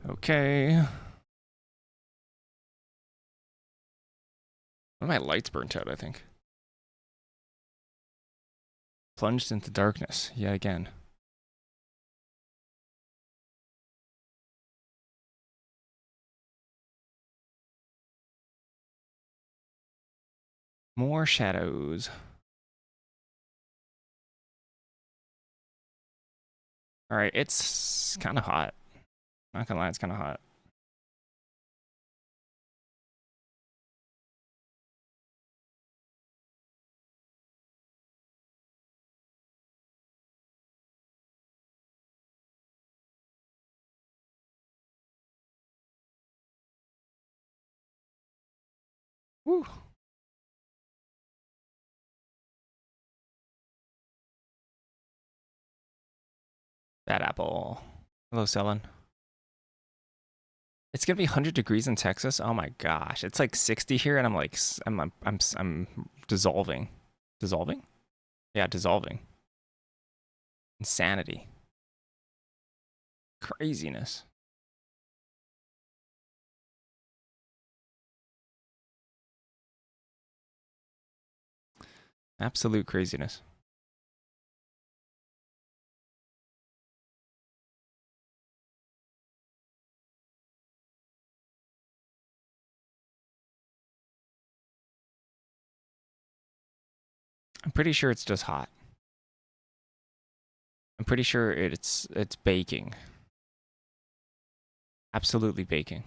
Okay. One of my lights burnt out, I think. Plunged into darkness yet again. More shadows. Alright, it's kind of hot. Not gonna lie, it's kind of hot. Woo. Bad apple. Hello, Selen. It's gonna be 100 degrees in Texas. Oh my gosh, it's like 60 here, and I'm like, I'm dissolving. Dissolving? Yeah, dissolving. Insanity. Craziness. Absolute craziness. I'm pretty sure it's just hot. I'm pretty sure it's baking. Absolutely baking.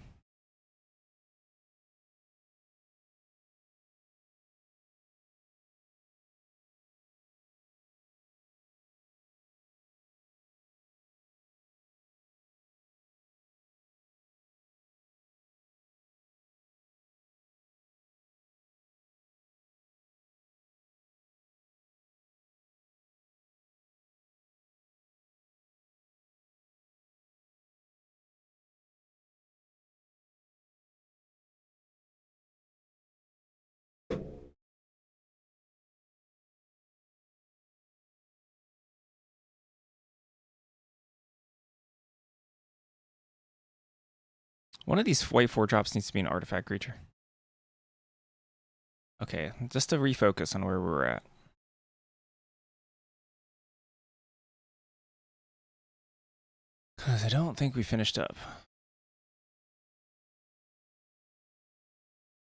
One of these white 4-drops needs to be an artifact creature. Okay, just to refocus on where we're at. Because I don't think we finished up.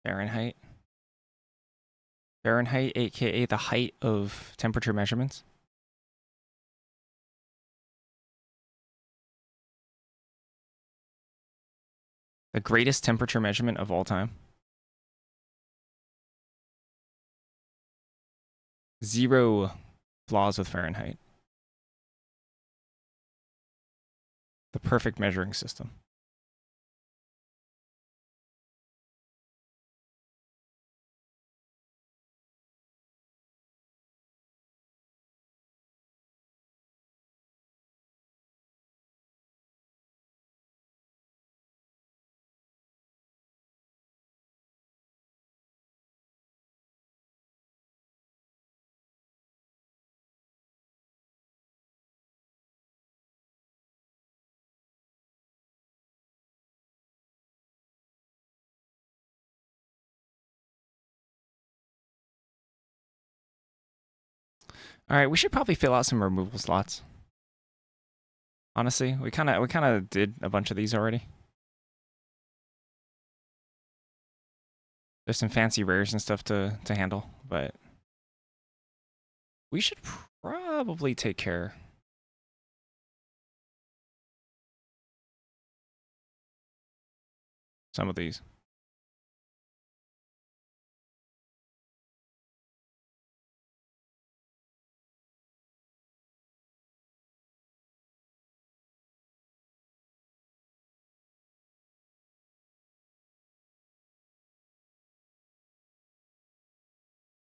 Fahrenheit. Fahrenheit, aka the height of temperature measurements. The greatest temperature measurement of all time. 0 flaws with Fahrenheit. The perfect measuring system. All right, we should probably fill out some removal slots. Honestly, we kind of did a bunch of these already. There's some fancy rares and stuff to handle, but we should probably take care. Some of these.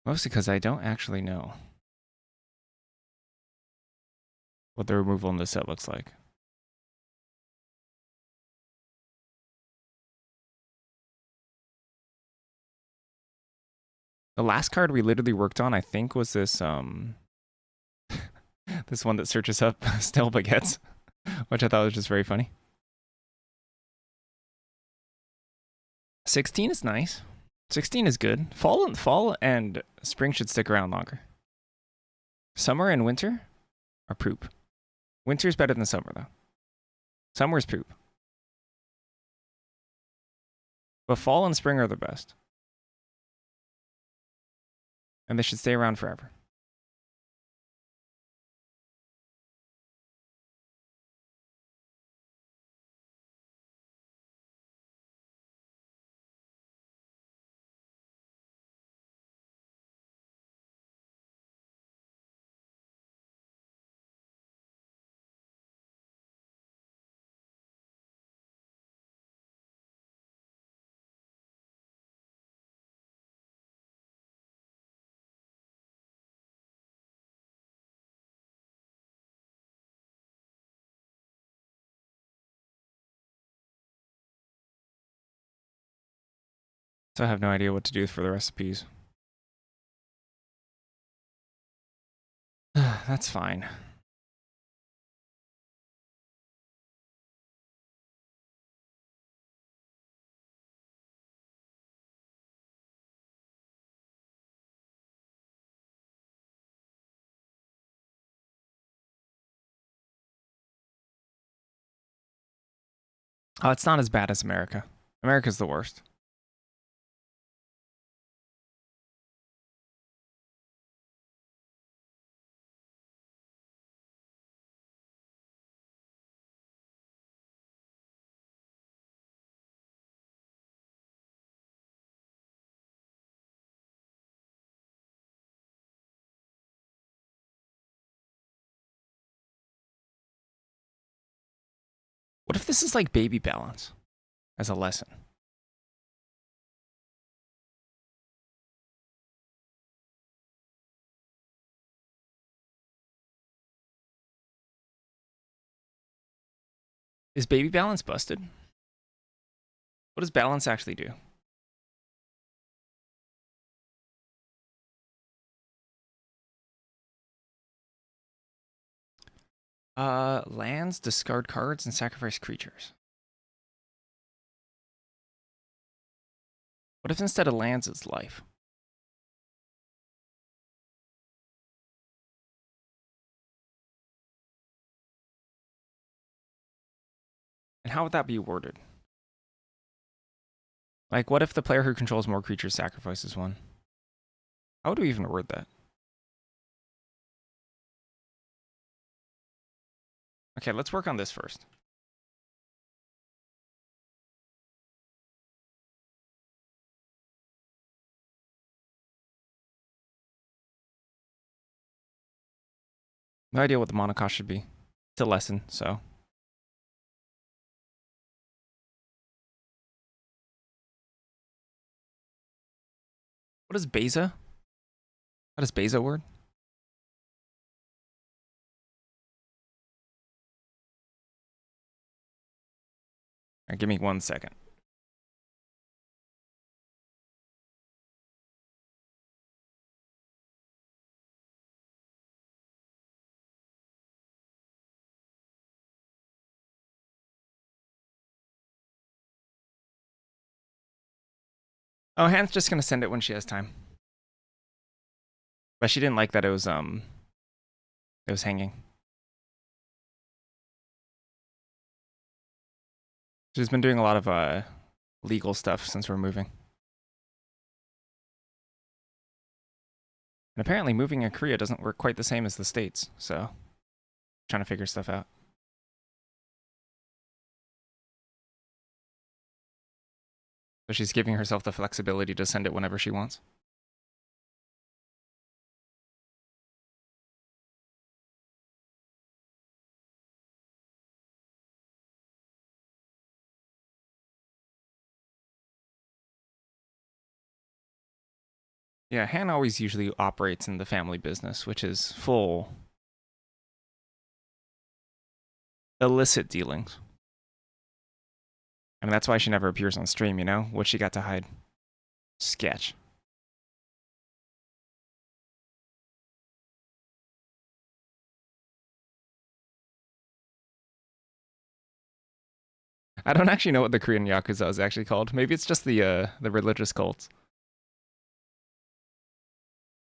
Mostly because I don't actually know what the removal in this set looks like. The last card we literally worked on, I think, was this this one that searches up stale baguettes, which I thought was just very funny. 16 is nice. 16 is good. Fall and spring should stick around longer. Summer and winter are poop. Winter's better than summer, though. Summer's poop. But fall and spring are the best. And they should stay around forever. So I have no idea what to do for the recipes. That's fine. Oh, it's not as bad as America. America's the worst. What if this is like baby balance as a lesson? Is baby balance busted? What does balance actually do? Lands, discard cards, and sacrifice creatures. What if instead of lands it's life? And how would that be worded? Like, what if the player who controls more creatures sacrifices one? How would we even word that? Okay, let's work on this first. No idea what the mana cost should be. It's a lesson, so. What is Beza? How does Beza word? All right, give me 1 second. Oh, Hannah's just gonna send it when she has time. But she didn't like that it was hanging. She's been doing a lot of legal stuff since we're moving. And apparently moving in Korea doesn't work quite the same as the States, so trying to figure stuff out. So she's giving herself the flexibility to send it whenever she wants. Yeah, Han always usually operates in the family business, which is full illicit dealings. I mean, that's why she never appears on stream, you know? What she got to hide? Sketch. I don't actually know what the Korean Yakuza is actually called. Maybe it's just the religious cults.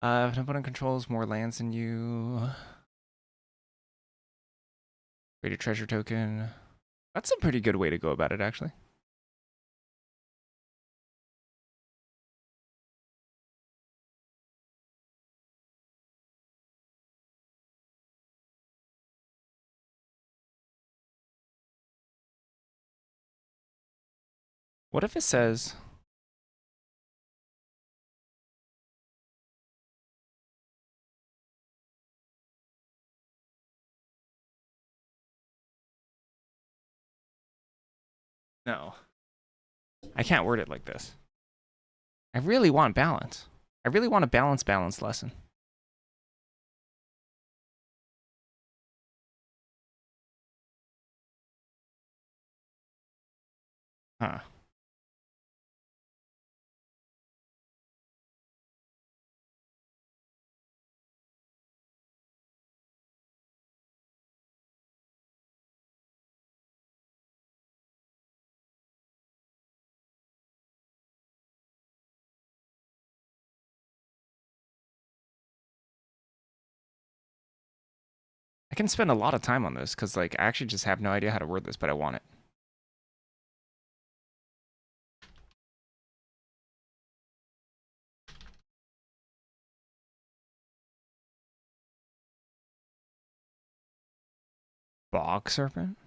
If an opponent controls more lands than you, create a treasure token. That's a pretty good way to go about it, actually. What if it says... No. I can't word it like this. I really want balance. I really want a balance lesson. Huh. I can spend a lot of time on this because, like, I actually just have no idea how to word this, but I want it. Bog Serpent?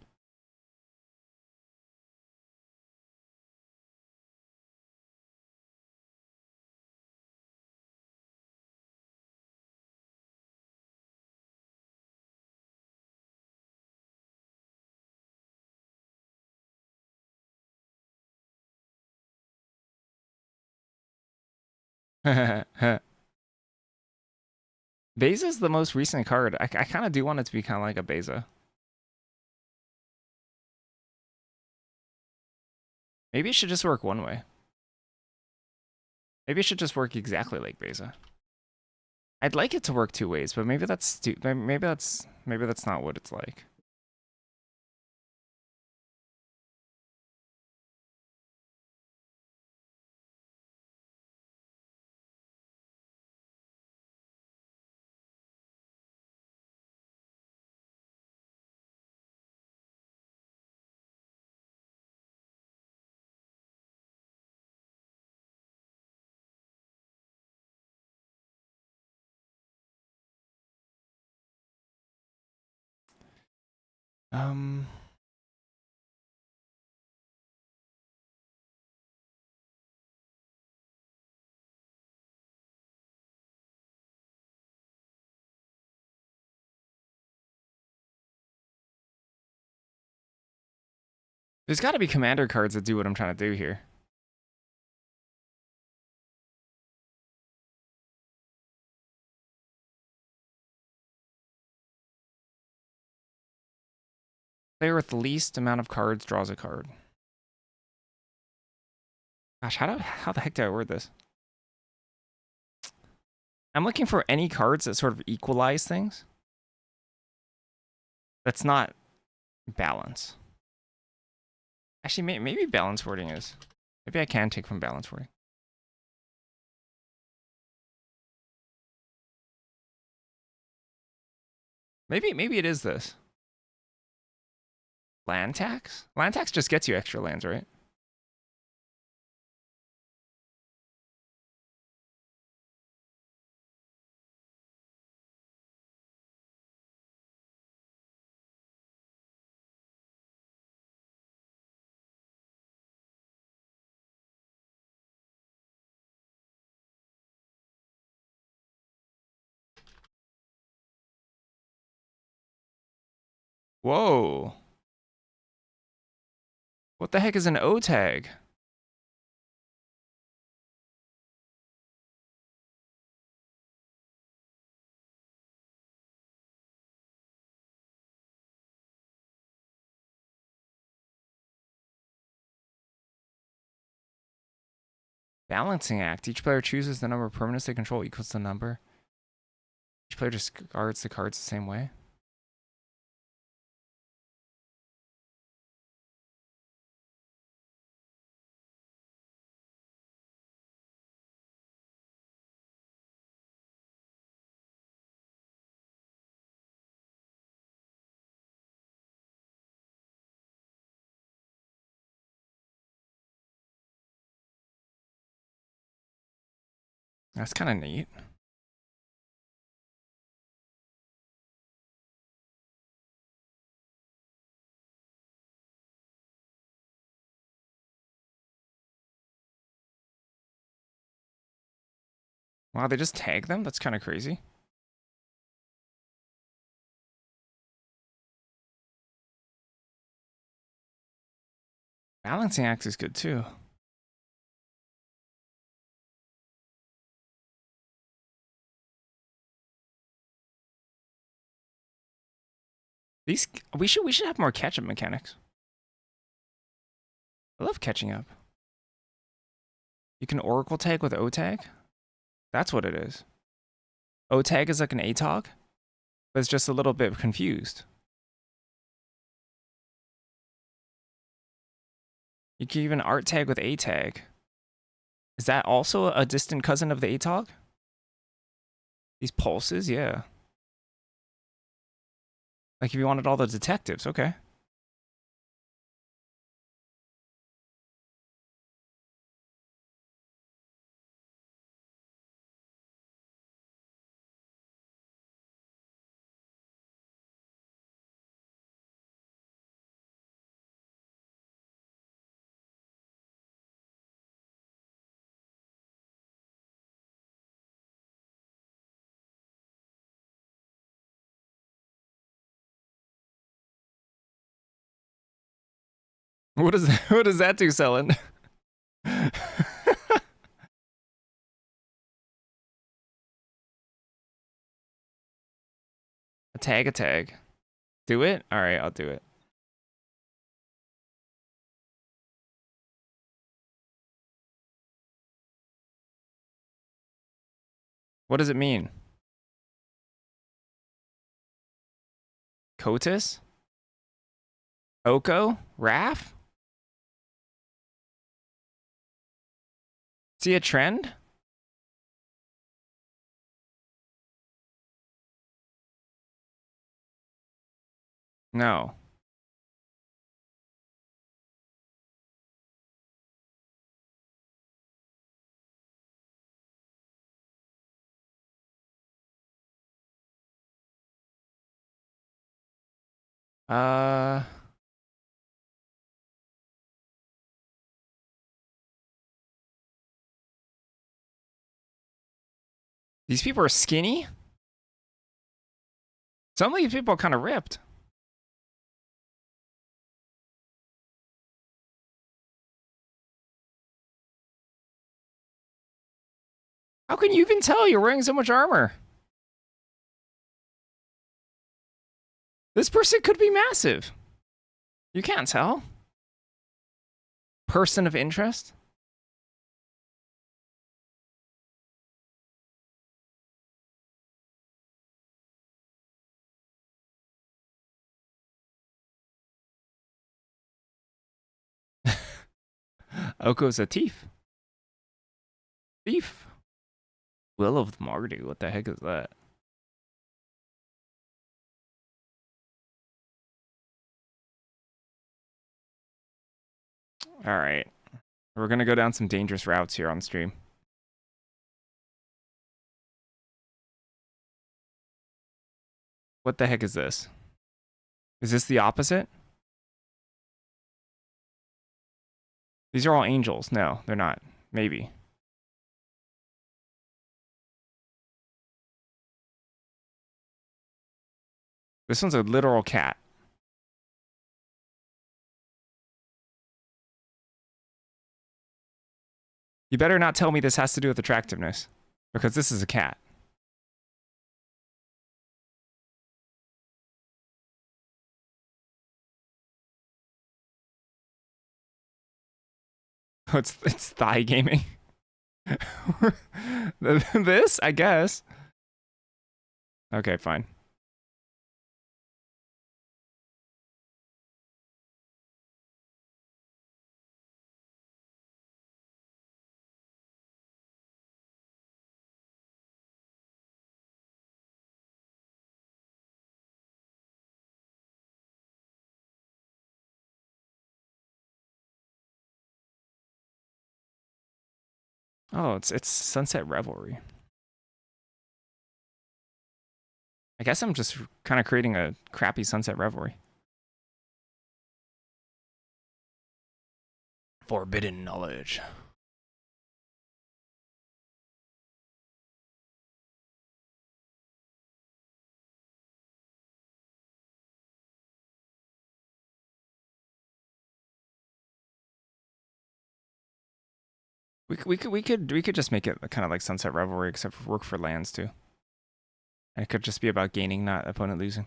Beza's the most recent card. I kind of do want it to be kind of like a Beza. Maybe it should just work one way. Maybe it should just work exactly like Beza. I'd like it to work two ways, but maybe that's maybe that's not what it's like. Um, there's got to be commander cards that do what I'm trying to do here. Player with the least amount of cards draws a card. Gosh, how the heck do I word this? I'm looking for any cards that sort of equalize things. That's not balance. Actually, maybe balance wording is. Maybe I can take from balance wording. Maybe it is this. Land tax? Land tax just gets you extra lands, right? Whoa. What the heck is an O tag? Balancing act. Each player chooses the number of permanents they control equals the number. Each player discards the cards the same way. That's kind of neat. Wow, they just tag them? That's kind of crazy. Balancing axe is good too. These we should have more catch-up mechanics. I love catching up. You can oracle tag with O tag? That's what it is. O tag is like an ATOG, but it's just a little bit confused. You can even art tag with A tag. Is that also a distant cousin of the ATOG? These pulses, yeah. Like if you wanted all the detectives, okay. What does that do, Selling? A tag. Do it? Alright, I'll do it. What does it mean? Cotis? Oko? Raph? See a trend? No. Uh These people are skinny? Some of these people are kind of ripped. How can you even tell you're wearing so much armor? This person could be massive. You can't tell. Person of interest? Oko's a thief. Thief. Will of Mardu. What the heck is that? All right. We're going to go down some dangerous routes here on stream. What the heck is this? Is this the opposite? These are all angels. No, they're not. Maybe. This one's a literal cat. You better not tell me this has to do with attractiveness, because this is a cat. Oh, it's thigh gaming. This, I guess. Okay, fine. Oh, it's Sunset Revelry. I guess I'm just kind of creating a crappy Sunset Revelry. Forbidden knowledge. We could just make it kind of like Sunset Revelry, except for work for lands too. And it could just be about gaining, not opponent losing.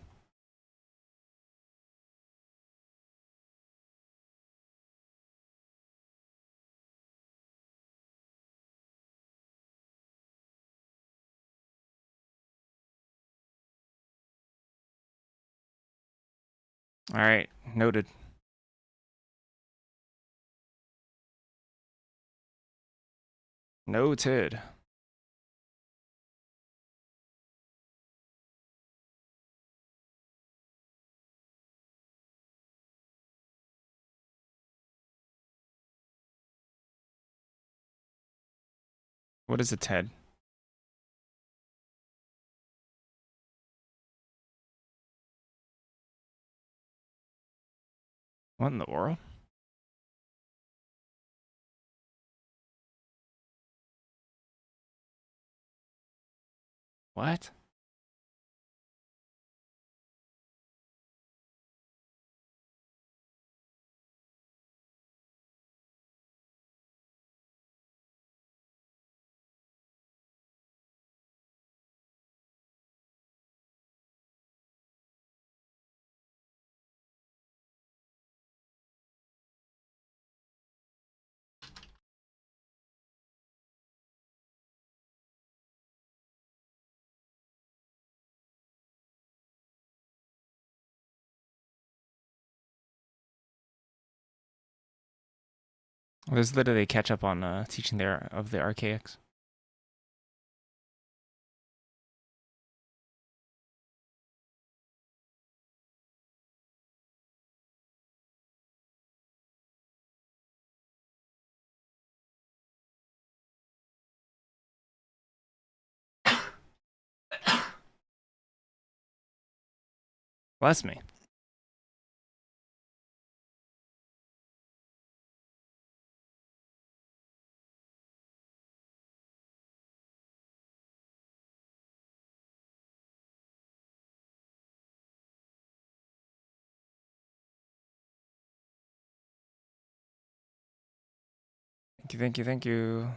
All right, noted. Noted. What is a TED? What in the world? What? This is literally catch up on teaching of the archaics. Bless me. Thank you, thank you, thank you.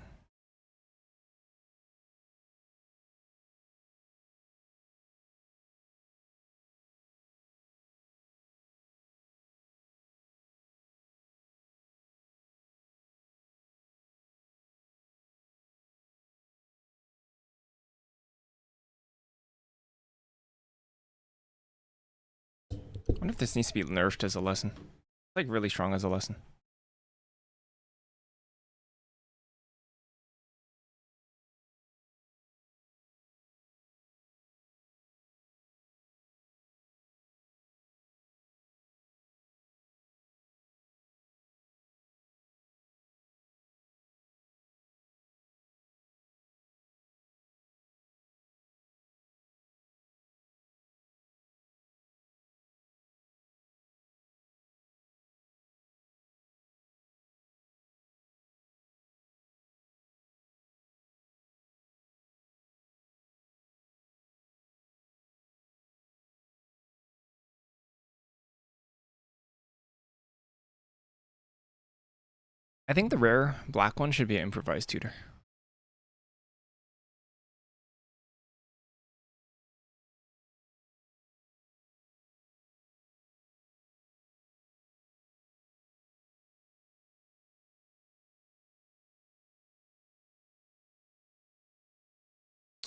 I wonder if this needs to be nerfed as a lesson. Like really strong as a lesson. I think the rare black one should be an improvised tutor.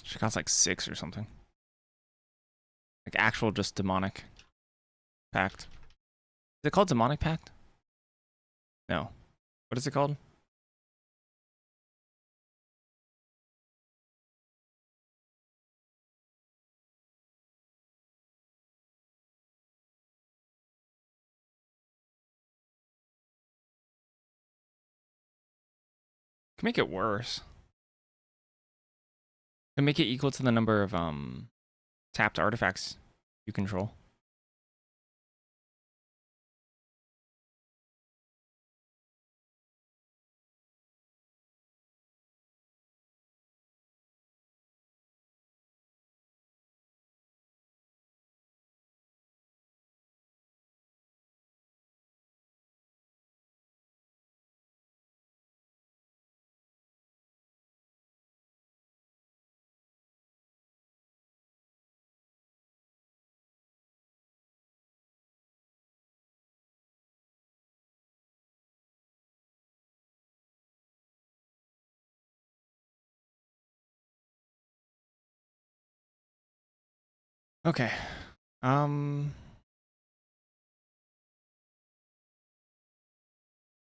She costs like 6 or something. Like actual just demonic pact. Is it called demonic pact? No. What is it called? Can make it worse. And make it equal to the number of tapped artifacts you control. Okay.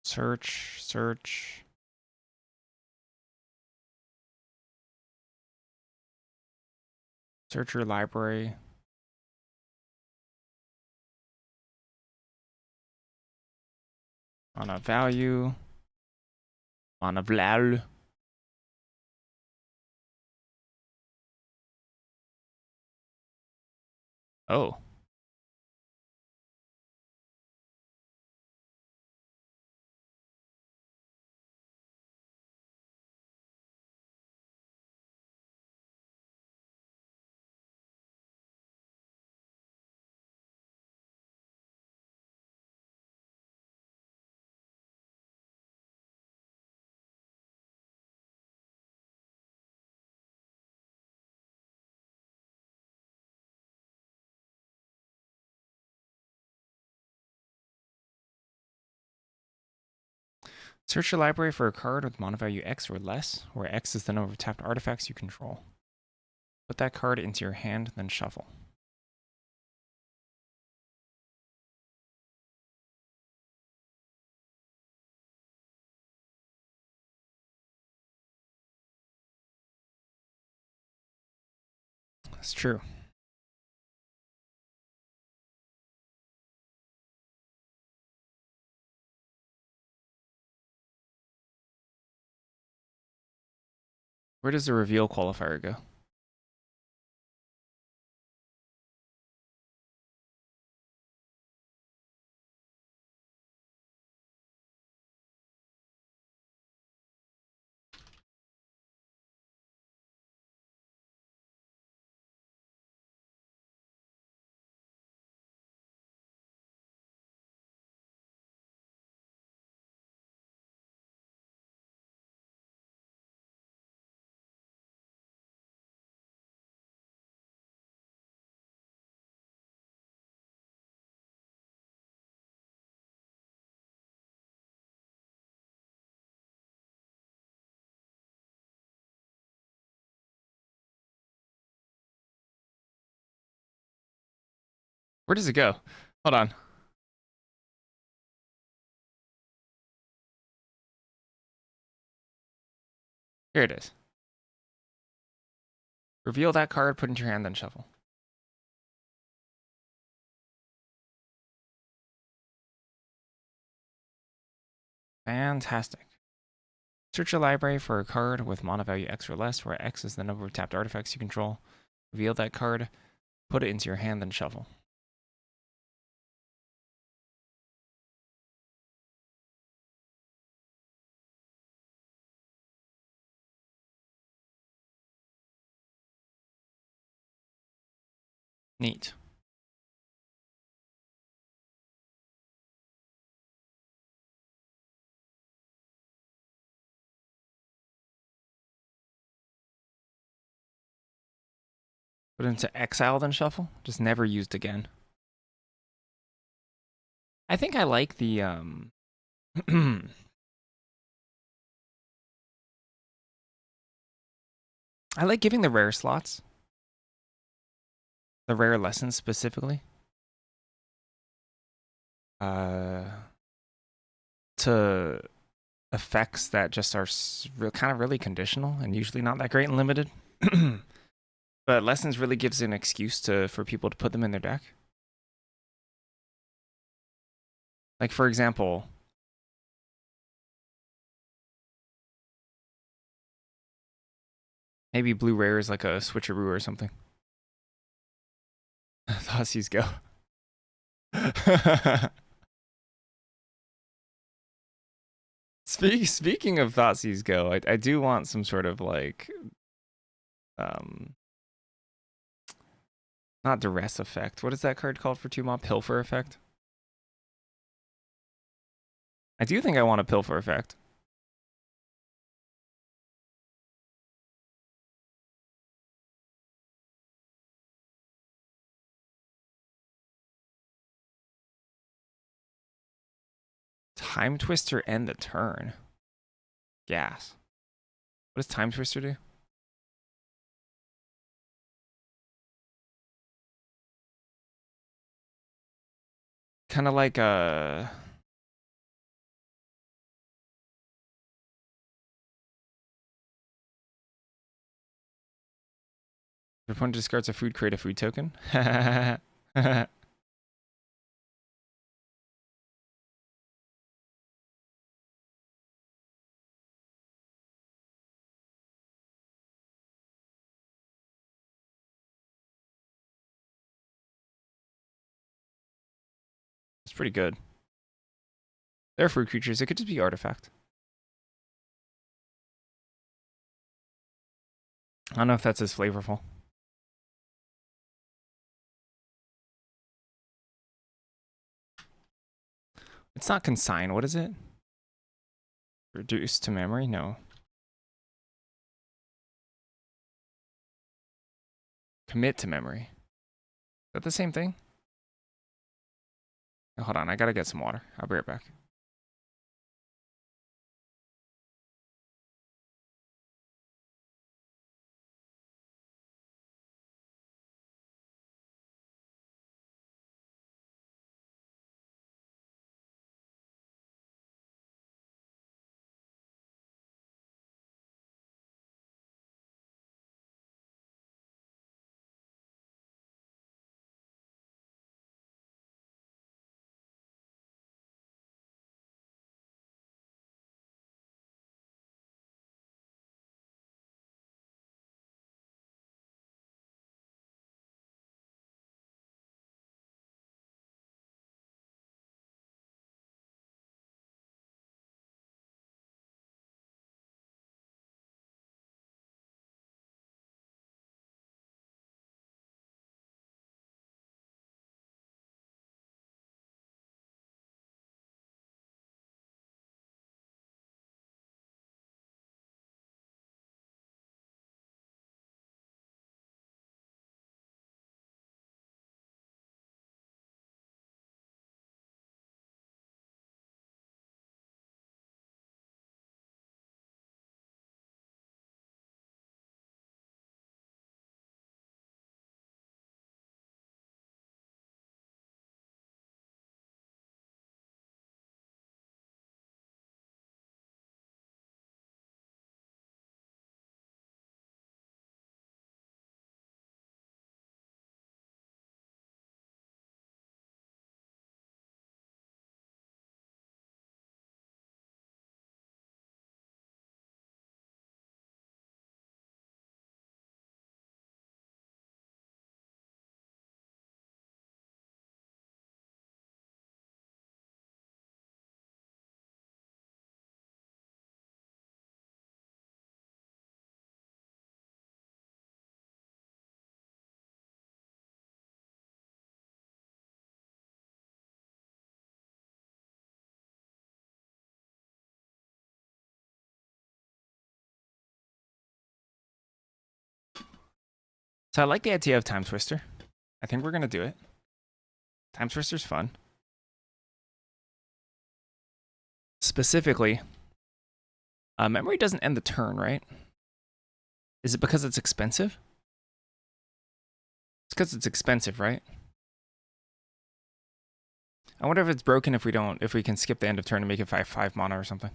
Search. Search your library. On a value. On a value. Oh. Search your library for a card with mana value X or less, where X is the number of tapped artifacts you control. Put that card into your hand, then shuffle. That's true. Where does the reveal qualifier go? Where does it go? Hold on. Here it is. Reveal that card, put it into your hand, then shuffle. Fantastic. Search your library for a card with mana value X or less, where X is the number of tapped artifacts you control. Reveal that card, put it into your hand, then shuffle. Neat. Put it into exile, then shuffle. Just never used again. I think I like the I like giving the rare slots. The rare lessons specifically. To effects that just are kind of really conditional and usually not that great and limited. But lessons really gives an excuse for people to put them in their deck. Like for example, Maybe blue rare is like a switcheroo or something. Thoughtseize Go. Speaking of Thoughtseize Go, I do want some sort of like um not duress effect. What is that card called for 2 mob? Pilfer effect. I do think I want a pilfer effect. Time Twister end the turn. Gas. What does Time Twister do? Kind of like your opponent discards a food, create a food token. It's pretty good. They're fruit creatures. It could just be artifact. I don't know if that's as flavorful. It's not consign. What is it? Reduce to memory? No. Commit to memory. Is that the same thing? Oh, hold on. I gotta get some water. I'll be right back. So I like the idea of Time Twister. I think we're gonna do it. Time Twister's fun. Specifically, memory doesn't end the turn, right? Is it because it's expensive? It's because it's expensive, right? I wonder if it's broken if we can skip the end of turn and make it 5/5 mana or something.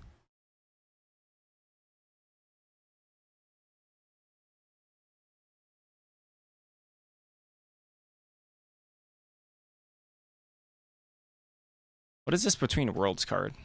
What is this Between Worlds card?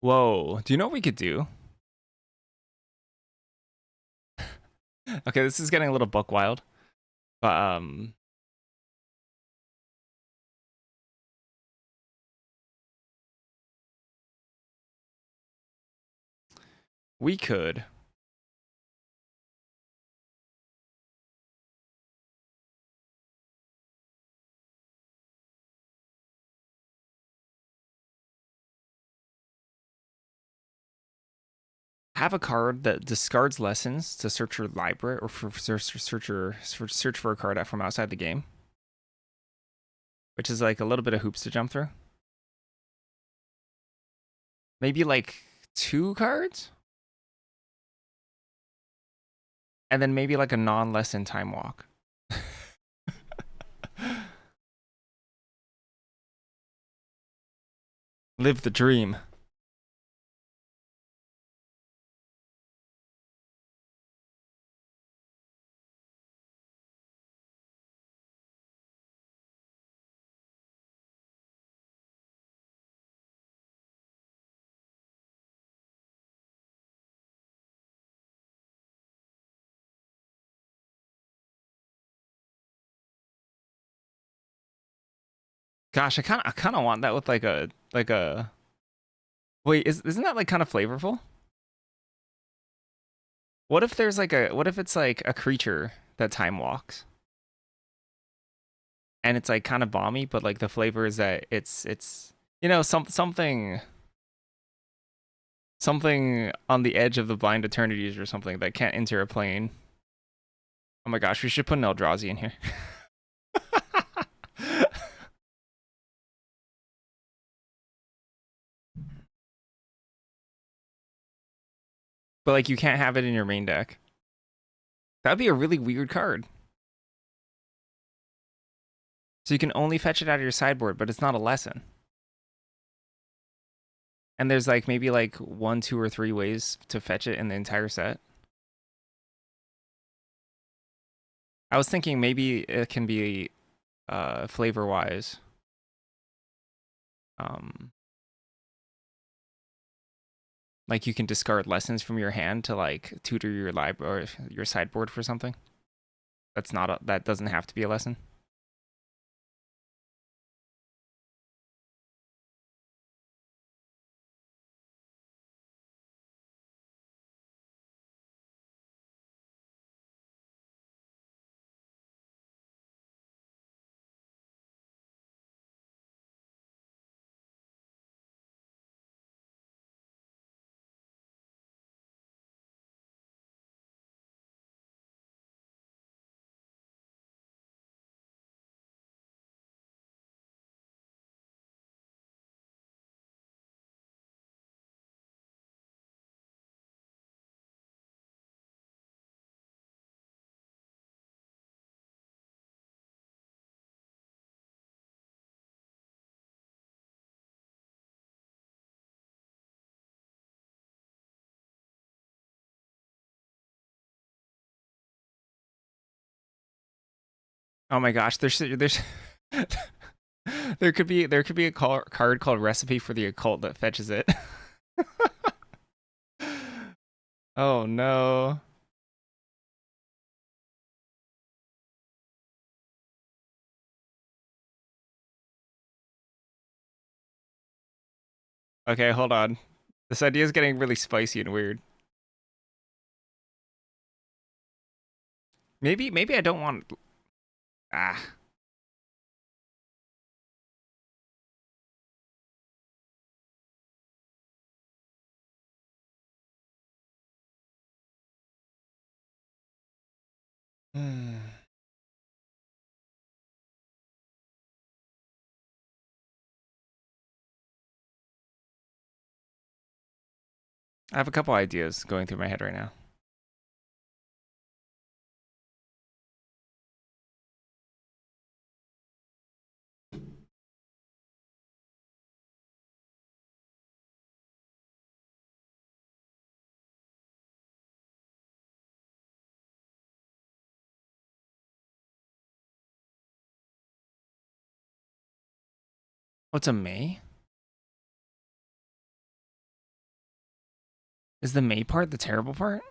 Whoa. Do you know what we could do? Okay, this is getting a little buck wild. But we could have a card that discards lessons to search your library or for search for a card from outside the game, which is like a little bit of hoops to jump through. Maybe like 2 cards, and then maybe like a non-lesson time walk. Live the dream. Gosh, I kind of want that with like a. Wait, isn't that like kind of flavorful? What if there's like a what if it's like a creature that time walks and it's like kind of balmy, but like the flavor is that it's something on the edge of the blind eternities or something that can't enter a plane. Oh my gosh, we should put an Eldrazi in here. But like you can't have it in your main deck. That'd be a really weird card. So you can only fetch it out of your sideboard, but it's not a lesson. And there's like maybe like 1, 2, or 3 ways to fetch it in the entire set. I was thinking maybe it can be flavor wise. Um like you can discard lessons from your hand to like tutor your library or your sideboard for something. That doesn't have to be a lesson. Oh my gosh, there's there could be a card called Recipe for the Occult that fetches it. Oh no. Okay, hold on. This idea is getting really spicy and weird. Maybe I don't want. Ah. Hmm. I have a couple ideas going through my head right now. What's a May? Is the May part the terrible part?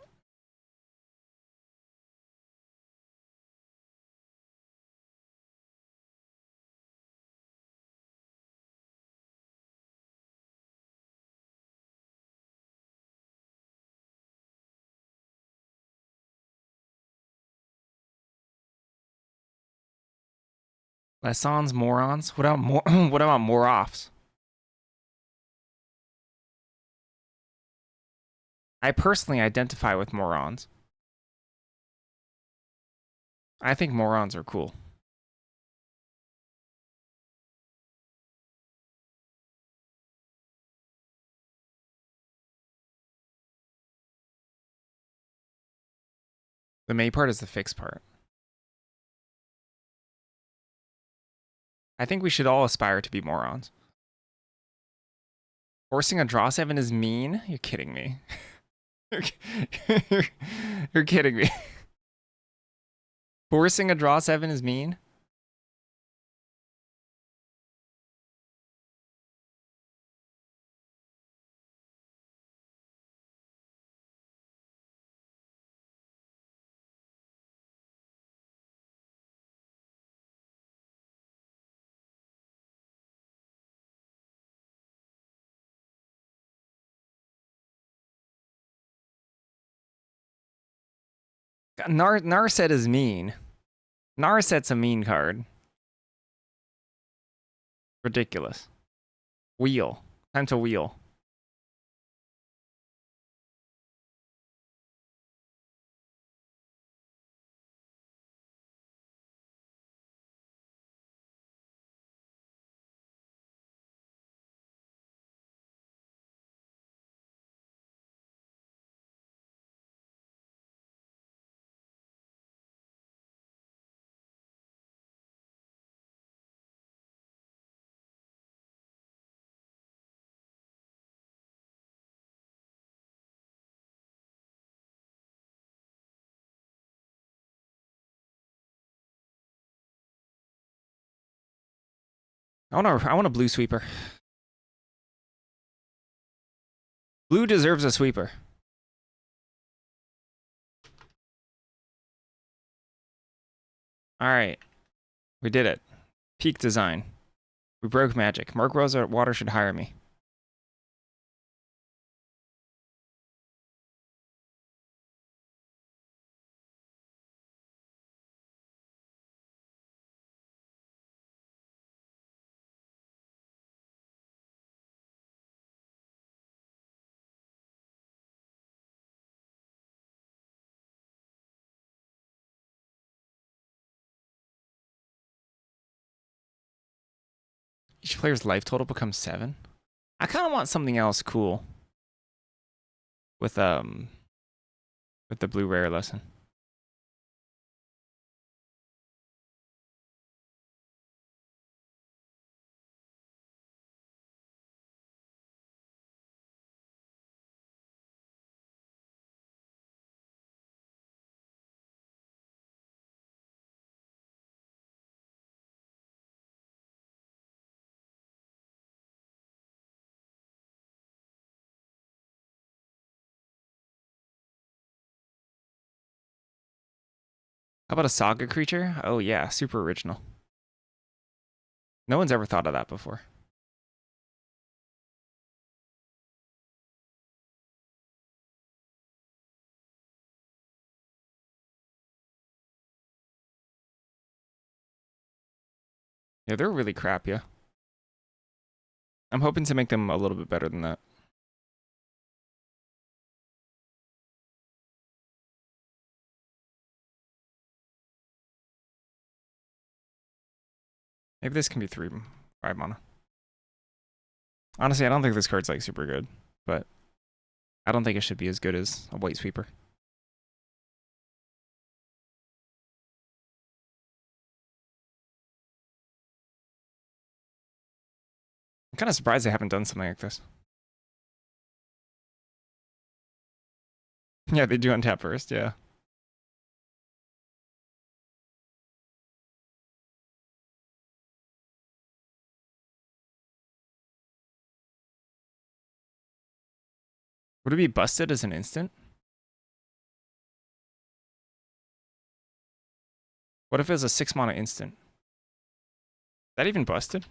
Lessons, morons. What about what about more offs? I personally identify with morons. I think morons are cool. The May part is the fixed part. I think we should all aspire to be morons. Forcing a draw 7 is mean? You're kidding me. You're kidding me. Forcing a draw 7 is mean? Narset is mean. Narset's a mean card. Ridiculous. Wheel. Time to wheel. I want a blue sweeper. Blue deserves a sweeper. All right. We did it. Peak design. We broke magic. Mark Rosewater should hire me. Each player's life total becomes 7. I kind of want something else cool with the blue rare lesson. How about a saga creature? Oh yeah, super original. No one's ever thought of that before. Yeah, they're really crap, yeah. I'm hoping to make them a little bit better than that. Maybe this can be 5 mana. Honestly, I don't think this card's like super good, but I don't think it should be as good as a white sweeper. I'm kind of surprised they haven't done something like this. Yeah, they do untap first, yeah. Would it be busted as an instant? What if it was a 6 mana instant? Is that even busted?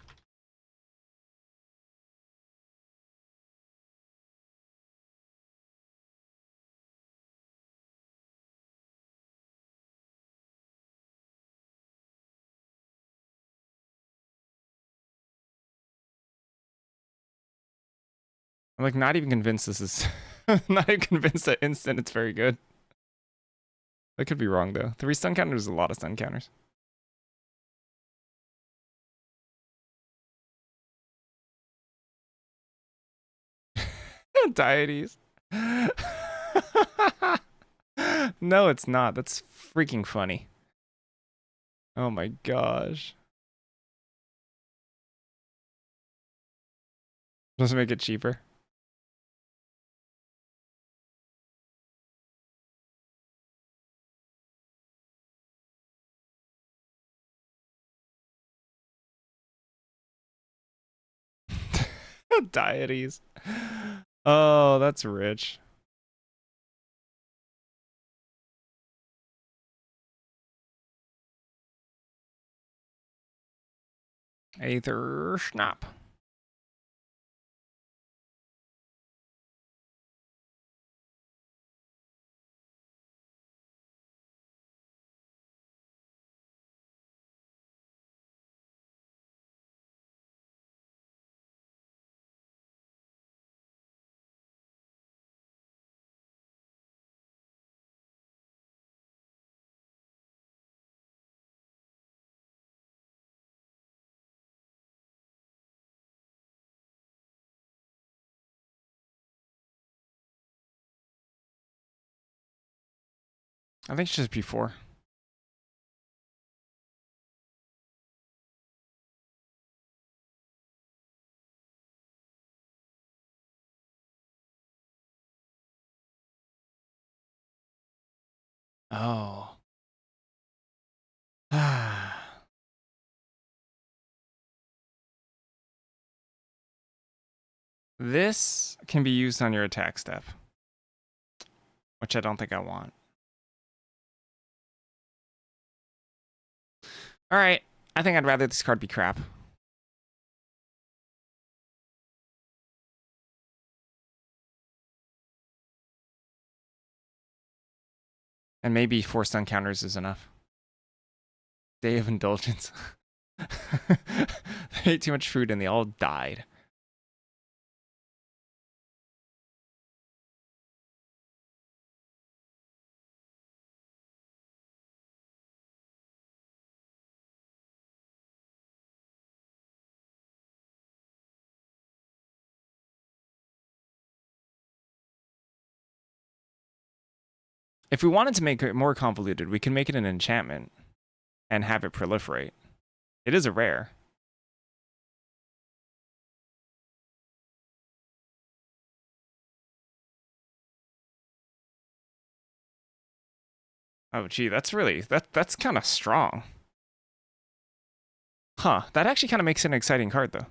I'm like not even convinced this is not even convinced that instant it's very good. I could be wrong though. 3 stun counters is a lot of stun counters. Deities. No, it's not. That's freaking funny. Oh my gosh. Doesn't make it cheaper. Deities. Oh, that's rich. Aether Snap. I think it's just before. Oh. This can be used on your attack step, which I don't think I want. All right. I think I'd rather this card be crap. And maybe 4 stun counters is enough. Day of Indulgence. They ate too much food and they all died. If we wanted to make it more convoluted, we can make it an enchantment and have it proliferate. It is a rare. Oh, gee, that's kind of strong. Huh, that actually kind of makes it an exciting card, though.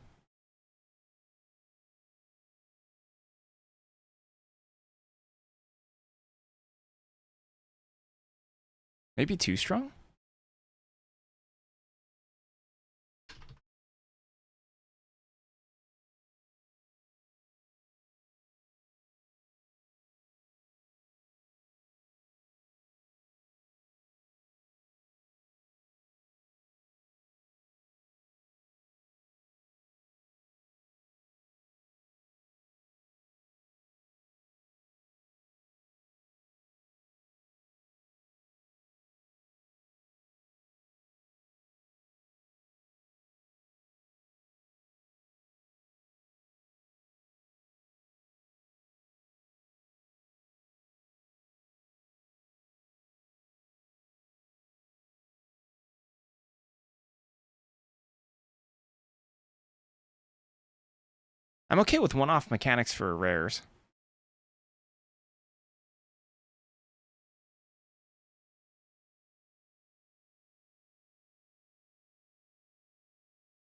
Maybe too strong? I'm okay with one-off mechanics for rares.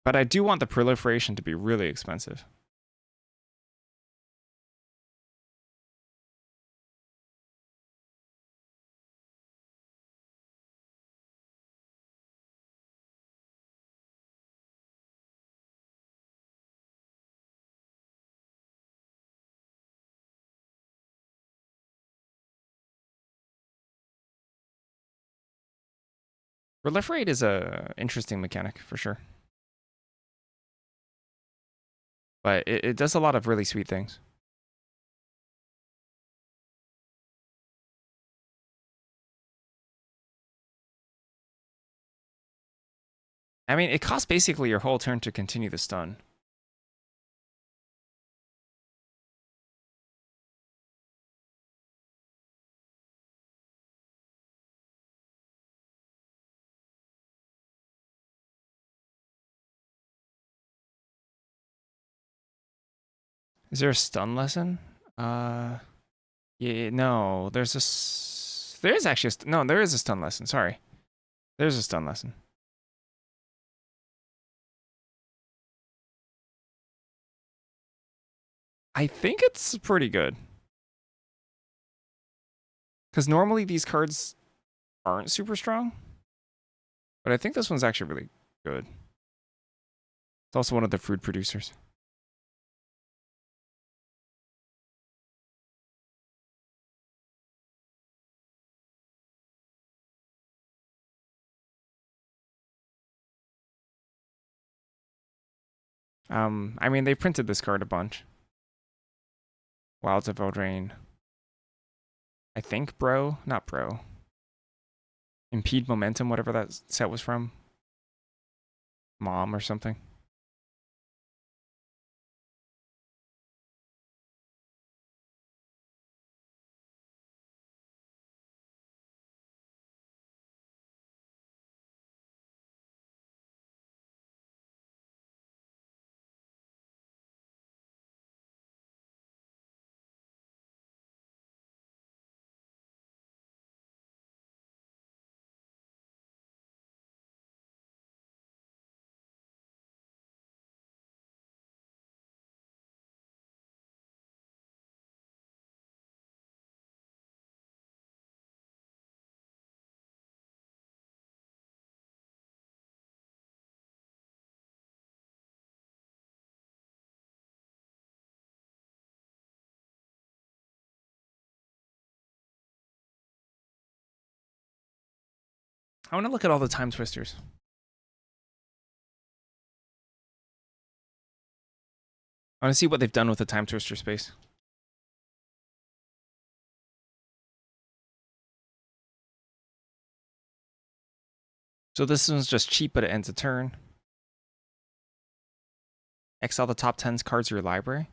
But I do want the proliferation to be really expensive. Proliferate is a interesting mechanic for sure, but it does a lot of really sweet things. I mean, it costs basically your whole turn to continue the stun. Is there a stun lesson? Yeah, no. There is actually no. There is a stun lesson. Sorry, there's a stun lesson. I think it's pretty good. Because normally these cards aren't super strong. But I think this one's actually really good. It's also one of the food producers. I mean, they printed this card a bunch. Wilds of Eldraine. I think Bro, not Bro. Impede Momentum, whatever that set was from. Mom or something. I want to look at all the Time Twisters. I want to see what they've done with the Time Twister space. So this one's just cheap, but it ends a turn. Exile the top 10 cards of your library.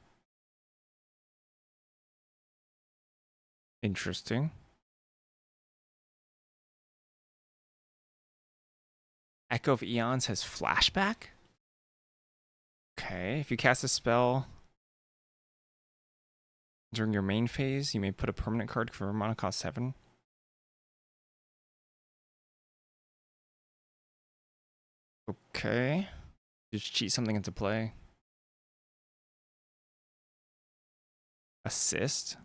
Interesting. Echo of Eons has flashback. Okay, if you cast a spell during your main phase, you may put a permanent card for mana cost 7. Okay. Just cheat something into play. Assist.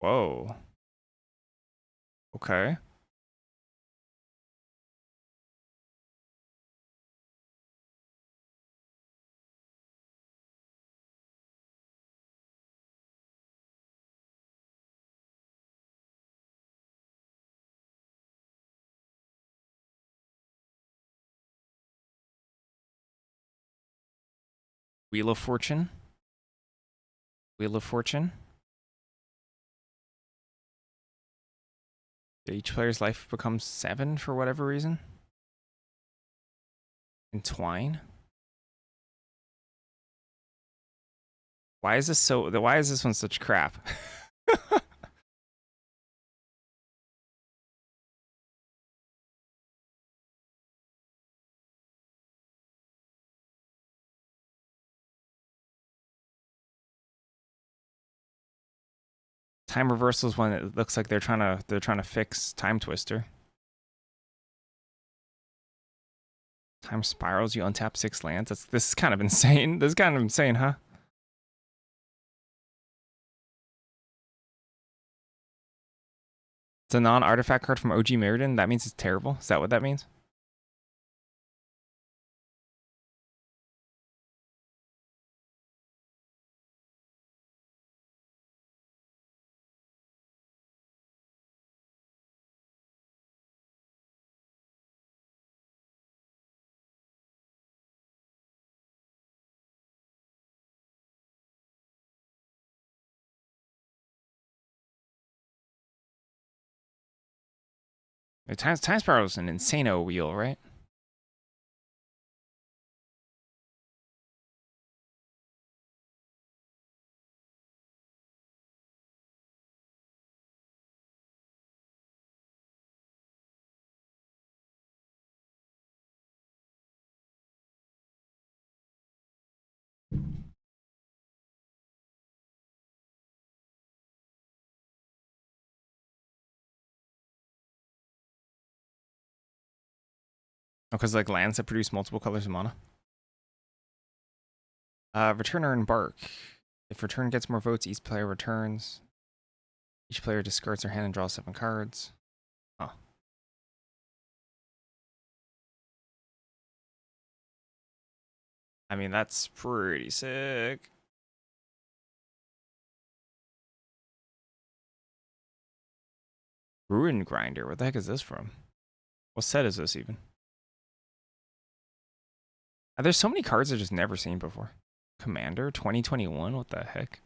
Whoa. Okay. Wheel of Fortune. Wheel of Fortune. Each player's life becomes 7 for whatever reason. Entwine. Why is this one such crap? Time Reversal is when it looks like they're trying to fix Time Twister. Time Spirals, you untap 6 lands. This is kind of insane. This is kind of insane, huh? It's a non-artifact card from OG Mirrodin. That means it's terrible. Is that what that means? Time Spiral is an insano wheel, right? Because like lands that produce multiple colors of mana. Return or embark. If return gets more votes, each player returns. Each player discards their hand and draws 7 cards. Oh. I mean, that's pretty sick. Ruin Grinder. What the heck is this from? What set is this even? There's so many cards I've just never seen before. Commander 2021. What the heck?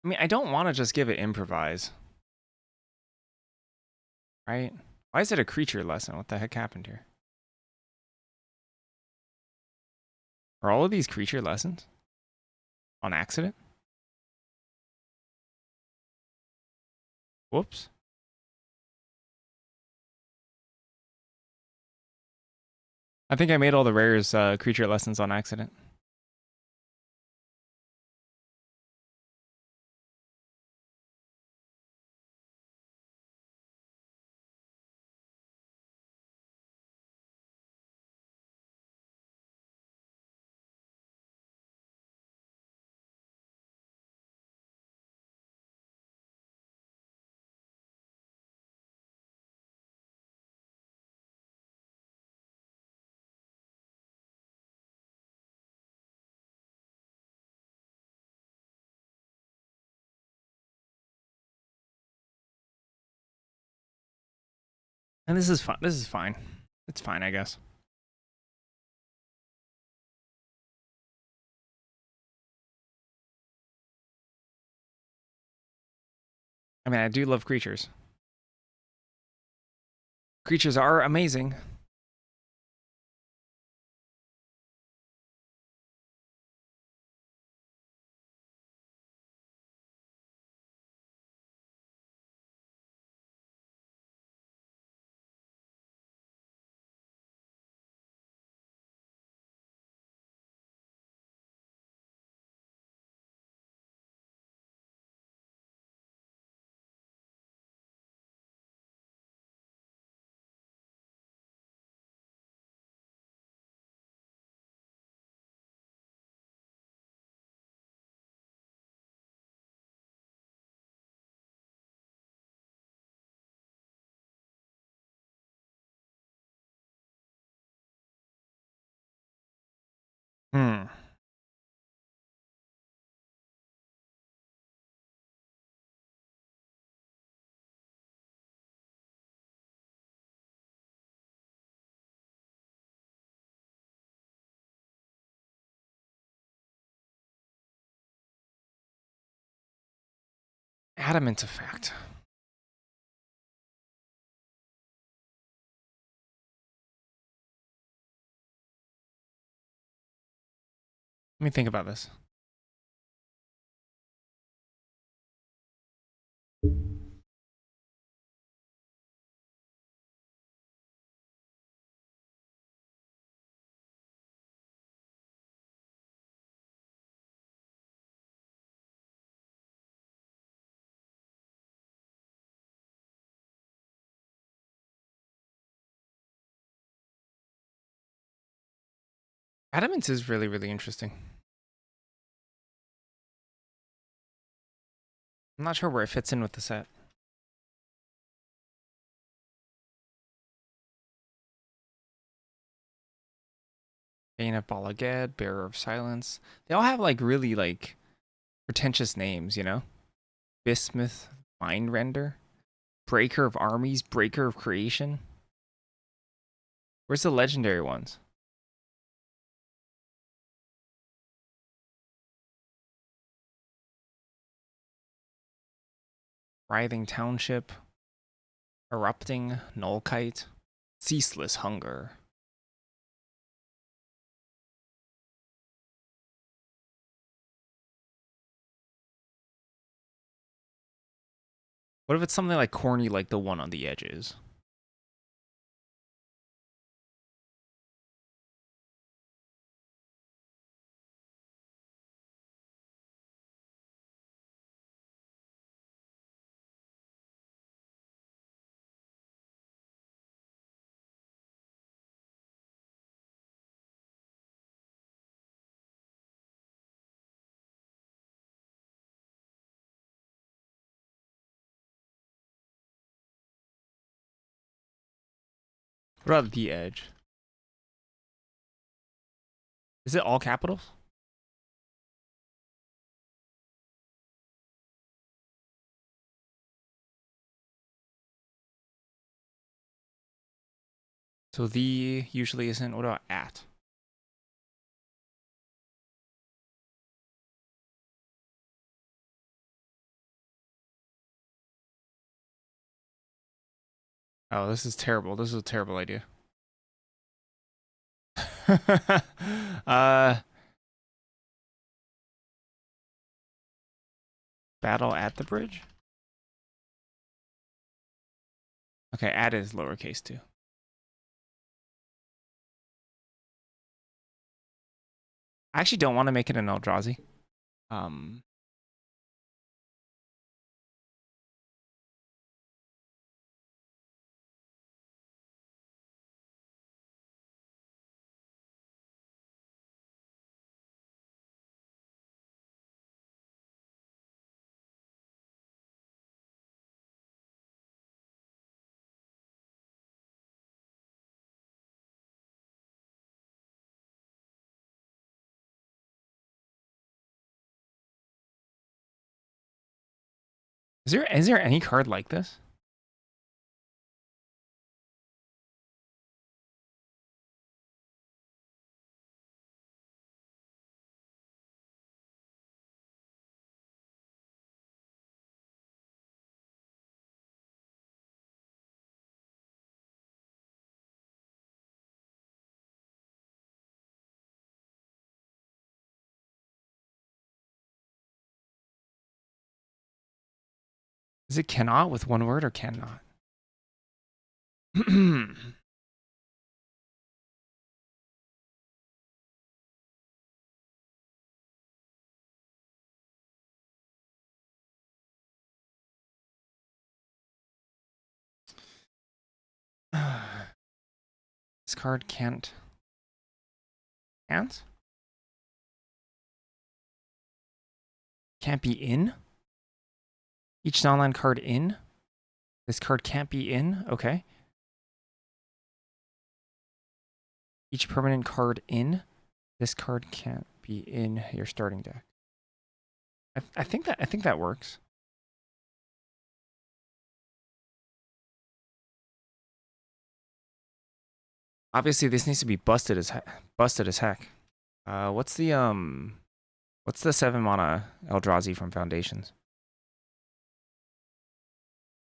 I mean, I don't want to just give it improvise. Right? Why is it a creature lesson? What the heck happened here? Are all of these creature lessons? On accident? Whoops. I think I made all the rares creature lessons on accident. And this is fun. This is fine. It's fine, I guess. I mean, I do love creatures. Creatures are amazing. Hmm. Adamant effect. Let me think about this. Adamant is really, really interesting. I'm not sure where it fits in with the set. Bane of Balaged, Bearer of Silence. They all have like really like pretentious names, you know? Bismuth Mindrender. Breaker of Armies, Breaker of Creation. Where's the legendary ones? Writhing Township. Erupting Nullkite. Ceaseless Hunger. What if it's something like corny like the one on the edges? What about the edge? Is it all capitals? So the usually isn't. What about at? Oh, this is terrible. This is a terrible idea. Battle at the bridge? Okay, at is lowercase too. I actually don't want to make it an Eldrazi. Is there any card like this? Is it cannot with one word or cannot? This card can't. Can't? Can't be in? Each non-land card in? This card can't be in? Okay. Each permanent card in? This card can't be in your starting deck. I think that works. Obviously, this needs to be busted as heck. What's the 7-mana Eldrazi from Foundations?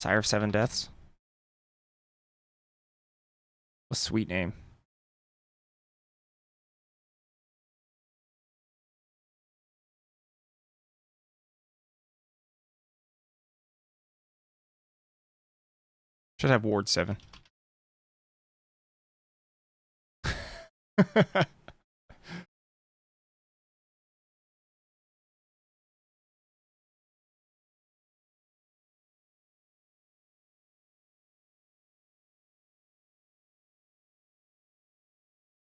Sire of Seven Deaths. A sweet name. Should have Ward 7.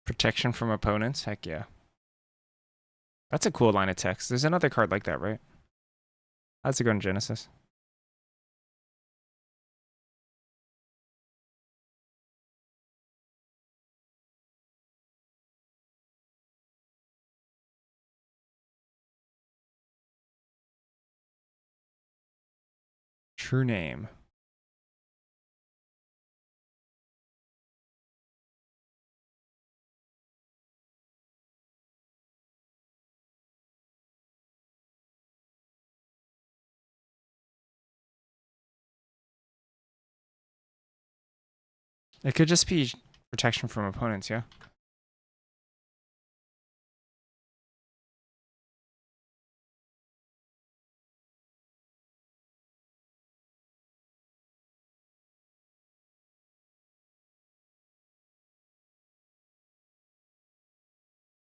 Protection from opponents? Heck yeah. That's a cool line of text. There's another card like that, right? How's it go in Genesis? True name. It could just be protection from opponents, yeah?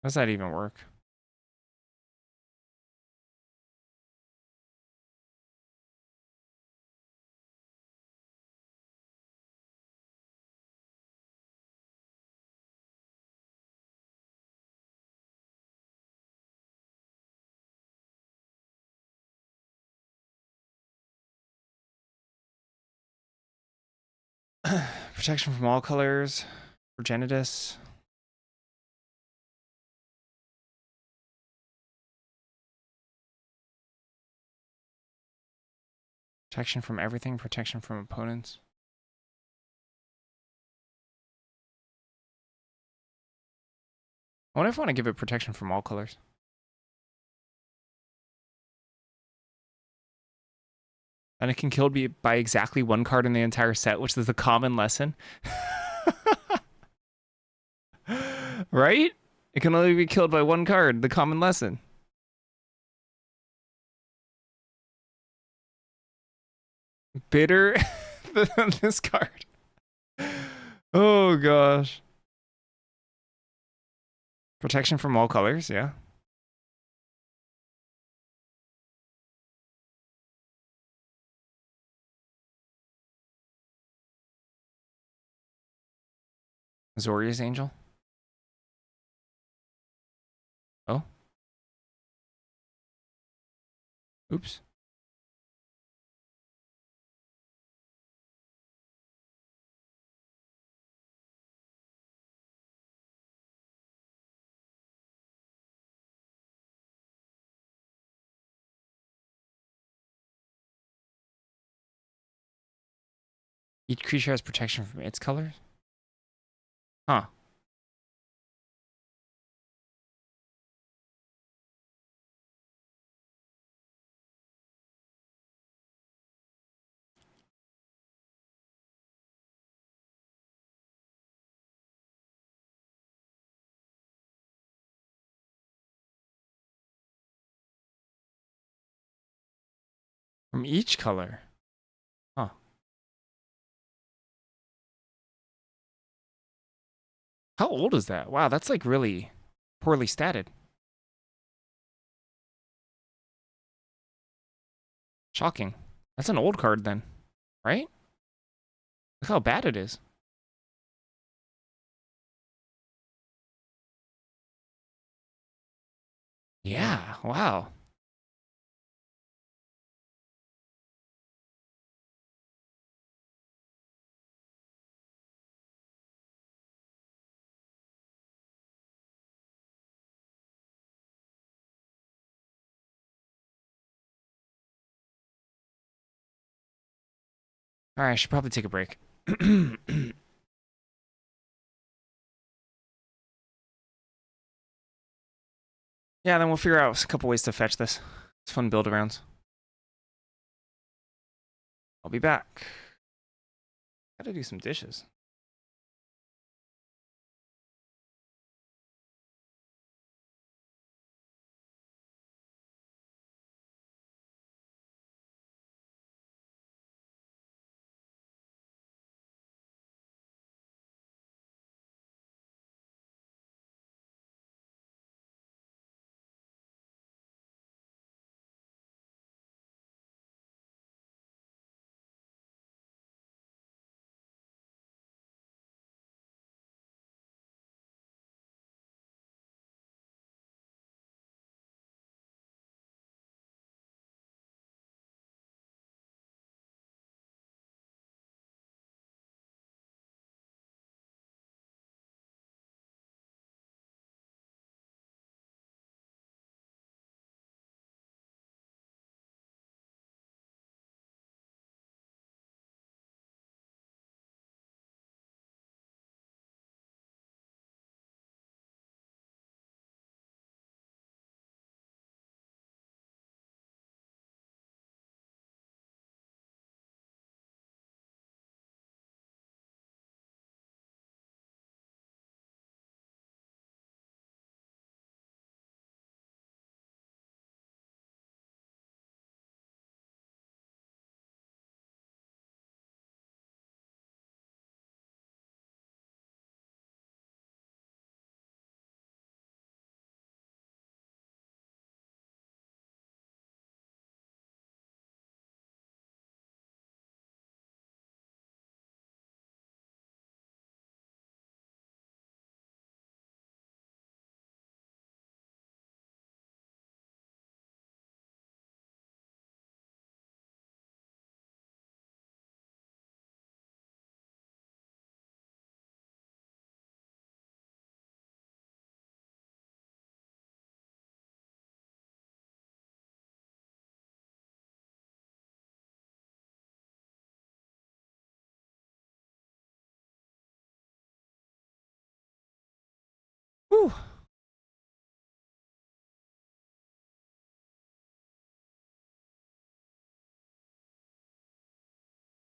How does that even work? Protection from all colors. Progenitus. Protection from everything. Protection from opponents. I wonder if I want to give it protection from all colors. And it can kill me by exactly one card in the entire set, which is a common lesson. Right? It can only be killed by one card, the common lesson. Bitter than this card. Oh gosh. Protection from all colors, yeah. Azorius Angel. Oh. Oops. Each creature has protection from its colors? Huh. From each color? Huh. How old is that? Wow, that's like really poorly statted. Shocking. That's an old card then, right? Look how bad it is. Yeah, wow. All right, I should probably take a break. Yeah, then we'll figure out a couple ways to fetch this. It's fun build arounds. I'll be back. Gotta do some dishes.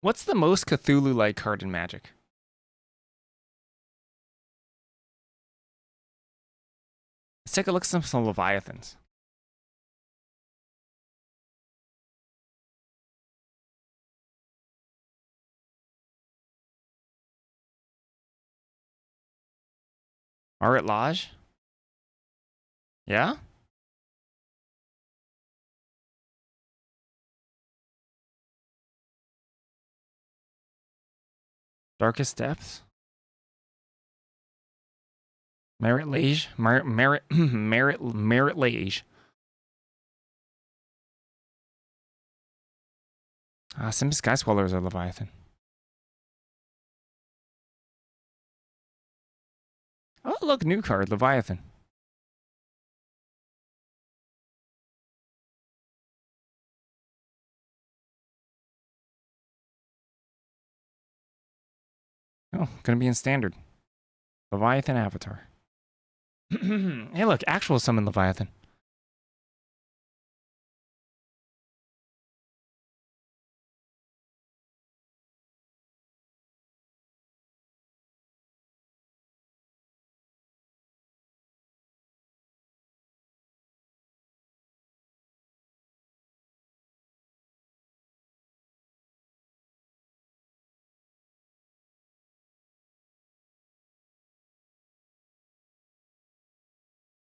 What's the most Cthulhu-like card in Magic? Let's take a look at some Leviathans. Marit Lage? Yeah? Darkest Depths? Marit Lage? Marit Lage. Sim Sky Swallow is a Leviathan. Oh, look, new card, Leviathan. Oh, gonna be in standard. Leviathan Avatar. Hey, look, actual summon Leviathan.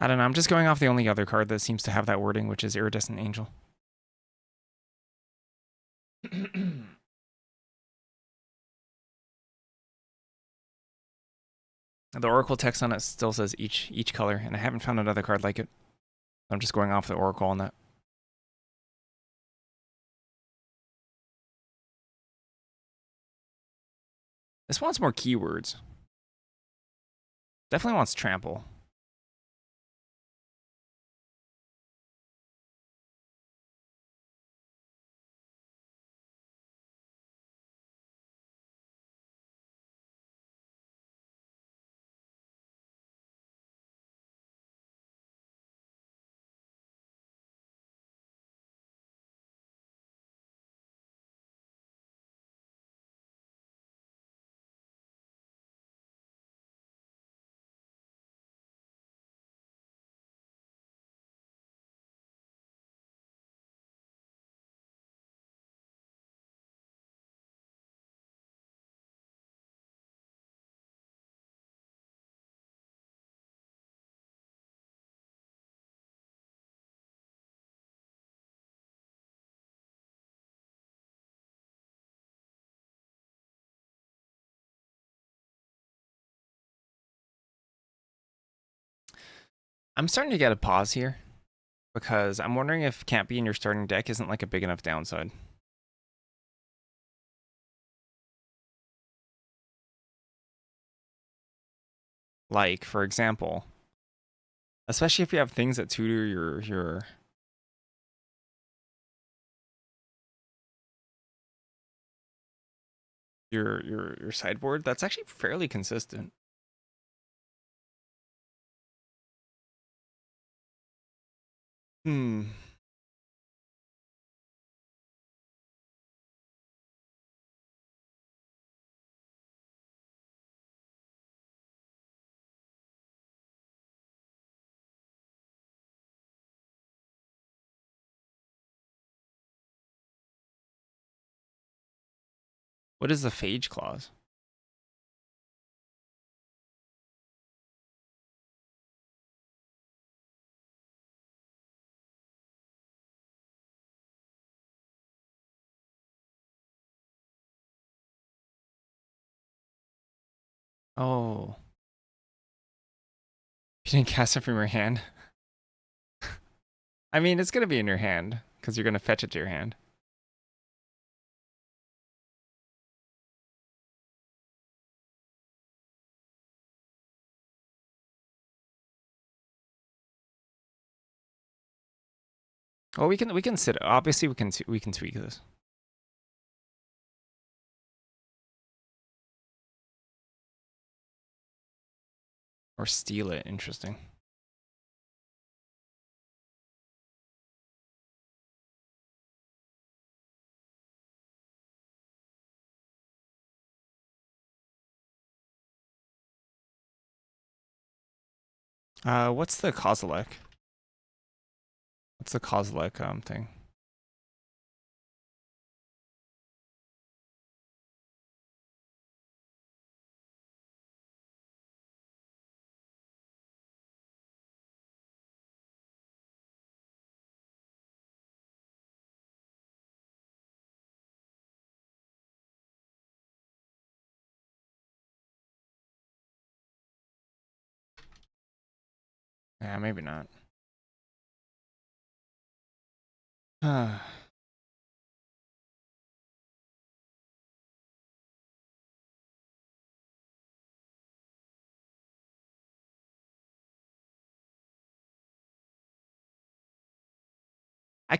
I don't know, I'm just going off the only other card that seems to have that wording, which is Iridescent Angel. The Oracle text on it still says each color, and I haven't found another card like it. I'm just going off the Oracle on that. This wants more keywords. Definitely wants trample. I'm starting to get a pause here because I'm wondering if Can't Be in your starting deck isn't like a big enough downside. Like, for example, especially if you have things that tutor your sideboard, that's actually fairly consistent. Hmm. What is the Phage clause? Oh. You didn't cast it from your hand? I mean, it's going to be in your hand because you're going to fetch it to your hand. Well, we can sit. Obviously, we can tweak this. Or steal it. Interesting. What's the Kozilek? What's the Kozilek thing? Yeah, maybe not. I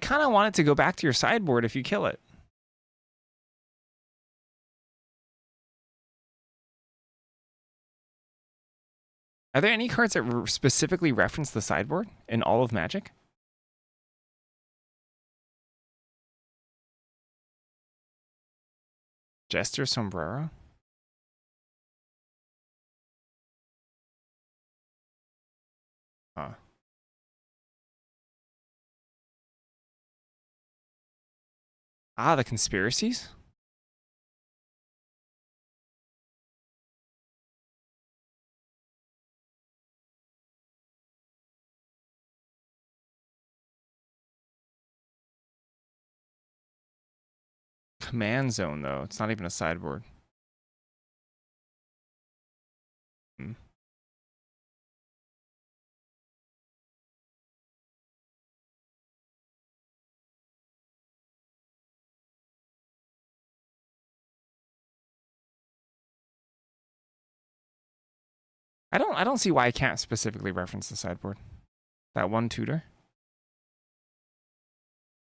kind of want it to go back to your sideboard if you kill it. Are there any cards that specifically reference the sideboard in all of Magic? Jester Sombrero? Huh. Ah, the conspiracies? Command Zone, though. It's not even a sideboard. Hmm. I don't see why I can't specifically reference the sideboard. That one tutor.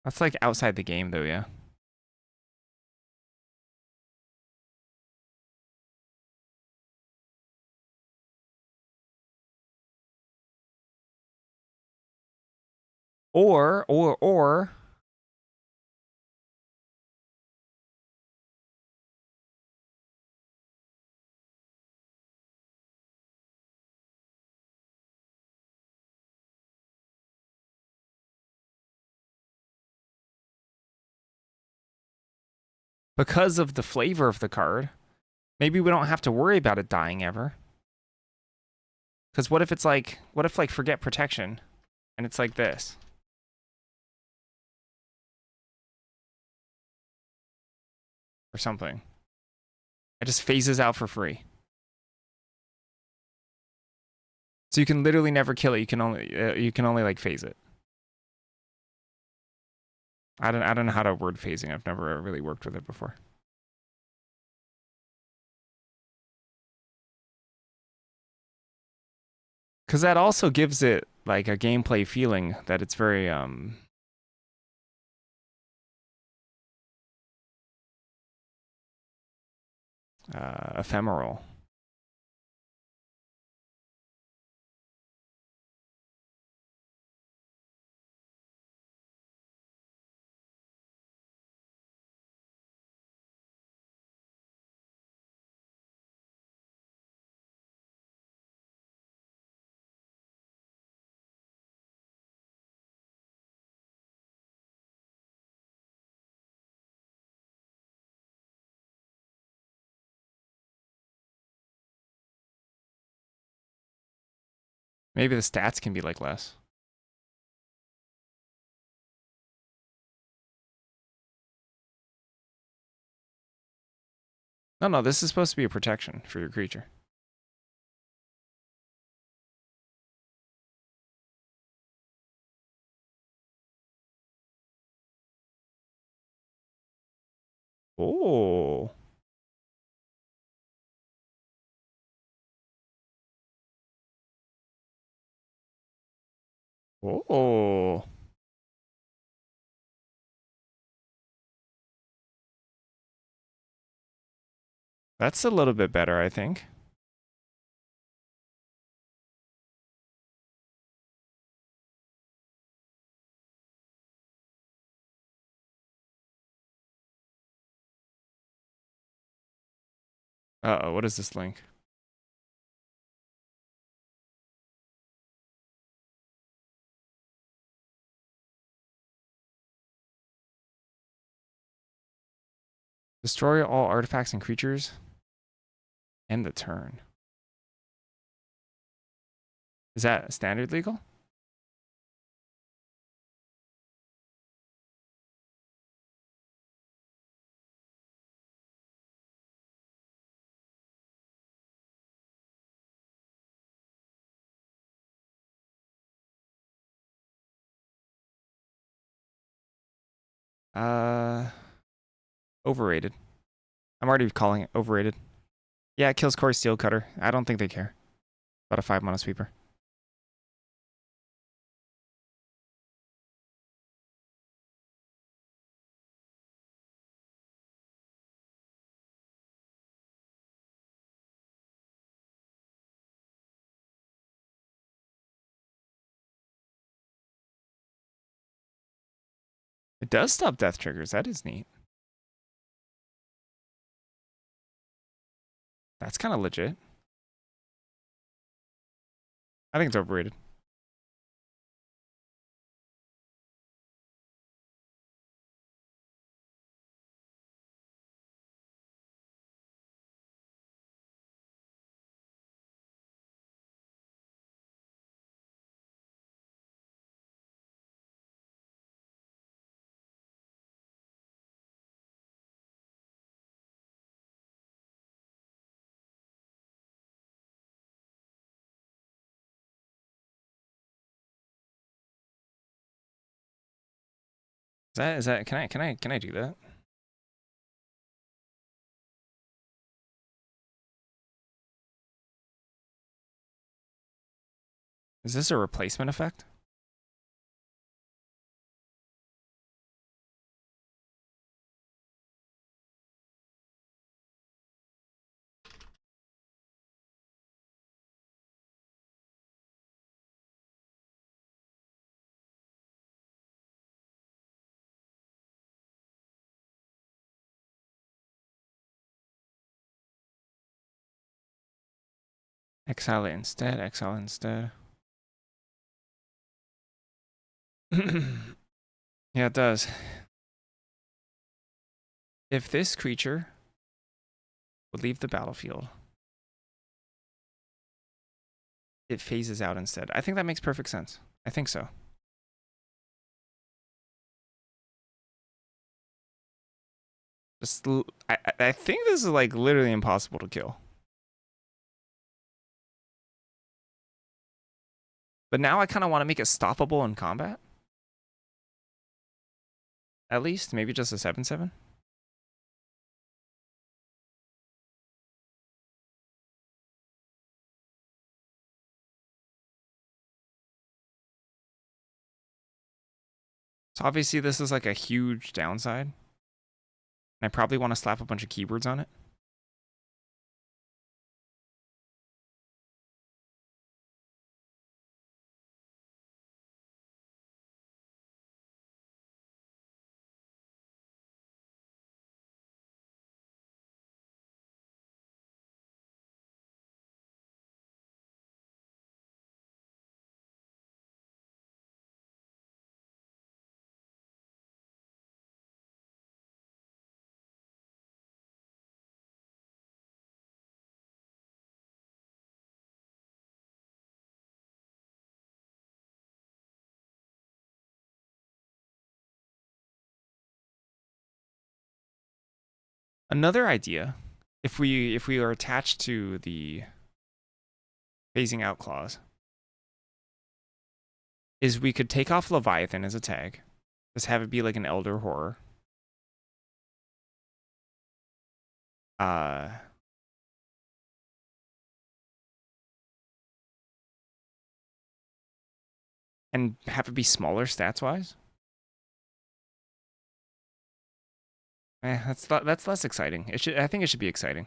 That's like outside the game though, yeah. Or because of the flavor of the card, maybe we don't have to worry about it dying ever. Because what if like forget protection and it's like this? Or something. It just phases out for free. So you can literally never kill it. You can only like phase it. I don't know how to word phasing. I've never really worked with it before. Because that also gives it like a gameplay feeling that it's very ephemeral. Maybe the stats can be like less. No, this is supposed to be a protection for your creature. Oh. Oh. That's a little bit better, I think. Uh-oh, what is this link? Destroy all artifacts and creatures. End the turn. Is that standard legal? Overrated. I'm already calling it overrated. Yeah, it kills Core Steel Cutter. I don't think they care about a 5-mana sweeper. It does stop death triggers. That is neat. That's kind of legit. I think it's overrated. Is that can I do that? Is this a replacement effect? Exile it instead. Exile instead. Yeah, it does. If this creature would leave the battlefield, it phases out instead. I think that makes perfect sense. I think so. Just, I think this is like literally impossible to kill. But now I kind of want to make it stoppable in combat. At least, maybe just a 7/7. So obviously this is like a huge downside. And I probably want to slap a bunch of keywords on it. Another idea, if we are attached to the phasing out clause, is we could take off Leviathan as a tag. Just have it be like an Elder Horror. And have it be smaller stats wise. That's less exciting. I think it should be exciting.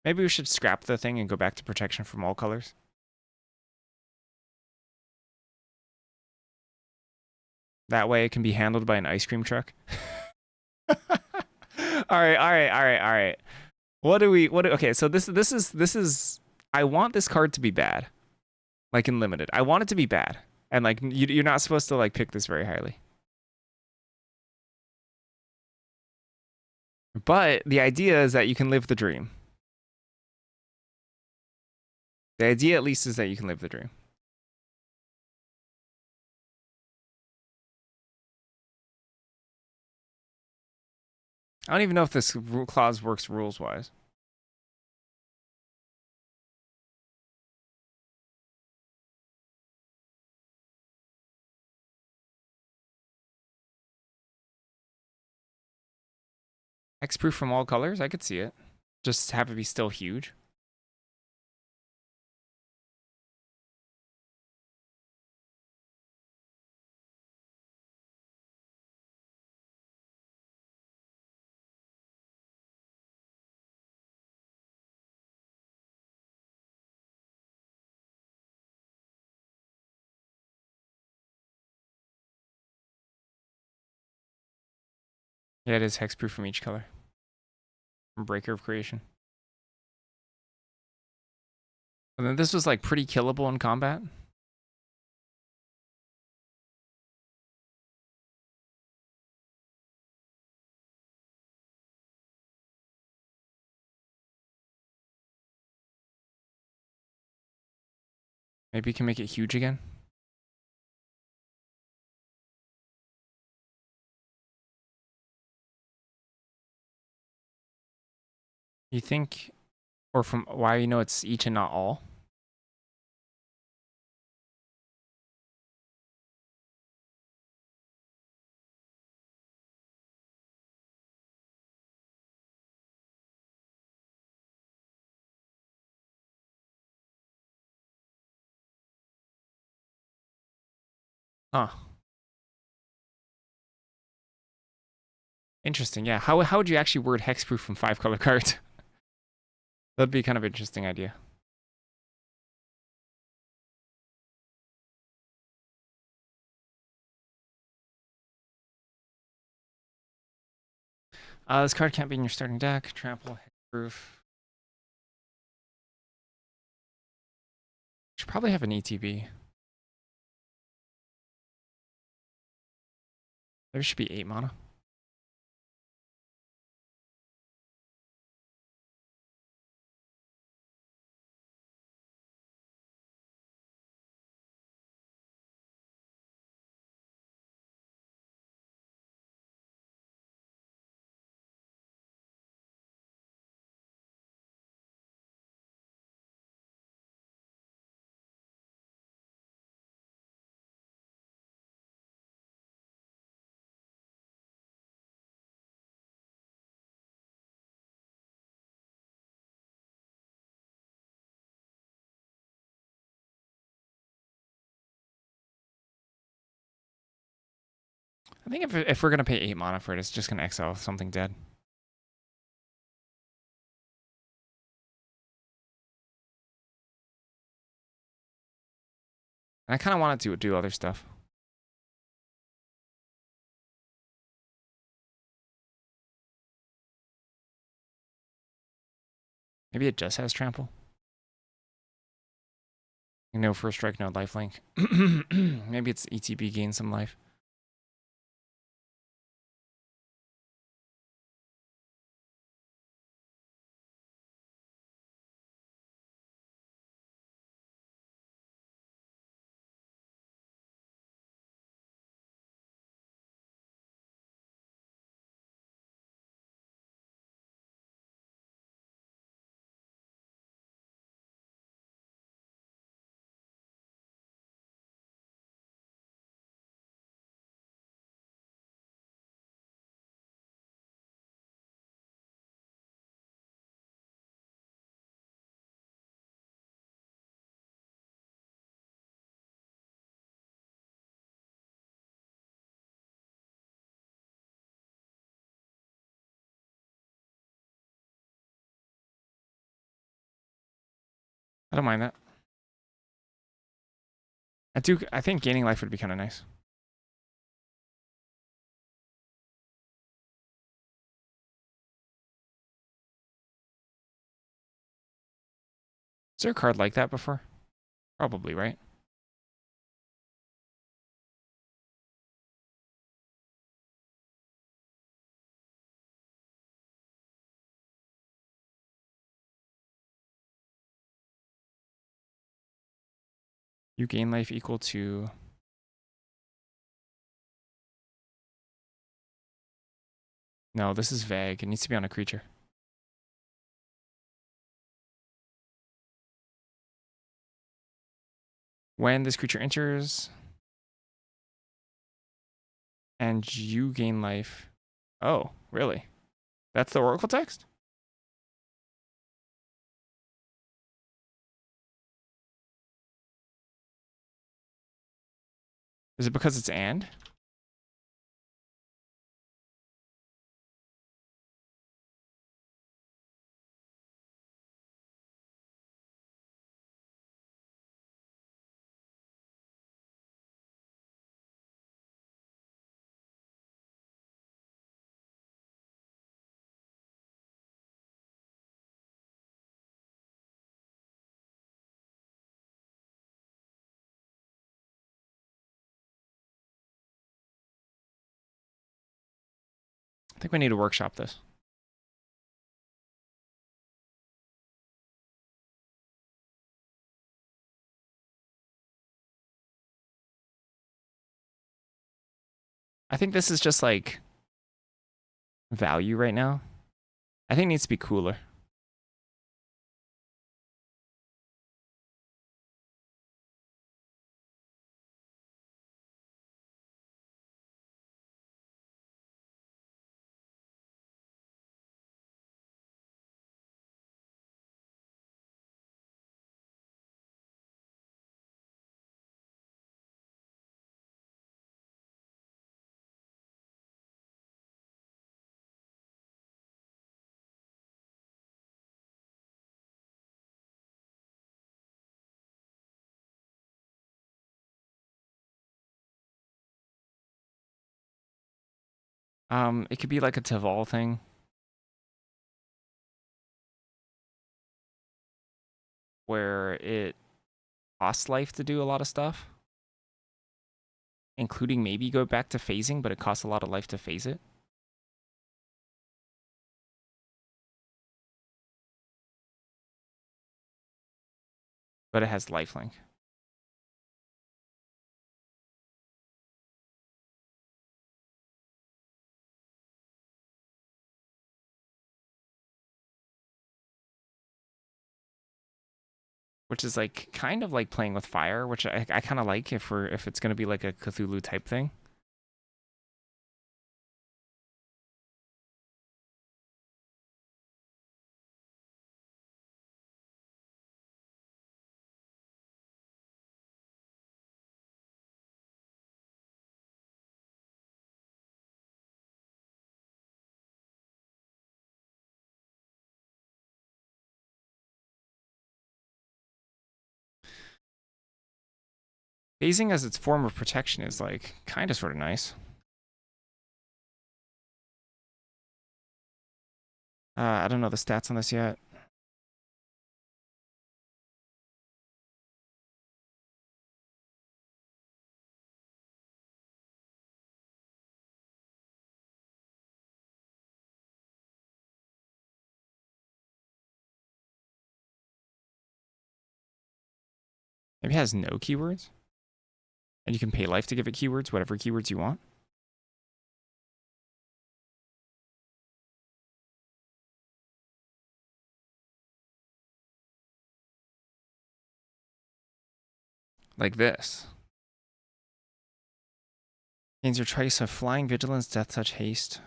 Maybe we should scrap the thing and go back to protection from all colors. That way it can be handled by an ice cream truck. all right. Okay, so this is I want this card to be bad. Like in limited. I want it to be bad. And like you're not supposed to like pick this very highly. But the idea is that you can live the dream. The idea, at least, is that you can live the dream. I don't even know if this clause works rules-wise. Hexproof from all colors? I could see it. Just have it be still huge. Yeah, it is hexproof from each color. From Breaker of Creation. And then this was like pretty killable in combat. Maybe you can make it huge again. You think, or from why you know it's each and not all? Huh. Interesting. Yeah. How would you actually word hexproof from 5 color cards? That'd be kind of an interesting idea. This card can't be in your starting deck. Trample, hexproof. Should probably have an ETB. There should be 8 mana. I think if we're gonna pay 8 mana for it, it's just gonna exile something dead. And I kind of wanted to do other stuff. Maybe it just has trample. No first strike, no lifelink. Maybe it's ETB gain some life. I don't mind that. I think gaining life would be kind of nice. Is there a card like that before? Probably, right? You gain life equal to... No, this is vague. It needs to be on a creature. When this creature enters and you gain life. Oh, really? That's the Oracle text? Is it because it's and? I think we need to workshop this. I think this is just like value right now. I think it needs to be cooler. It could be like a Taval thing. Where it costs life to do a lot of stuff. Including maybe go back to phasing, but it costs a lot of life to phase it. But it has lifelink. Which is like kind of like playing with fire, which I kind of like if it's gonna be like a Cthulhu type thing. Phasing as its form of protection is like kind of sort of nice. I don't know the stats on this yet. Maybe it has no keywords. And you can pay life to give it keywords, whatever keywords you want. Like this. Gains your choice of flying, vigilance, death touch, haste.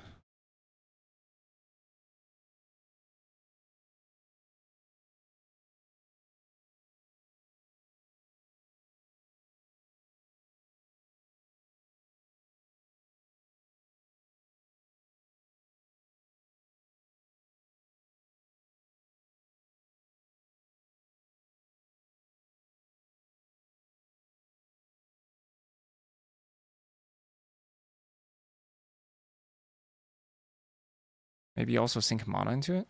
Maybe also sink mana into it.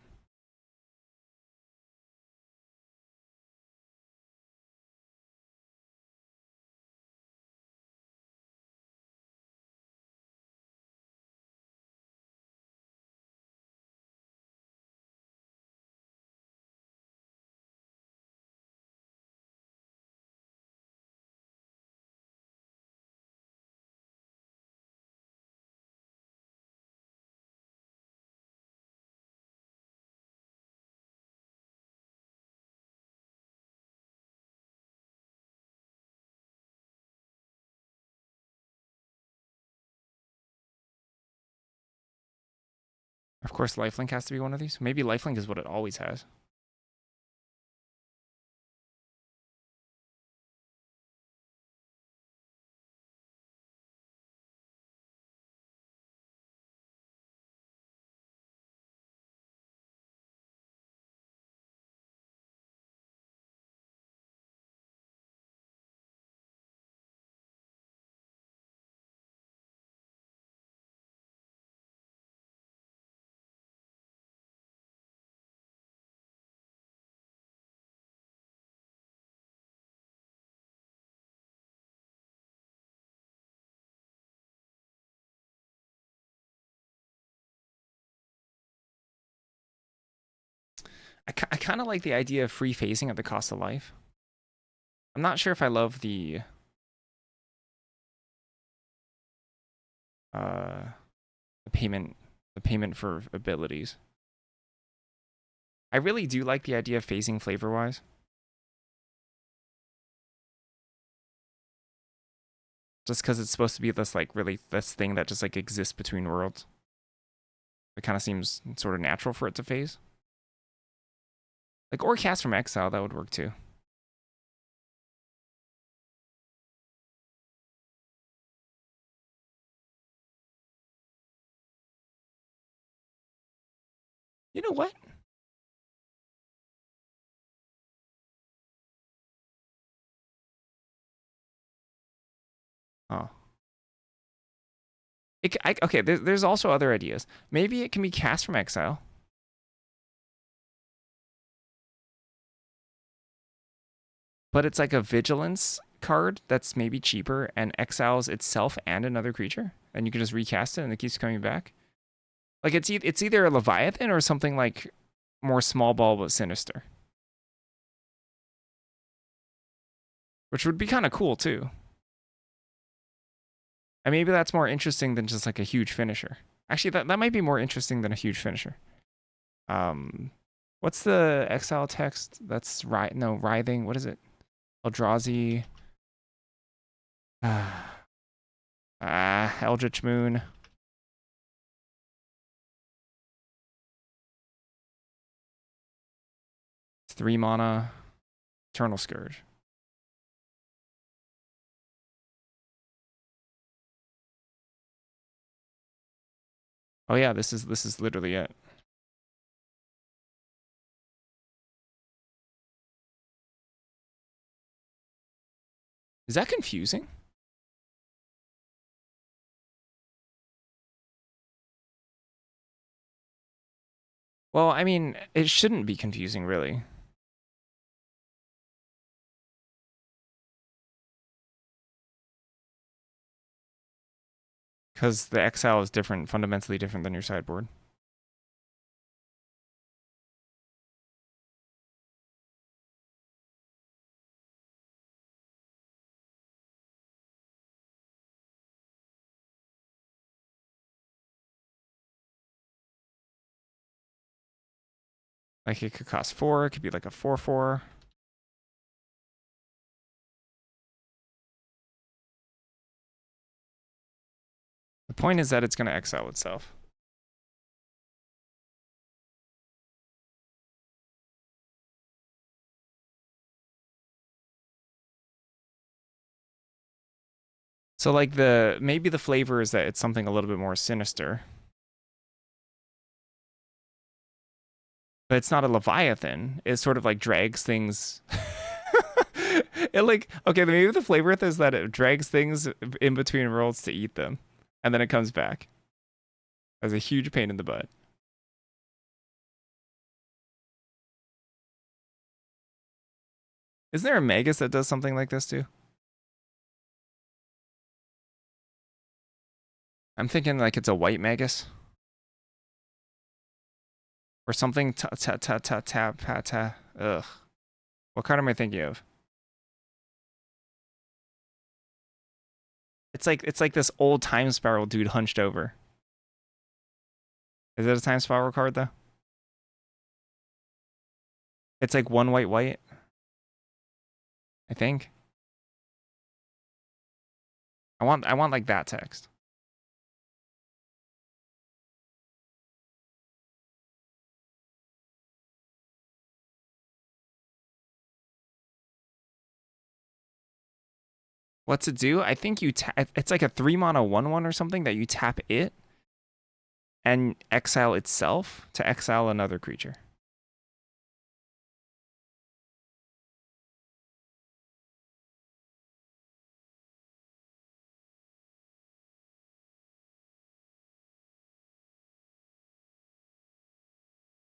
Of course, lifelink has to be one of these. Maybe lifelink is what it always has. I kind of like the idea of free phasing at the cost of life. I'm not sure if I love uh the payment for abilities. I really do like the idea of phasing flavor wise. Just because it's supposed to be this like really this thing that just like exists between worlds. It kind of seems sort of natural for it to phase. Like, or cast from exile, that would work too. You know what? Oh. Okay, there's also other ideas. Maybe it can be cast from exile. But it's like a vigilance card that's maybe cheaper and exiles itself and another creature. And you can just recast it and it keeps coming back. Like it's either a Leviathan or something like more small ball but sinister. Which would be kind of cool too. And maybe that's more interesting than just like a huge finisher. Actually, that might be more interesting than a huge finisher. What's the exile text? That's right. No, writhing. What is it? Eldrazi. Eldritch Moon. It's 3 mana. Eternal Scourge. Oh yeah, this is literally it. Is that confusing? Well, I mean, it shouldn't be confusing, really. Because the exile is different, fundamentally different than your sideboard. Like it could cost 4, it could be like a 4/4. The point is that it's going to exile itself. So like maybe the flavor is that it's something a little bit more sinister. But it's not a Leviathan. It sort of like drags things. It like, okay, maybe the flavor is that it drags things in between worlds to eat them. And then it comes back as a huge pain in the butt. Isn't there a Magus that does something like this too? I'm thinking like it's a white Magus. Or something. Ugh. What card am I thinking of? It's like this old time spiral dude hunched over. Is it a time spiral card though? It's like 1 white white. I think. I want like that text. What's it do? I think you it's like a 3 mana 1/1 or something that you tap it and exile itself to exile another creature.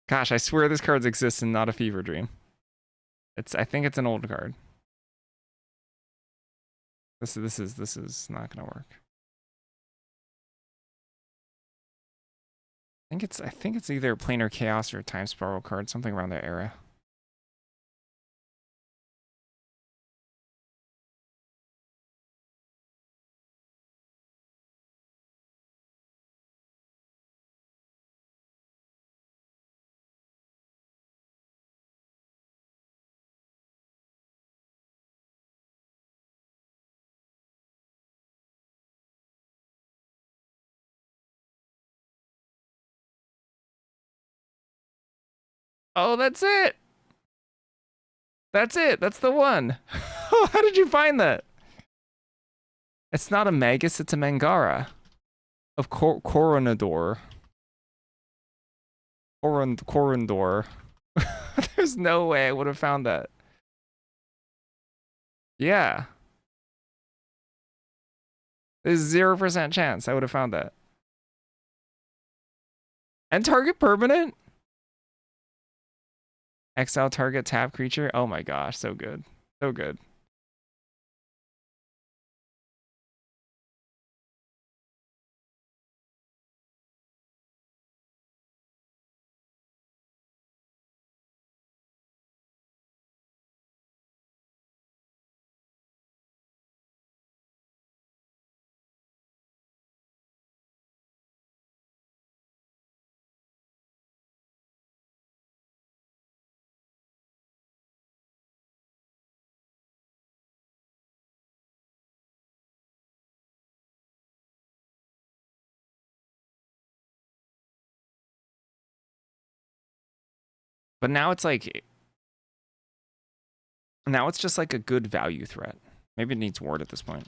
Gosh, I swear this card exists in Not a Fever Dream. I think it's an old card. This is not gonna work. I think it's either a Planar Chaos or a Time Spiral card, something around that era. Oh, that's it. That's it. That's the one. How did you find that? It's not a Magus, it's a Mangara. Of Coronador. Corondor. There's no way I would have found that. Yeah. There's 0% chance I would have found that. And target permanent? Exile target tap creature? Oh my gosh, so good. So good. But now it's like, now it's just like a good value threat. Maybe it needs ward at this point.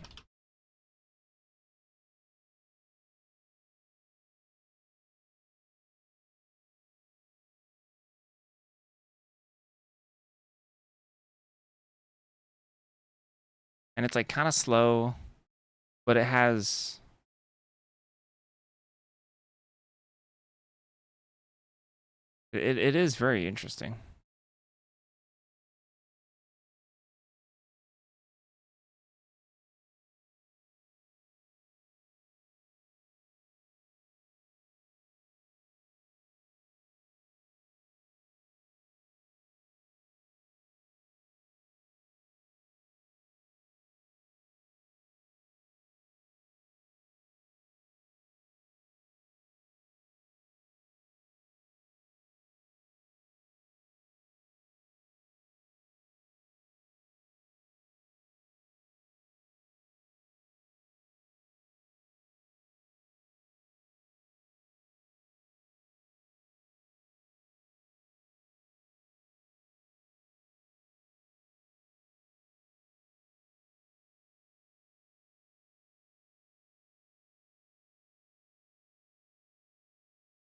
And it's like kind of slow, but it has... It is very interesting.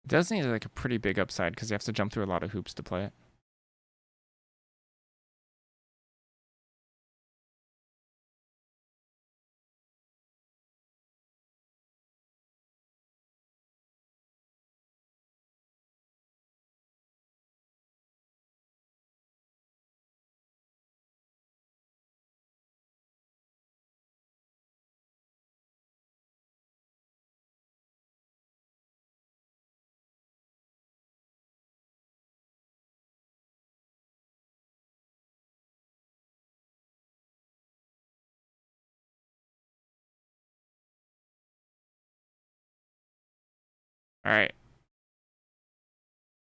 It does need like a pretty big upside because you have to jump through a lot of hoops to play it. All right.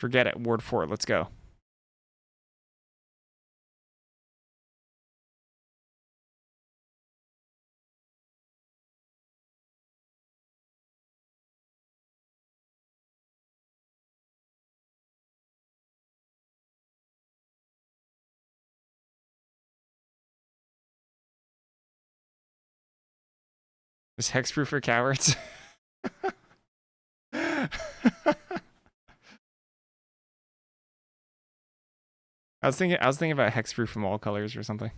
Forget it. Ward 4. Let's go. Is hexproof for cowards? I was thinking about hexproof from all colors or something.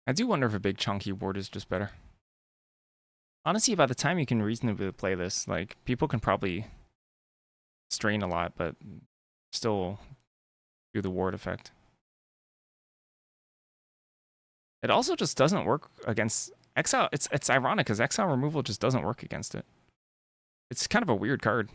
I do wonder if a big chunky board is just better. Honestly, by the time you can reasonably play this, like, people can probably strain a lot, but still do the ward effect. It also just doesn't work against Exile. It's ironic because Exile removal just doesn't work against it. It's kind of a weird card.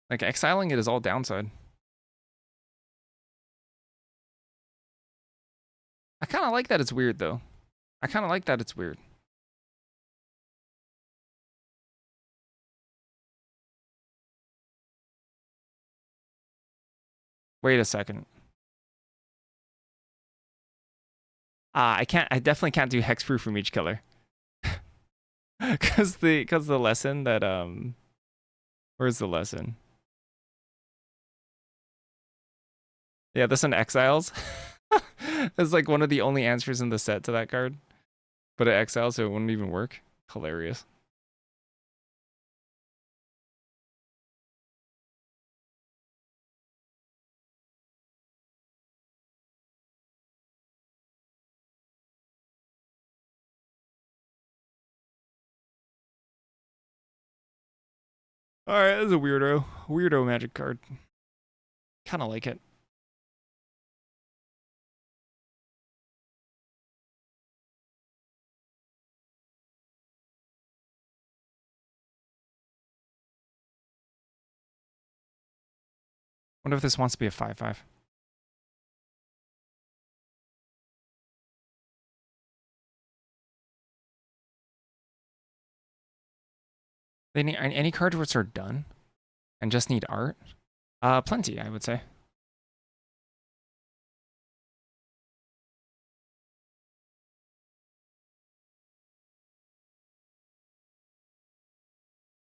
Like, exiling it is all downside. I kind of like that it's weird, though. I kind of like that it's weird. Wait a second. I definitely can't do hexproof from each color. Cause the lesson that where's the lesson? Yeah, this one exiles. It's like one of the only answers in the set to that card. But it exiles, so it wouldn't even work. Hilarious. Alright, this is a weirdo. Weirdo magic card. Kinda like it. Wonder if this wants to be a 5/5. They need any cards which are done and just need art. Plenty, I would say.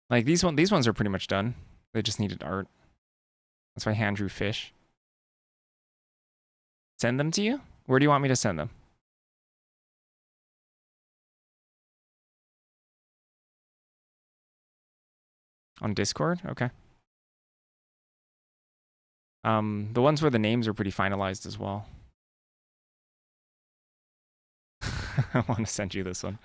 Like these ones are pretty much done. They just needed art. That's why hand drew fish. Send them to you? Where do you want me to send them? On Discord? Okay. The ones where the names are pretty finalized as well. I want to send you this one.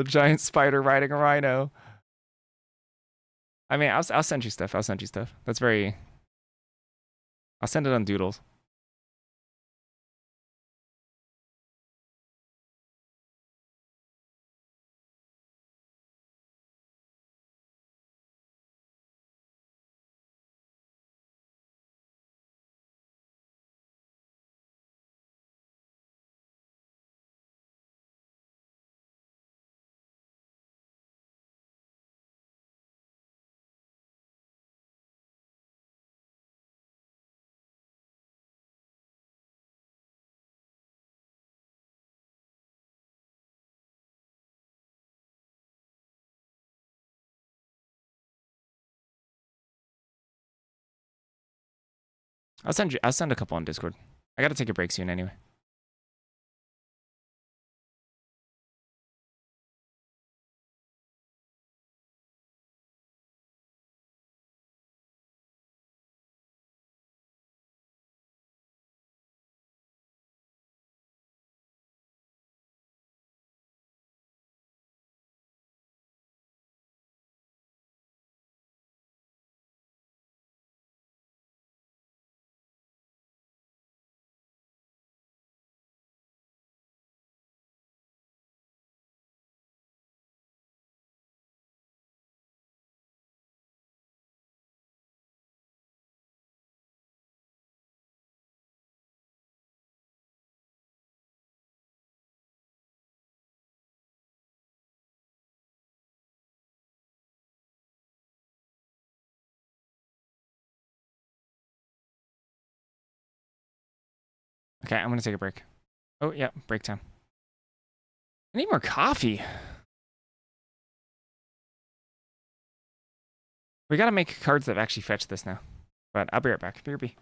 Giant spider riding a rhino. I mean, I'll send you stuff. I'll send you stuff. That's very. I'll send it on Doodles. I'll send a couple on Discord. I gotta take a break soon anyway. Okay, I'm gonna take a break. Oh, yeah, break time. I need more coffee. We gotta make cards that actually fetch this now. But I'll be right back. BRB.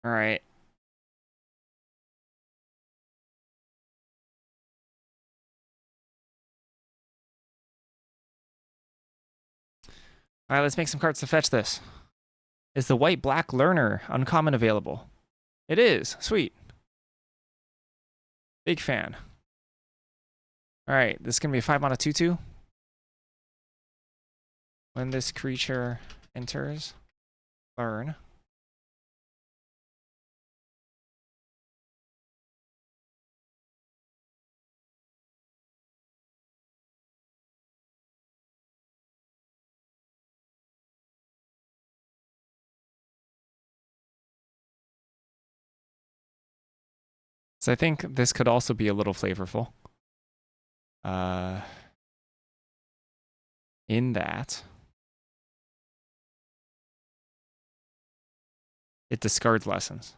All right. All right, let's make some cards to fetch this. Is the white black learner uncommon available? It is. Sweet. Big fan. All right, this is going to be a 5 mana 2/2. When this creature enters, learn. So I think this could also be a little flavorful. In that it discards lessons.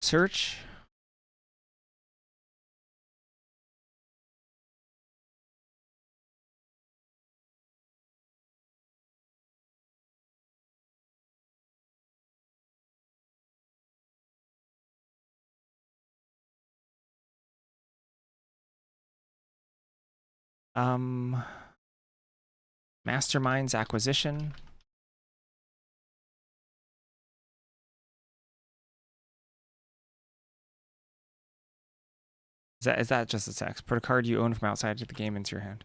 Search. Masterminds acquisition. Is that just a text? Put a card you own from outside of the game into your hand.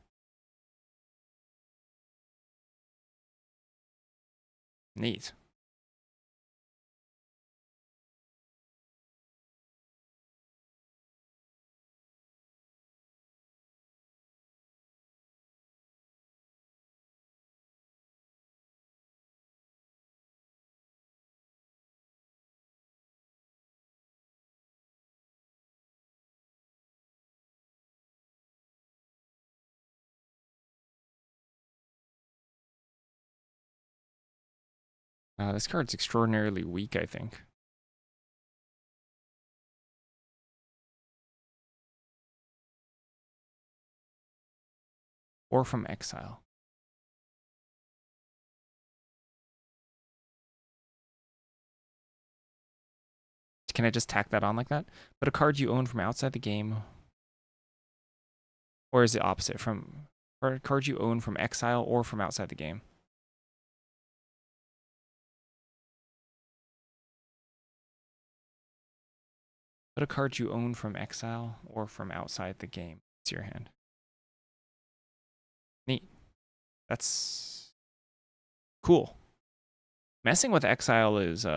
Neat. This card's extraordinarily weak, I think. Or from exile. Can I just tack that on like that? But a card you own from outside the game. Or is it opposite? Or a card you own from exile or from outside the game? Put a card you own from exile or from outside the game to your hand. Neat. That's cool. Messing with exile is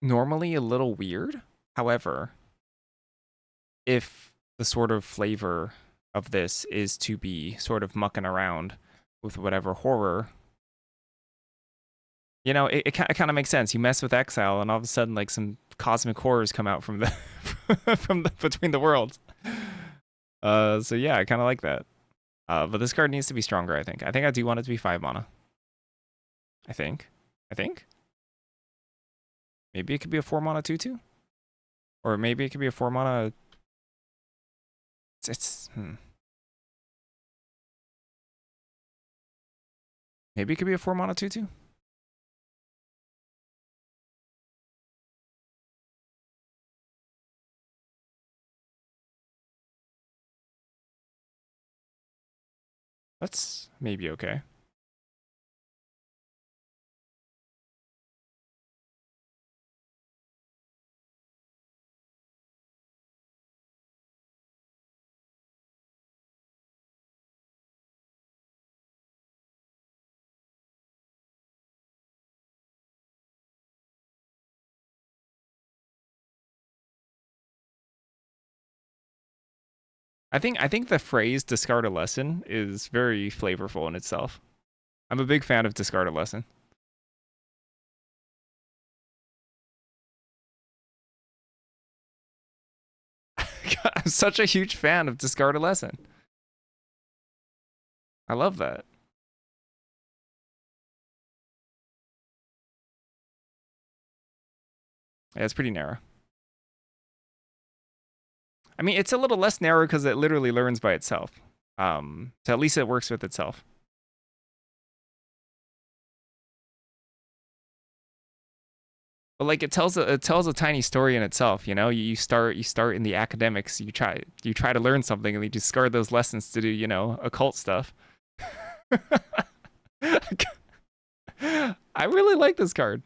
normally a little weird. However, if the sort of flavor of this is to be sort of mucking around with whatever horror, you know, it kind of makes sense. You mess with exile, and all of a sudden, like some cosmic horrors come out from the from the between the worlds. So yeah, I kind of like that. But this card needs to be stronger. I think. I do want it to be 5 mana. I think. Maybe it could be a 4 mana 2/2, or maybe it could be a 4 mana. Maybe it could be a 4 mana 2/2. That's maybe okay. I think the phrase discard a lesson is very flavorful in itself. I'm a big fan of discard a lesson. I'm such a huge fan of discard a lesson. I love that. Yeah, it's pretty narrow. I mean, it's a little less narrow because it literally learns by itself. So at least it works with itself. But like it tells a tiny story in itself. You know, you start in the academics. You try to learn something, and you discard those lessons to do occult stuff. I really like this card.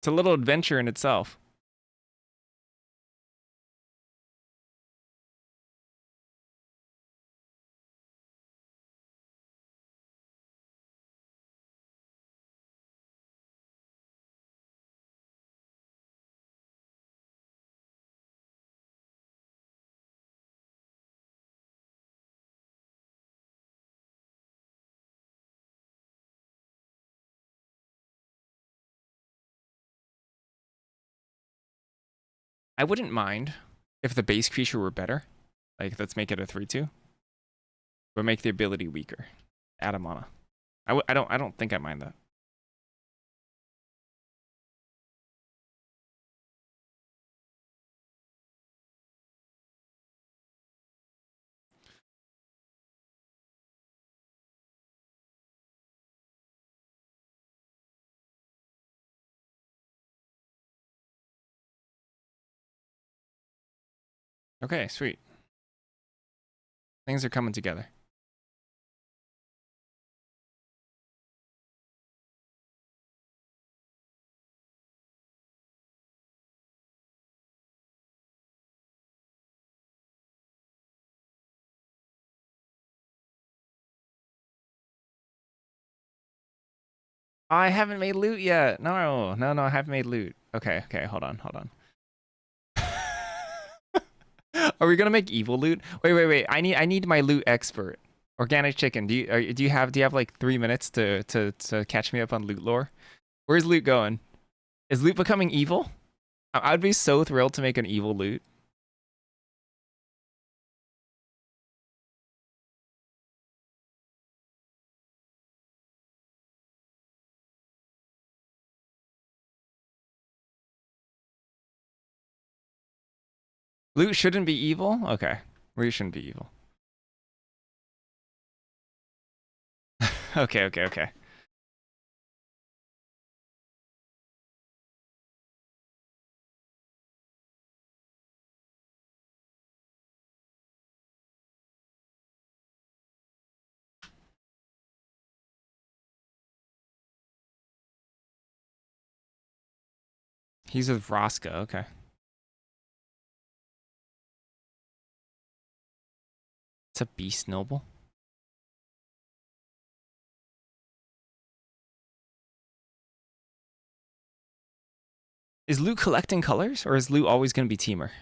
It's a little adventure in itself. I wouldn't mind if the base creature were better. Like, let's make it a 3/2, but make the ability weaker. Add a mana. I don't think I mind that. Okay, sweet. Things are coming together. I haven't made loot yet. No, I haven't made loot. Okay, hold on. Are we gonna make evil loot? Wait. I need my loot expert. Organic chicken. Do you have like 3 minutes to catch me up on loot lore? Where's loot going? Is loot becoming evil? I'd be so thrilled to make an evil loot. Loot shouldn't be evil? Okay. Loot shouldn't be evil. Okay. He's with Vraska, okay. It's a beast noble. Is Loot collecting colors, or is Loot always gonna be Teamer?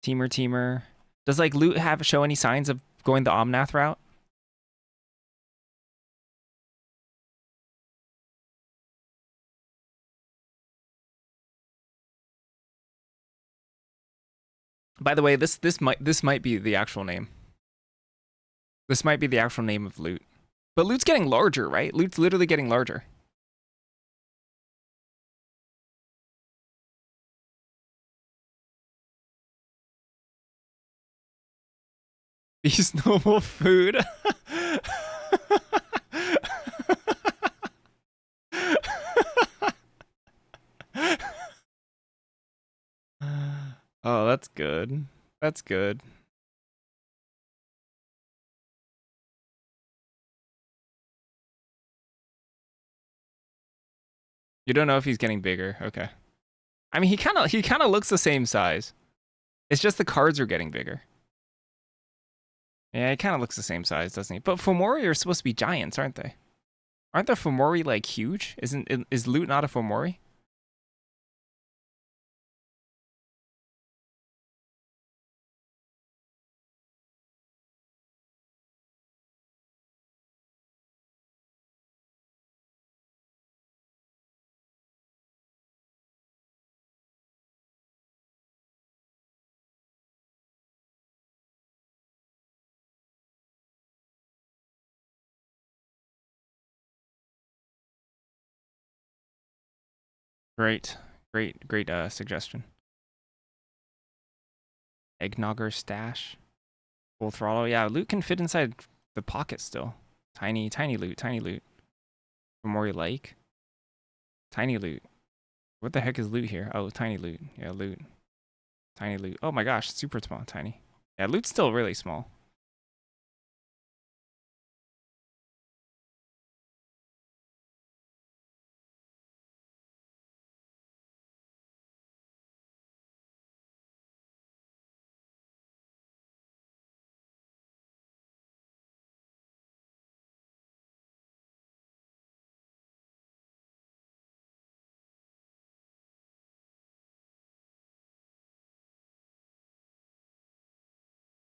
Teamer. Does like Loot show any signs of going the Omnath route? By the way, this might be the actual name. This might be the actual name of Loot. But Loot's getting larger, right? Loot's literally getting larger. Beast noble food. Oh, that's good. That's good. You don't know if he's getting bigger. Okay. I mean, he kind of looks the same size. It's just the cards are getting bigger. Yeah, he kind of looks the same size, doesn't he? But Fomori are supposed to be giants, aren't they? Aren't the Fomori like huge? Is Loot not a Fomori? Great, great suggestion. Eggnogger stash. Full throttle. Yeah, loot can fit inside the pocket still. Tiny loot, tiny loot. Memorial Lake. Tiny loot. What the heck is loot here? Oh, tiny loot. Yeah, loot. Tiny loot. Oh my gosh, super small, tiny. Yeah, loot's still really small.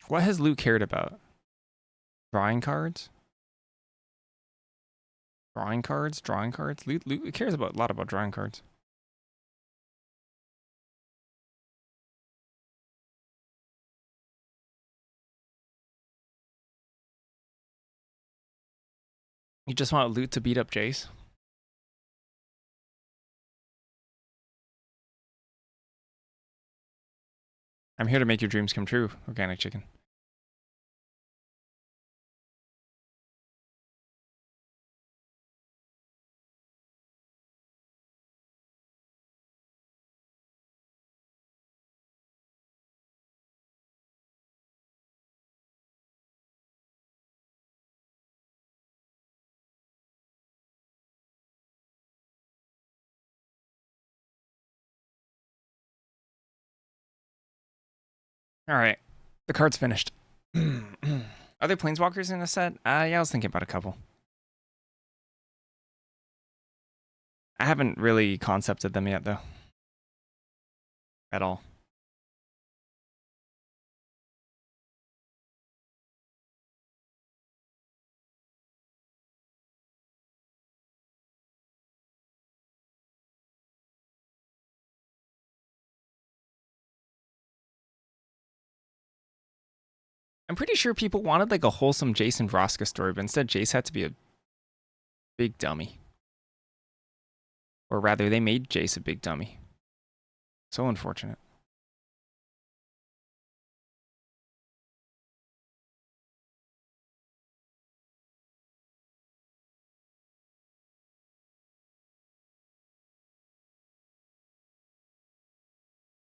What has loot cared about? Drawing cards? Drawing cards? Drawing cards? Loot cares about a lot about drawing cards. You just want loot to beat up Jace? I'm here to make your dreams come true, organic chicken. All right, the card's finished. Are there planeswalkers in the set? Yeah, I was thinking about a couple. I haven't really concepted them yet, though. At all. I'm pretty sure people wanted like a wholesome Jason Vroska story, but instead Jace had to be a big dummy. Or rather, they made Jace a big dummy. So unfortunate.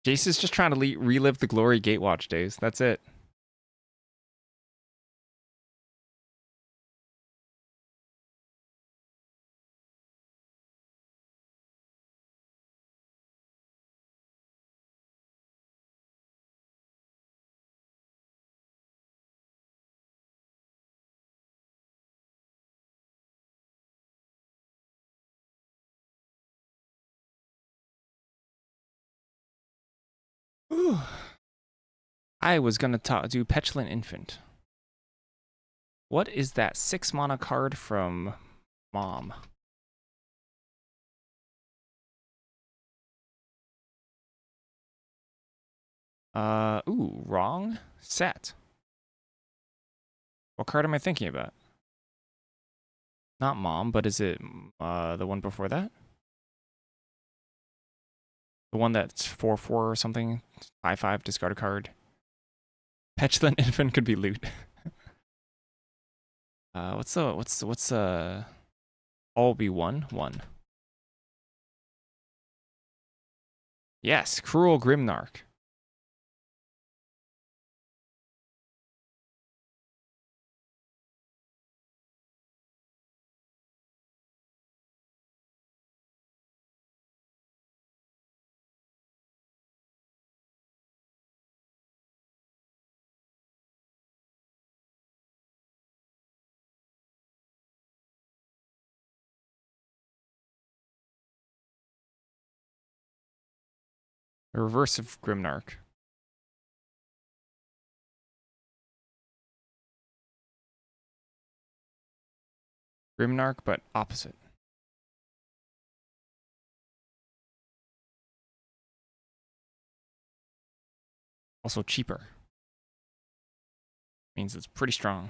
Jace is just trying to relive the glory Gatewatch days. That's it. I was gonna do Petulant Infant. What is that 6 mana card from Mom? Wrong set. What card am I thinking about? Not Mom, but is it the one before that? The one that's 4/4 or something? 5/5, discard a card. Petulant Infant could be loot. What's all be 1/1? Yes, Cruel Grimnarch. The reverse of Grimnarch. Grimnarch, but opposite. Also cheaper. Means it's pretty strong.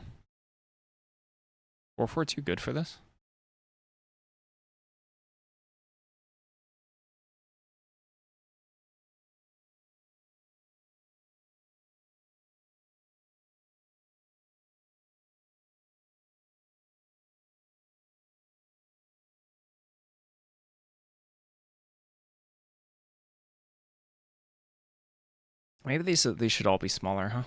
4/4 too good for this? Maybe these should all be smaller, huh?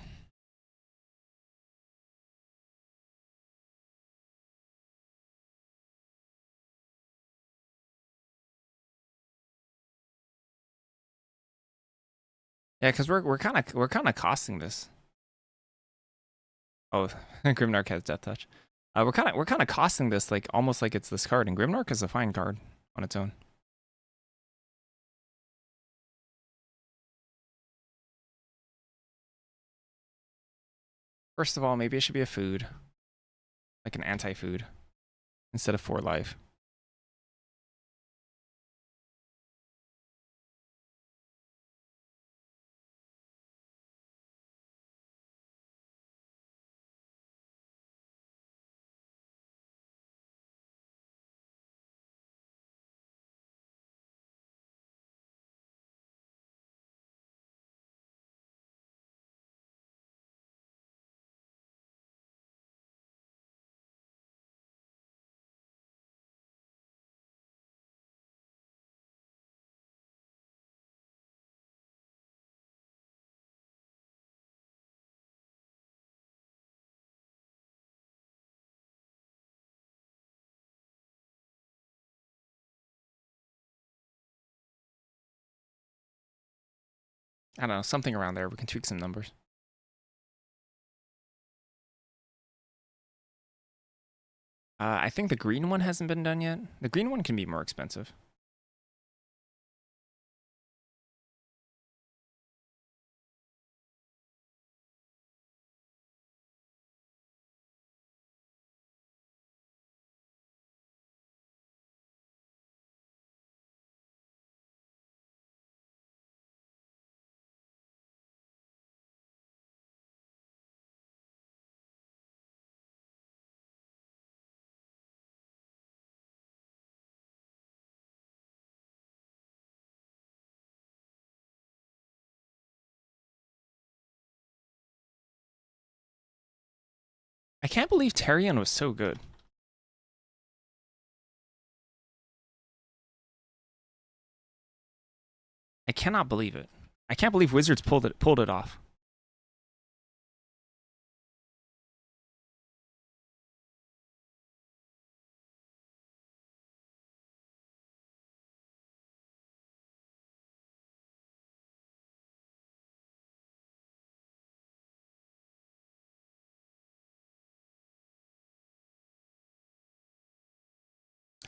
Yeah, because we're kind of costing this. Oh, Grimnark has Death Touch. We're kind of costing this like almost like it's this card, and Grimnark is a fine card on its own. First of all, maybe it should be a food, like an anti-food, instead of 4 life. I don't know, something around there. We can tweak some numbers. I think the green one hasn't been done yet. The green one can be more expensive. I can't believe Tarion was so good. I cannot believe it. I can't believe Wizards pulled it off.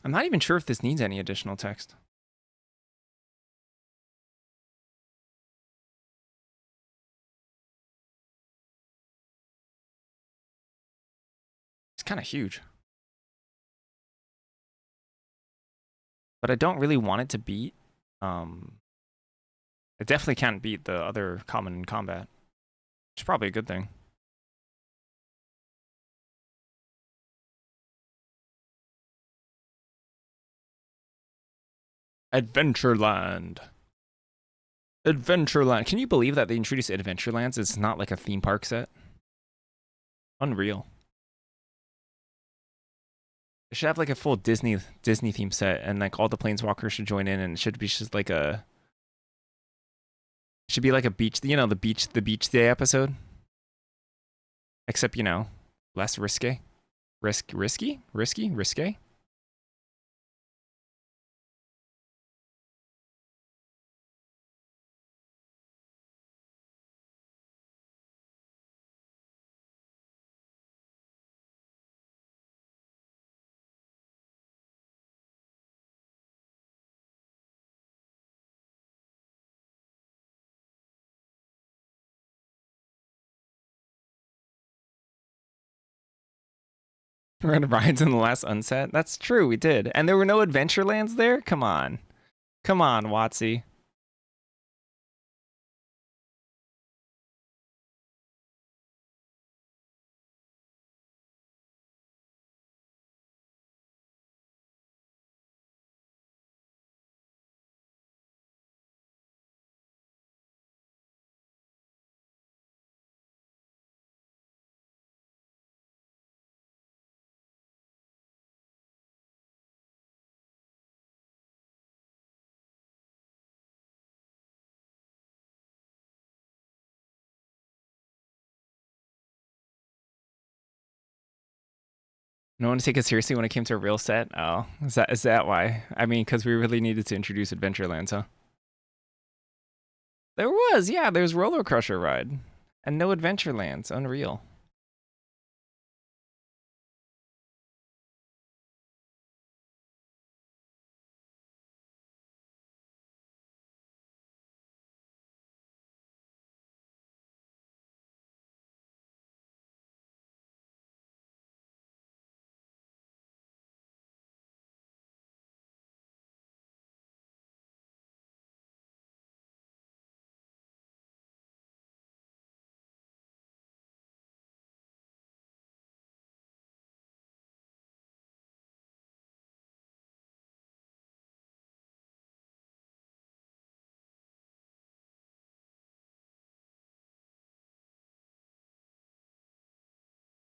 I'm not even sure if this needs any additional text. It's kind of huge. But I don't really want it to beat. It definitely can't beat the other common in combat. It's probably a good thing. Adventureland. Adventureland. Can you believe that they introduced Adventurelands? It's not like a theme park set. Unreal. It should have like a full Disney theme set, and like all the planeswalkers should join in, and it should be just like a. It should be like a beach. The beach day episode. Except less risque. Risky. Red rides in the last unset. That's true. We did, and there were no Adventurelands there. Come on, Watsy. No one to take it seriously when it came to a real set. Oh, is that why? I mean, because we really needed to introduce Adventureland, huh? There was, yeah. There's Roller Crusher ride, and no Adventurelands. Unreal.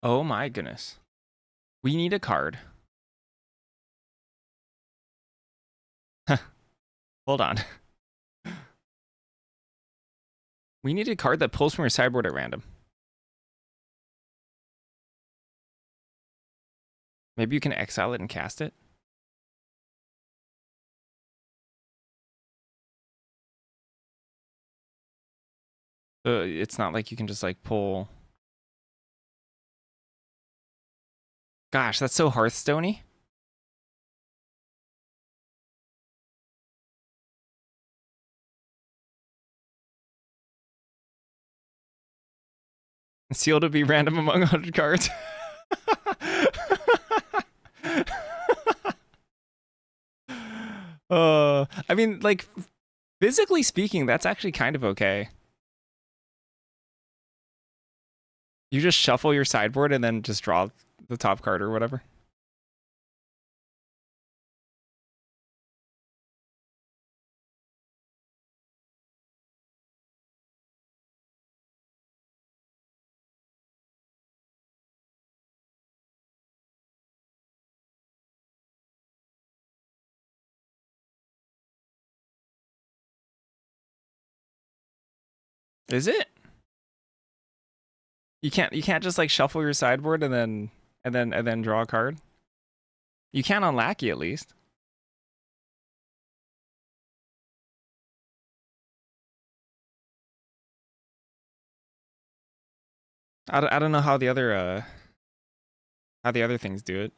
Oh my goodness. We need a card. Hold on. We need a card that pulls from your sideboard at random. Maybe you can exile it and cast it. It's not like you can just like pull. Gosh, that's so Hearthstone-y. Sealed to be random among 100 cards. I mean, like, physically speaking, that's actually kind of okay. You just shuffle your sideboard and then just draw the top card or whatever. Is it? You can't just like shuffle your sideboard and then draw a card. You can on Lackey at least. I don't know how the other things do it.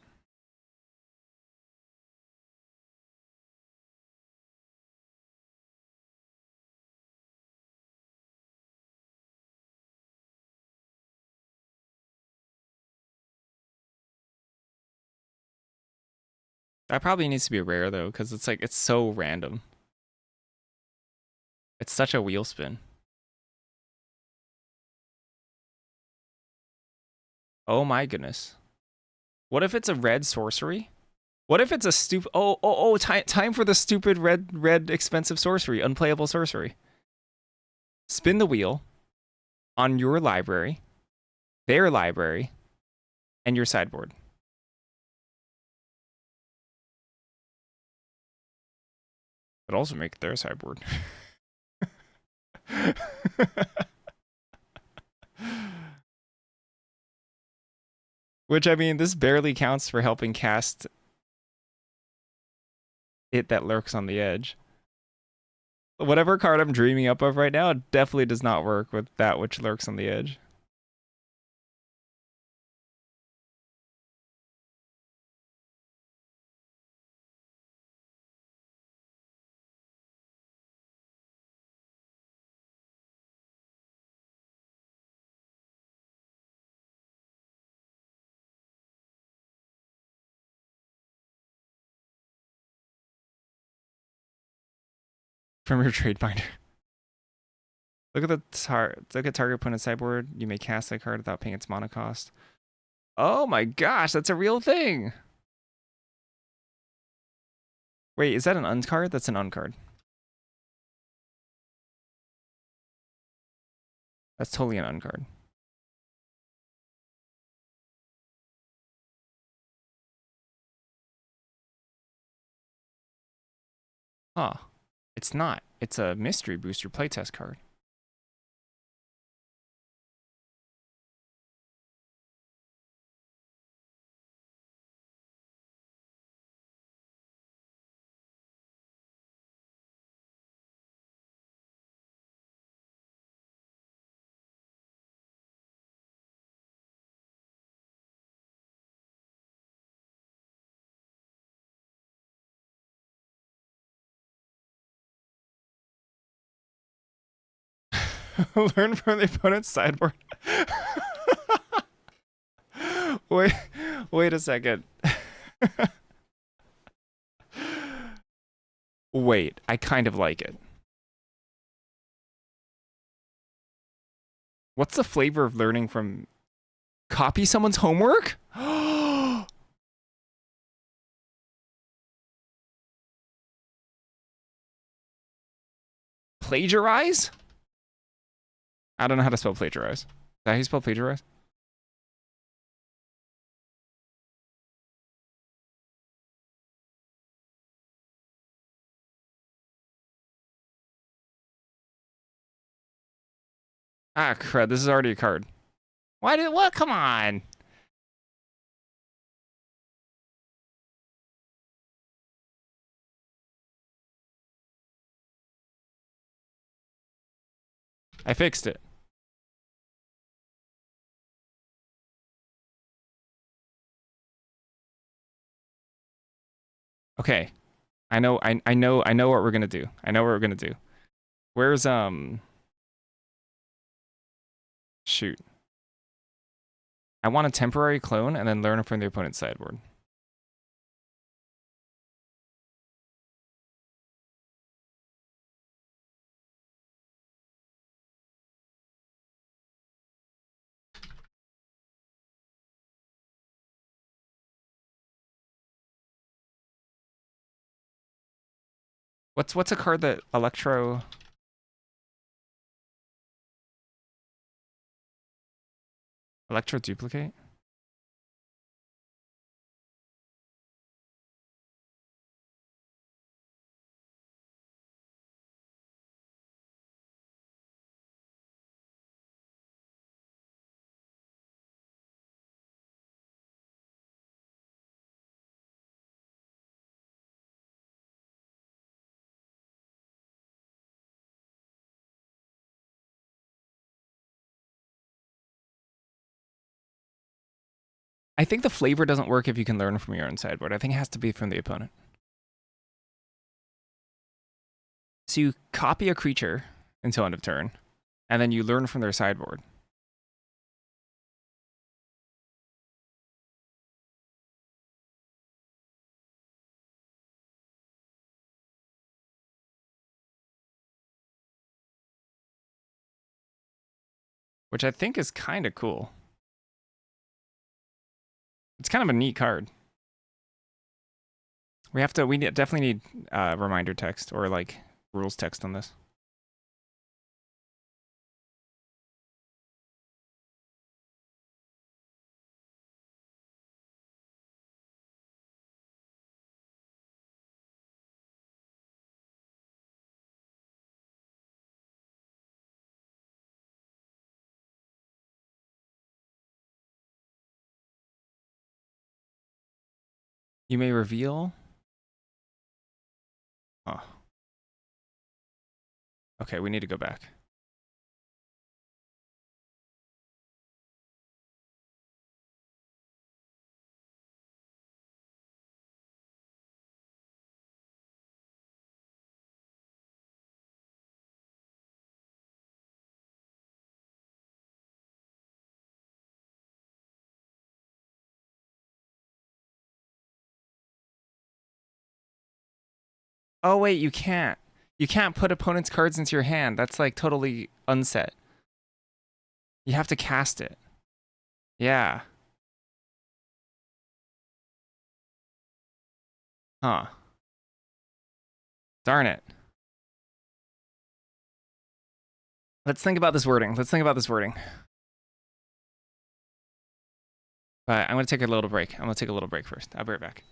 That probably needs to be rare though, because it's like it's so random. It's such a wheel spin. Oh my goodness. What if it's a red sorcery? What if it's a stupid time for the stupid red expensive sorcery, unplayable sorcery. Spin the wheel on your library, their library, and your sideboard. But also make their sideboard. Which, I mean, this barely counts for helping cast it that lurks on the edge. Whatever card I'm dreaming up of right now definitely does not work with that which lurks on the edge. From your trade binder. Look at target opponent's sideboard. You may cast that card without paying its mana cost. Oh my gosh, that's a real thing. Wait, is that an uncard? That's an uncard. That's totally an uncard. Huh. It's not. It's a mystery booster playtest card. Learn from the opponent's sideboard. wait, wait a second. Wait, I kind of like it. What's the flavor of learning from... Copy someone's homework? Plagiarize? I don't know how to spell plagiarize. Is that how you spell plagiarize? Ah, crud. This is already a card. Why did... What? Come on. I fixed it. Okay. I know what we're gonna do. I know what we're gonna do. Where's shoot. I want a temporary clone and then learn from the opponent's sideboard. What's a card that Electro duplicate? I think the flavor doesn't work if you can learn from your own sideboard. I think it has to be from the opponent. So you copy a creature until end of turn, and then you learn from their sideboard. Which I think is kind of cool. It's kind of a neat card. We definitely need reminder text or like rules text on this. You may reveal. Oh. Okay, we need to go back. Oh wait, you can't. You can't put opponent's cards into your hand. That's like totally unset. You have to cast it. Yeah. Huh. Darn it. Let's think about this wording. But I'm going to take a little break. I'm going to take a little break first. I'll be right back.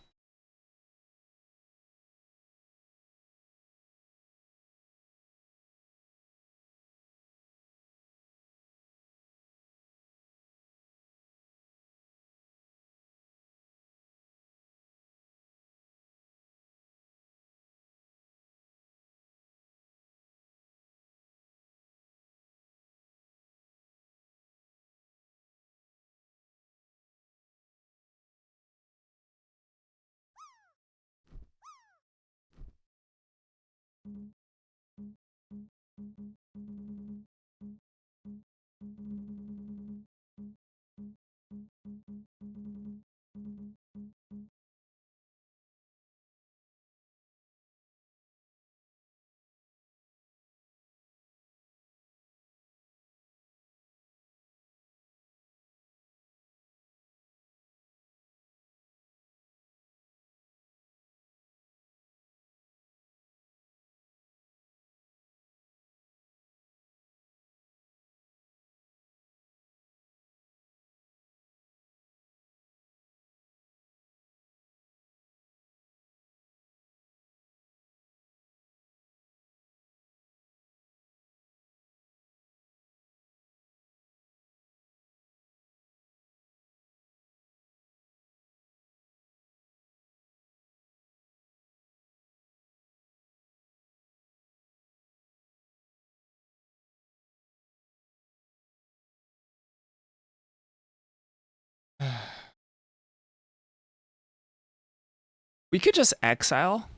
We could just exile.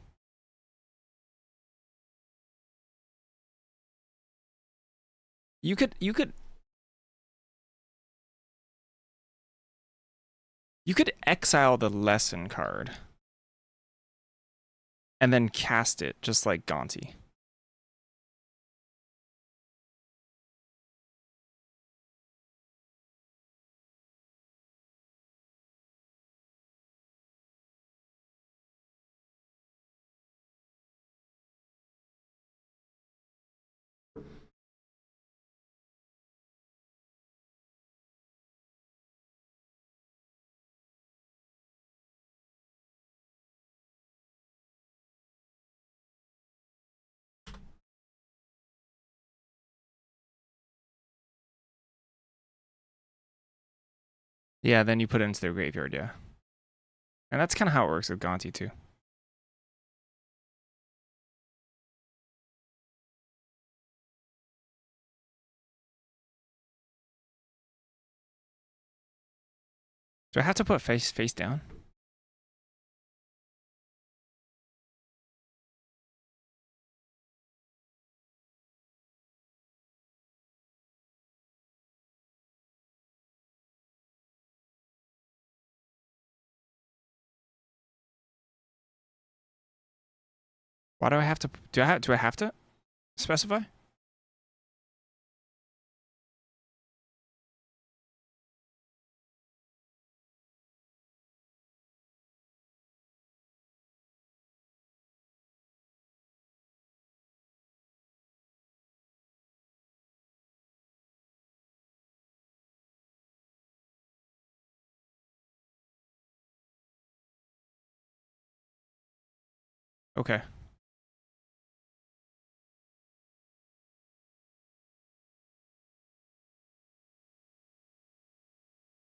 You could exile the lesson card and then cast it just like Gonti. Yeah, then you put it into their graveyard, yeah. And that's kind of how it works with Gonti, too. Do I have to put face down? Why do I have to? Do I have to specify? Okay.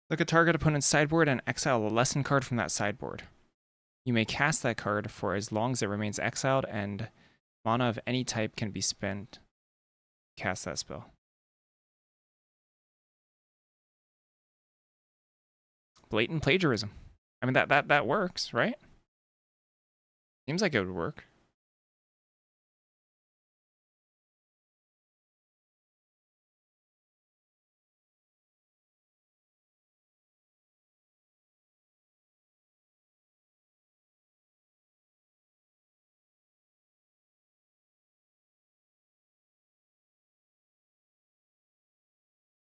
Look at target opponent's sideboard and exile a lesson card from that sideboard. You may cast that card for as long as it remains exiled, and mana of any type can be spent. Cast that spell. Blatant plagiarism. I mean, that works, right? Seems like it would work.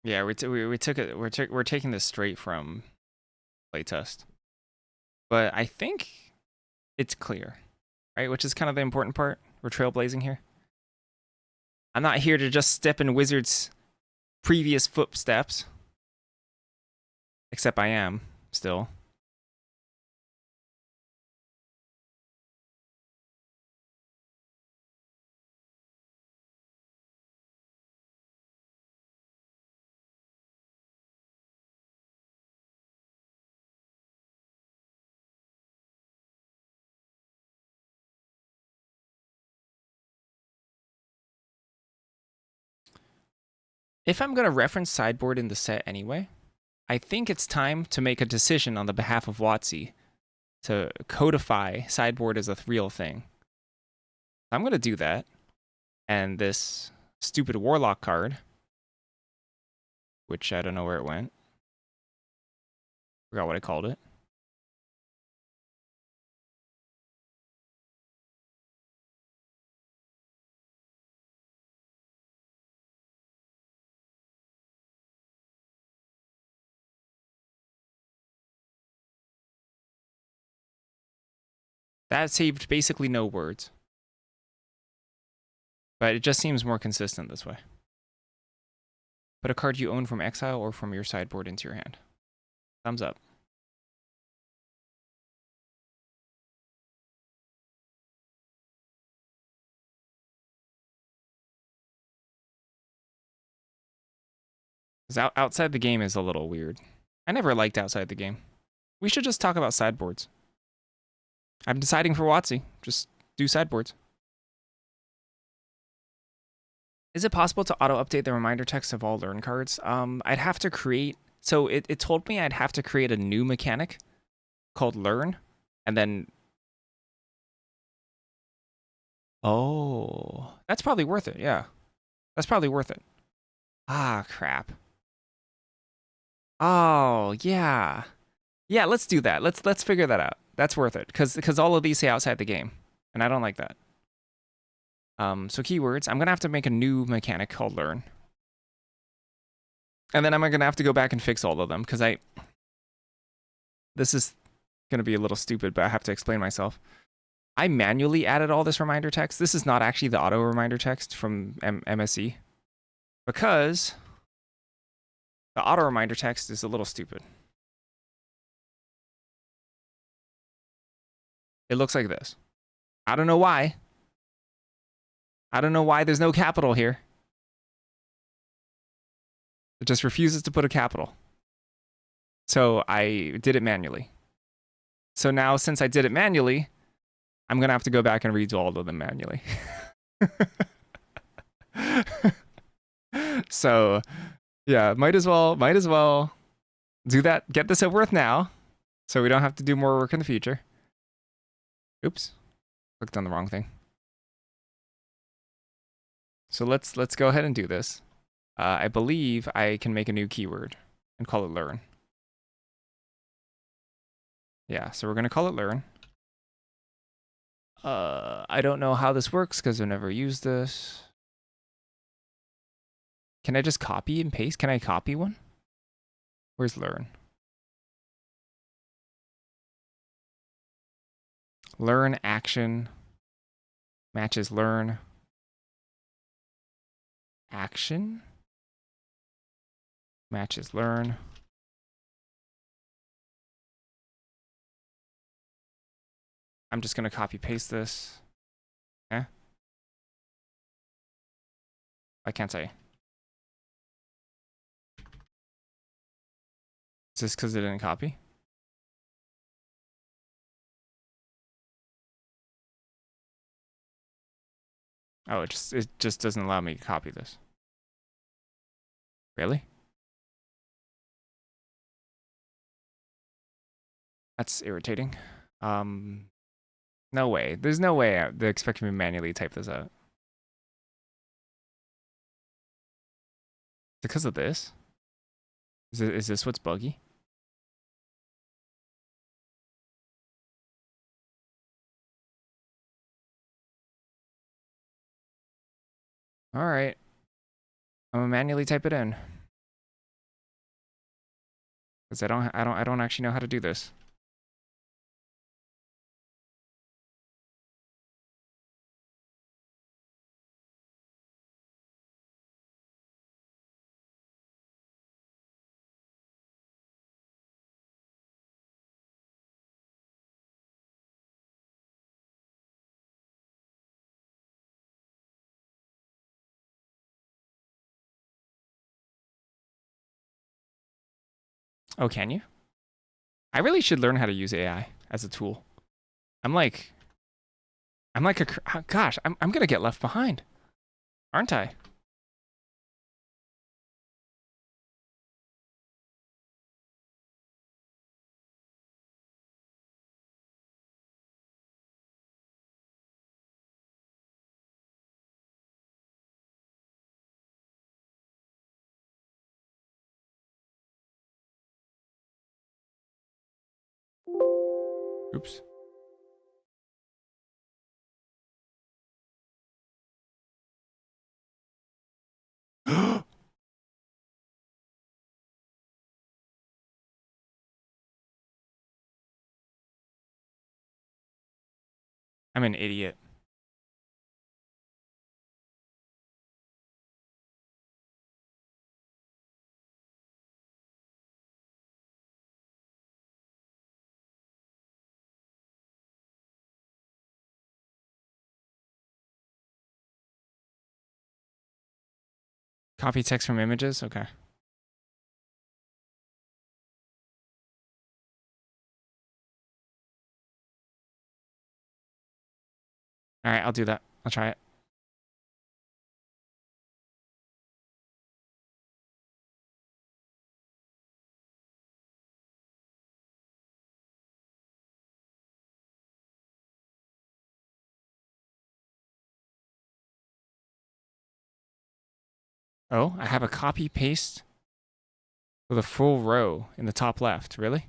Yeah, we're taking this straight from playtest, but I think it's clear, right? Which is kind of the important part. We're trailblazing here. I'm not here to just step in Wizards' previous footsteps, except I am still. If I'm going to reference sideboard in the set anyway, I think it's time to make a decision on the behalf of WotC to codify sideboard as a real thing. I'm going to do that. And this stupid Warlock card, which I don't know where it went. Forgot what I called it. That saved basically no words. But it just seems more consistent this way. Put a card you own from exile or from your sideboard into your hand. Thumbs up. Because outside the game is a little weird. I never liked outside the game. We should just talk about sideboards. I'm deciding for WotC. Just do sideboards. Is it possible to auto-update the reminder text of all learn cards? I'd have to create... So it told me I'd have to create a new mechanic called learn, and then Oh, that's probably worth it. Yeah, that's probably worth it. Ah, crap. Oh, yeah. Yeah, let's do that. Let's figure that out. That's worth it because all of these say outside the game, and I don't like that. So keywords. I'm gonna have to make a new mechanic called learn, and then I'm gonna have to go back and fix all of them because this is gonna be a little stupid, but I have to explain myself. I manually added all this reminder text. This is not actually the auto reminder text from MSE because the auto reminder text is a little stupid. It looks like this. I don't know why. I don't know why there's no capital here. It just refuses to put a capital. So I did it manually. So now, since I did it manually, I'm going to have to go back and redo all of them manually. So, yeah, might as well do that. Get this over with now so we don't have to do more work in the future. Oops. Clicked on the wrong thing. So let's go ahead and do this. I believe I can make a new keyword and call it learn. Yeah, so we're going to call it learn. I don't know how this works because I've never used this. Can I just copy and paste? Can I copy one? Where's learn? Learn action matches learn action matches learn. I'm just going to copy paste this. Eh? Why can't I? Is this because it didn't copy? Oh, it just doesn't allow me to copy this. Really? That's irritating. No way. There's no way they're expecting me to manually type this out. Because of this? Is this what's buggy? All right. I'm gonna manually type it in. Because I don't actually know how to do this. Oh, can you? I really should learn how to use AI as a tool. I'm like gosh, I'm gonna get left behind, aren't I? Oops. I'm an idiot. Copy text from images? Okay. All right, I'll do that. I'll try it. Oh, I have a copy paste with a full row in the top left. Really?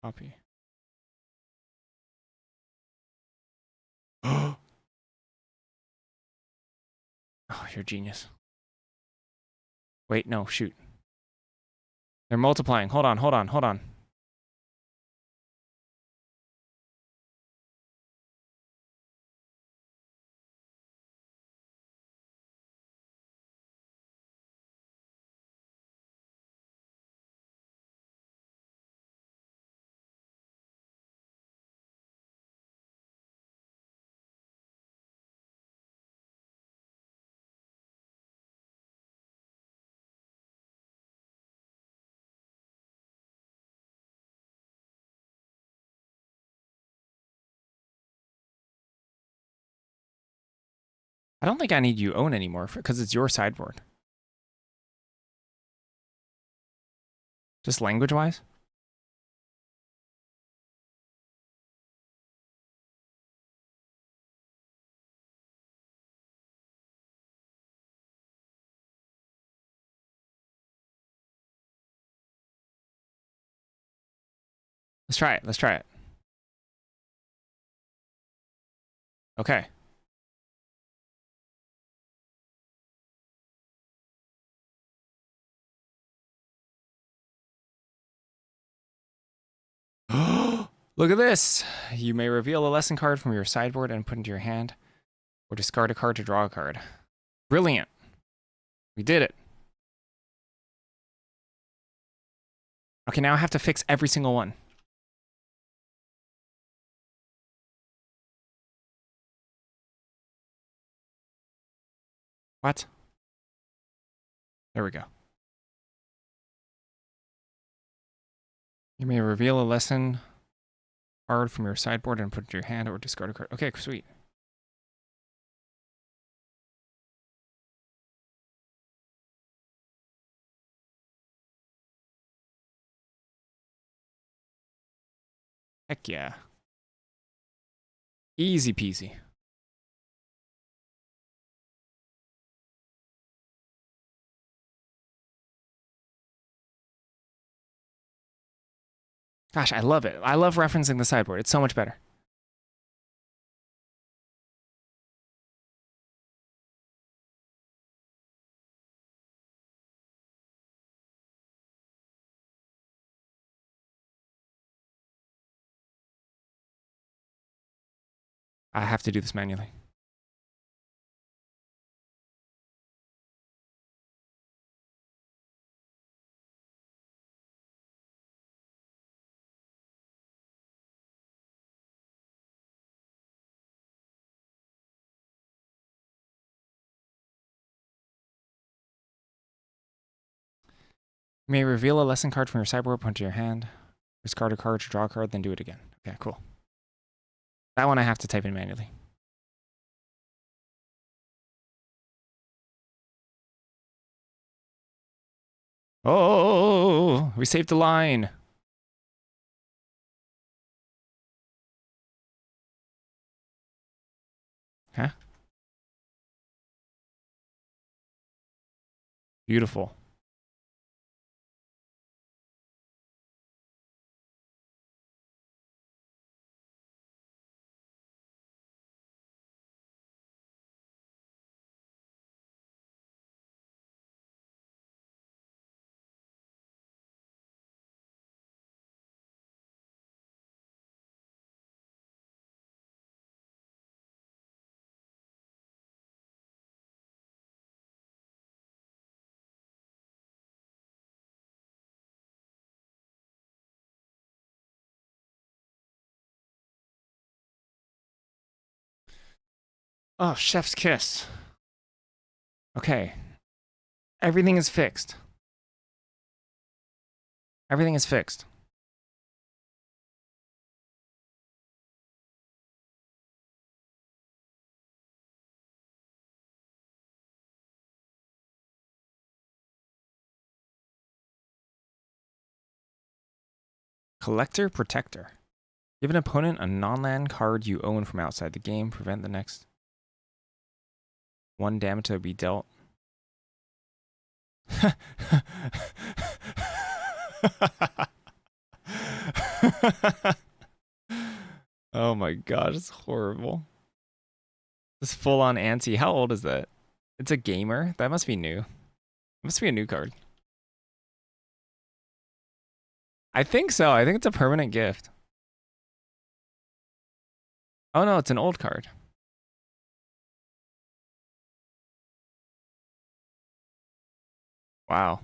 Copy. Oh, you're a genius. Wait, no, shoot. They're multiplying. Hold on, hold on, hold on. I don't think I need you own anymore because it's your sideboard. Just language wise. Let's try it. Let's try it. Okay. Look at this. You may reveal a lesson card from your sideboard and put into your hand, or discard a card to draw a card. Brilliant. We did it. Okay, now I have to fix every single one. What? There we go. You may reveal a lesson card from your sideboard and put it in your hand, or discard a card. Okay, sweet. Heck yeah. Easy peasy. Gosh, I love it. I love referencing the sideboard. It's so much better. I have to do this manually. You may reveal a lesson card from your sideboard, put it to your hand, discard a card to draw a card, then do it again. Okay, cool. That one I have to type in manually. Oh, we saved the line. Huh? Beautiful. Oh, chef's kiss. Okay. Everything is fixed. Everything is fixed. Collector Protector. Give an opponent a non-land card you own from outside the game. Prevent the next 1 damage that will be dealt. Oh my gosh, it's horrible. This full-on anti. How old is that? It's a gamer? That must be new. It must be a new card. I think so. I think it's a permanent gift. Oh no, it's an old card. Wow.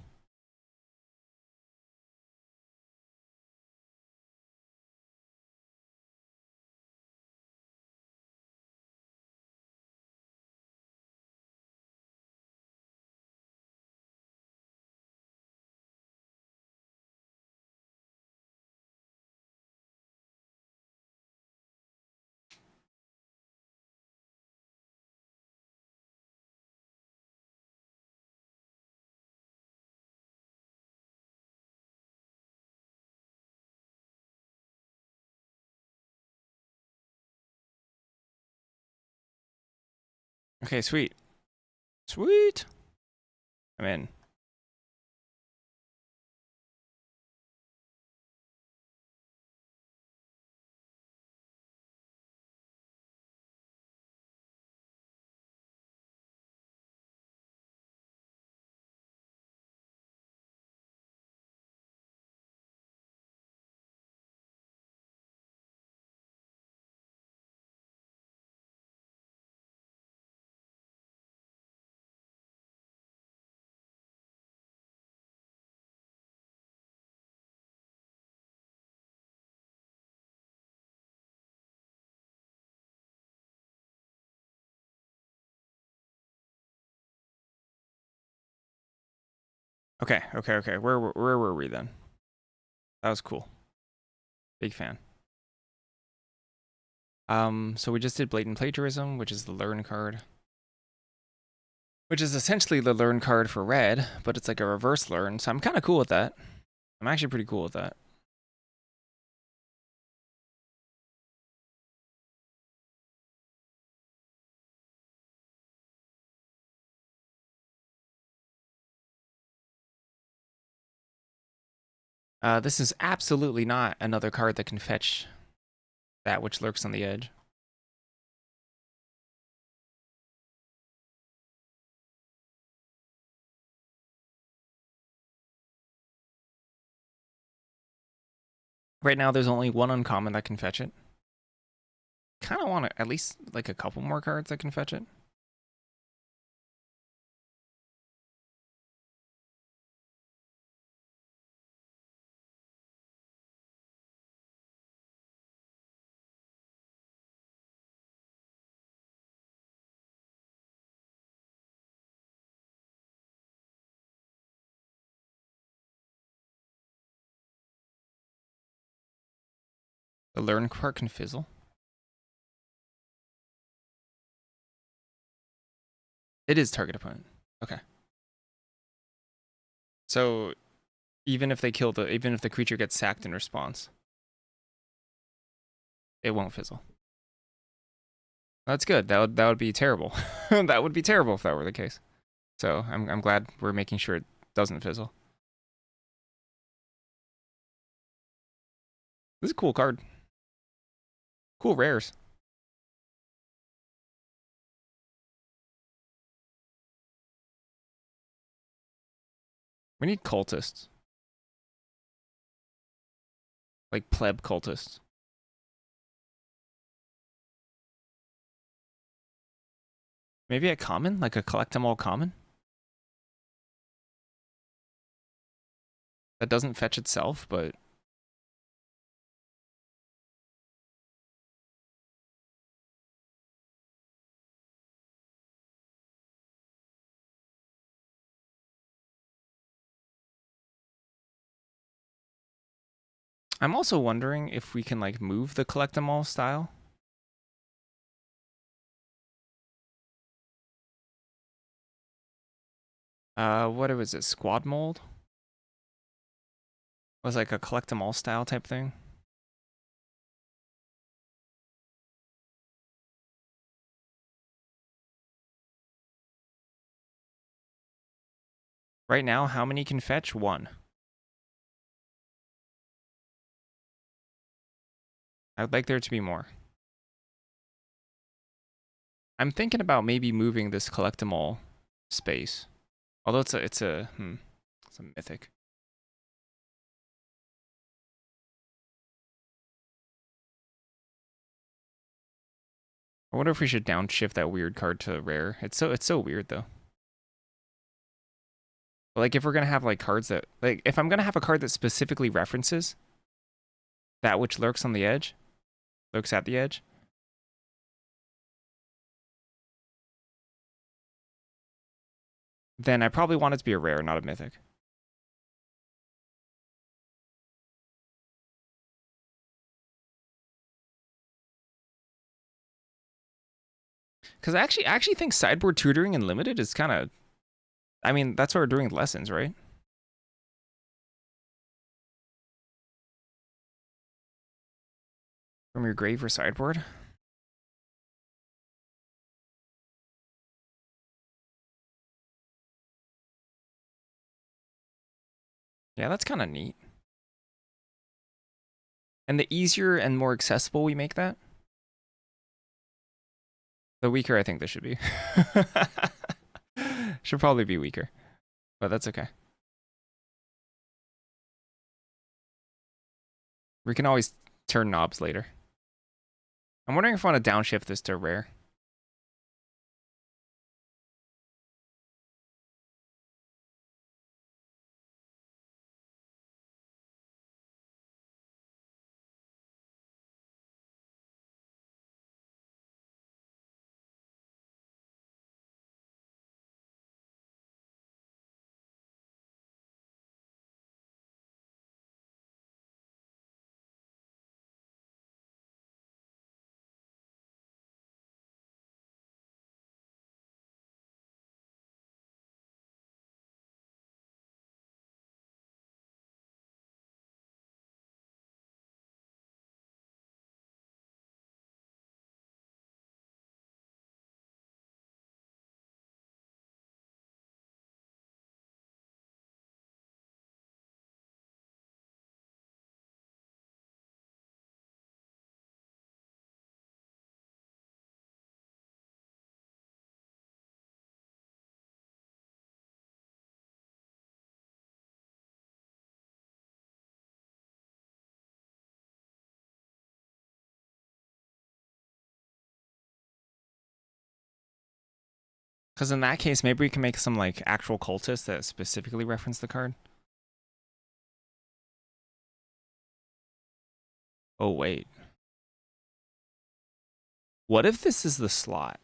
Okay, sweet. Sweet. I'm in. Okay. Where were we then? That was cool. Big fan. So we just did Blatant Plagiarism, which is the learn card. Which is essentially the learn card for red, but it's like a reverse learn, so I'm kind of cool with that. I'm actually pretty cool with that. This is absolutely not another card that can fetch that which lurks on the edge. Right now, there's only one uncommon that can fetch it. Kind of want at least like a couple more cards that can fetch it. The learn part can fizzle. It is target opponent. Okay. So even if they kill even if the creature gets sacked in response, it won't fizzle. That's good. That would be terrible. That would be terrible if that were the case. So I'm glad we're making sure it doesn't fizzle. This is a cool card. Cool rares. We need cultists. Like pleb cultists. Maybe a common? Like a collect them all common? That doesn't fetch itself, but I'm also wondering if we can like move the collect them all style. What was it? Squad mold? Was like a collect 'em all style type thing. Right now, how many can fetch? 1. I would like there to be more. I'm thinking about maybe moving this collect 'em all space. Although it's a mythic. I wonder if we should downshift that weird card to rare. It's so weird though. But like if we're gonna have like cards that like if I'm gonna have a card that specifically references that which lurks on the edge, lurks at the edge. Then I probably want it to be a rare, not a mythic. Because I actually think sideboard tutoring in limited is kind of, I mean, that's what we're doing with lessons, right? From your grave or sideboard. Yeah, that's kind of neat. And the easier and more accessible we make that, the weaker I think this should be. Should probably be weaker, but that's okay. We can always turn knobs later. I'm wondering if I want to downshift this to rare. Because in that case, maybe we can make some like actual cultists that specifically reference the card. Oh, wait. What if this is the slot?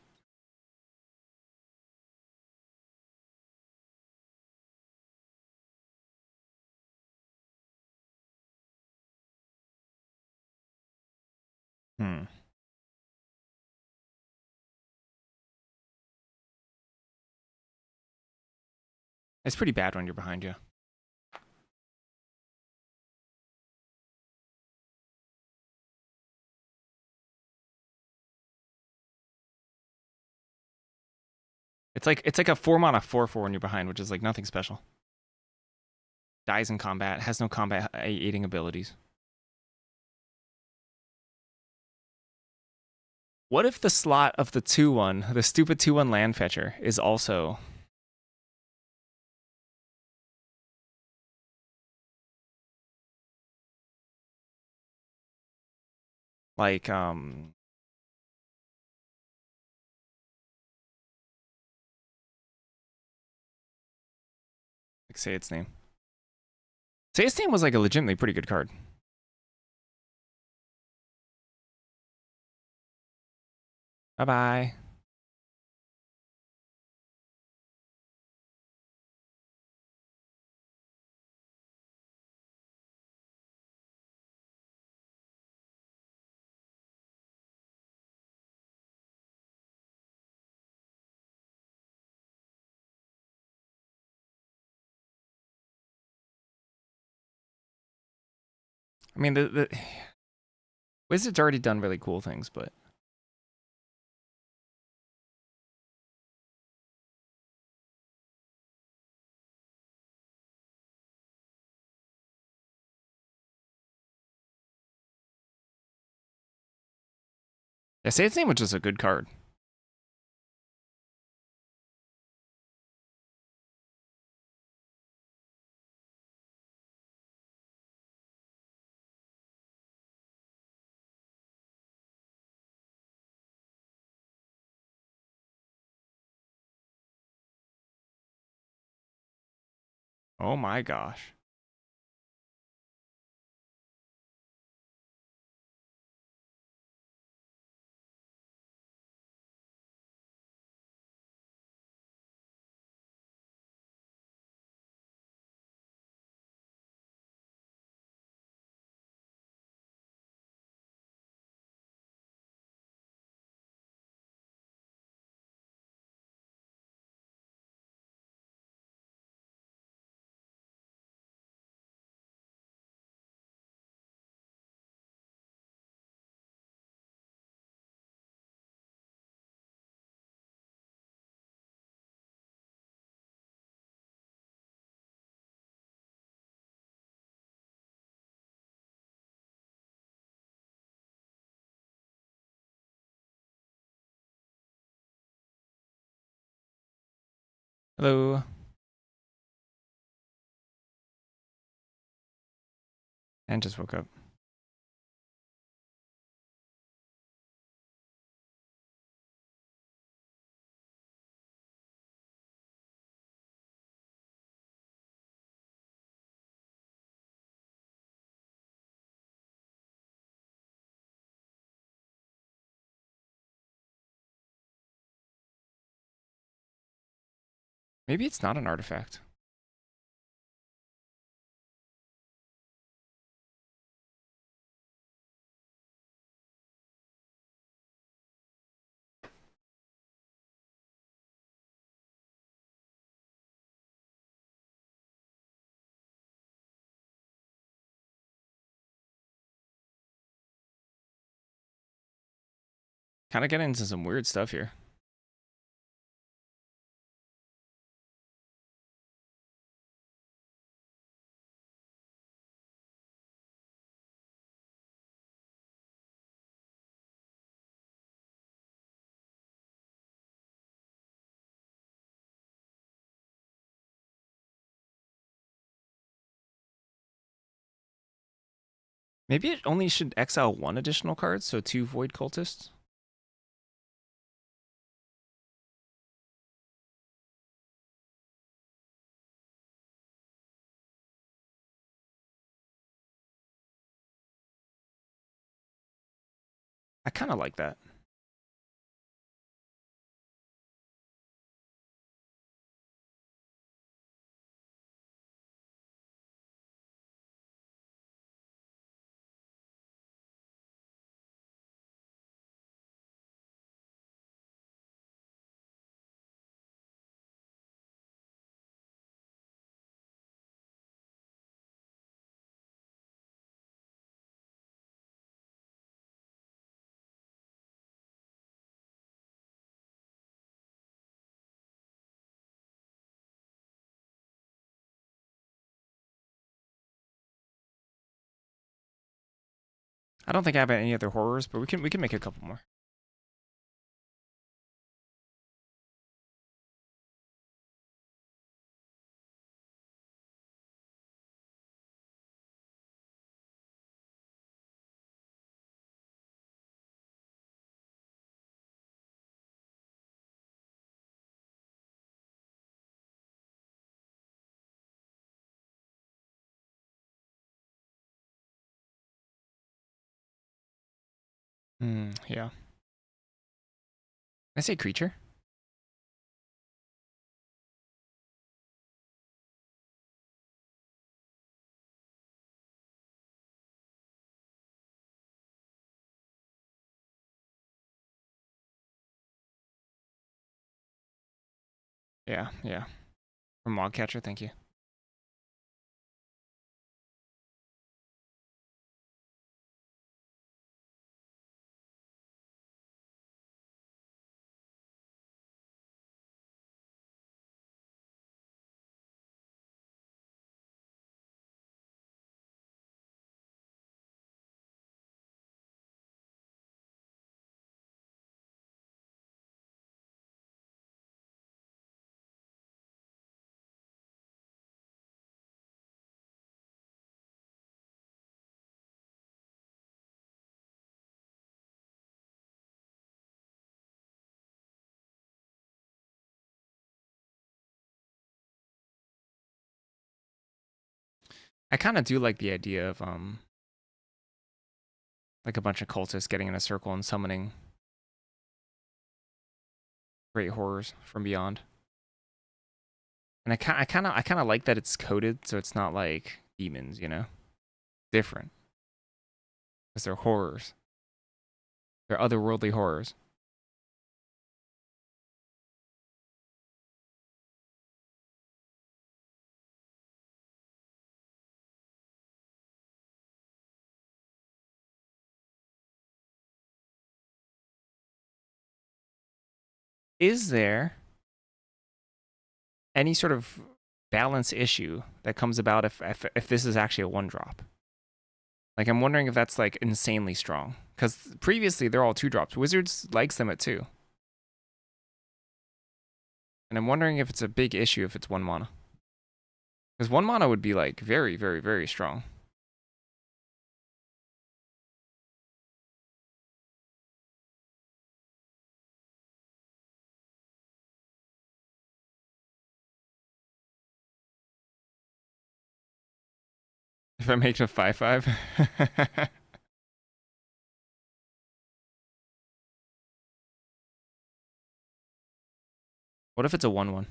Hmm. It's pretty bad when you're behind you. It's like a 4-mana 4/4 when you're behind, which is like nothing special. Dies in combat, has no combat aiding abilities. What if the slot of the 2/1, the stupid 2/1 land fetcher, is also like say its name. Say its name was like a legitimately pretty good card. Bye bye. I mean, the Wizards already done really cool things, but yeah, Say Its Name was just a good card. Oh my gosh. Hello. And just woke up. Maybe it's not an artifact. Kind of getting into some weird stuff here. Maybe it only should exile one additional card, so 2 Void Cultists. I kind of like that. I don't think I have any other horrors, but we can make a couple more. Yeah. I say creature. Yeah, yeah. From Mogcatcher, thank you. I kind of do like the idea of like a bunch of cultists getting in a circle and summoning great horrors from beyond. And I kind of like that it's coded so it's not like demons, you know, different because they're horrors. They're otherworldly horrors. Is there any sort of balance issue that comes about if this is actually a one drop? Like I'm wondering if that's like insanely strong because previously they're all two drops. Wizards likes them at two, and I'm wondering if it's a big issue if it's one mana because one mana would be like very very very strong. If I make it a 5/5. What if it's a 1/1?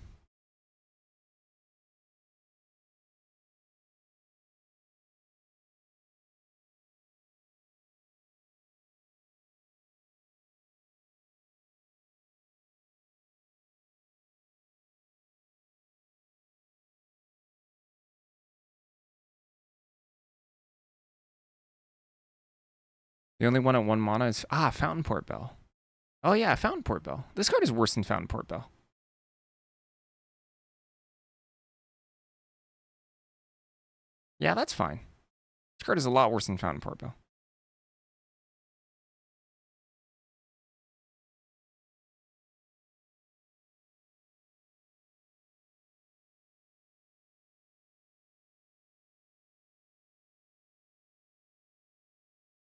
The only one at one mana is Fountain Port Bell. Oh yeah, Fountain Port Bell. This card is worse than Fountain Port Bell. Yeah, that's fine. This card is a lot worse than Fountain Port Bell.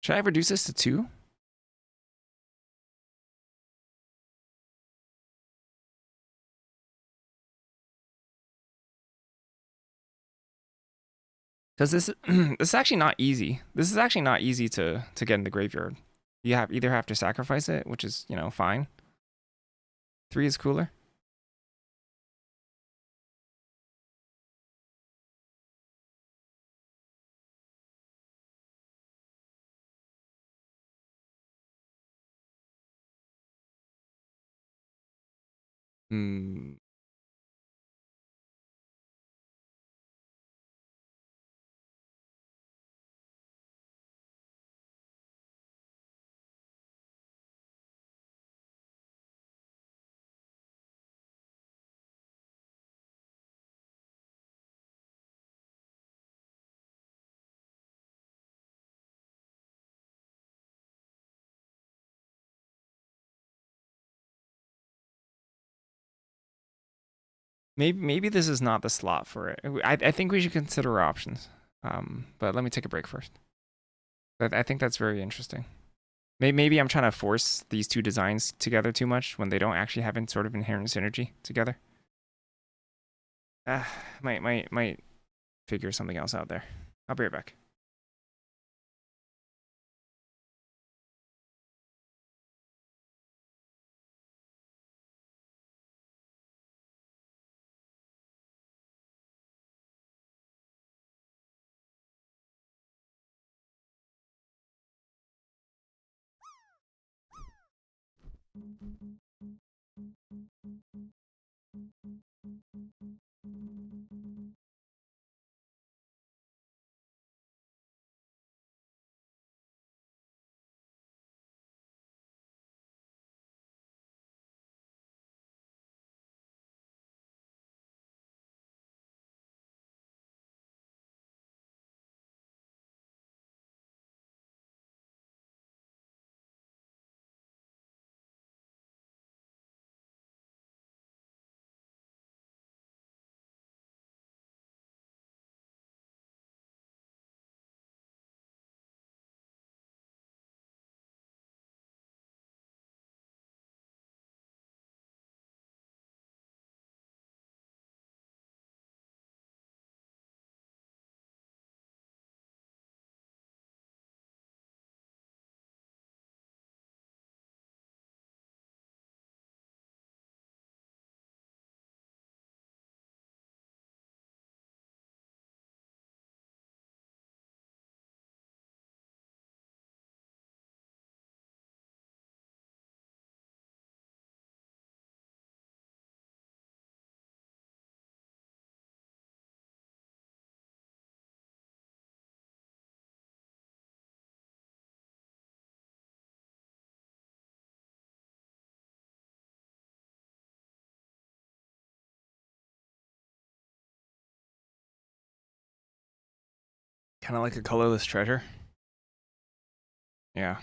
Should I reduce this to 2? Because this this is actually not easy. This is actually not easy to get in the graveyard. You either have to sacrifice it, which is, you know, fine. 3 is cooler. Hmm. Maybe this is not the slot for it. I think we should consider our options. But let me take a break first. I think that's very interesting. Maybe I'm trying to force these two designs together too much when they don't actually have any sort of inherent synergy together. Might figure something else out there. I'll be right back. Kind of like a colorless treasure. Yeah.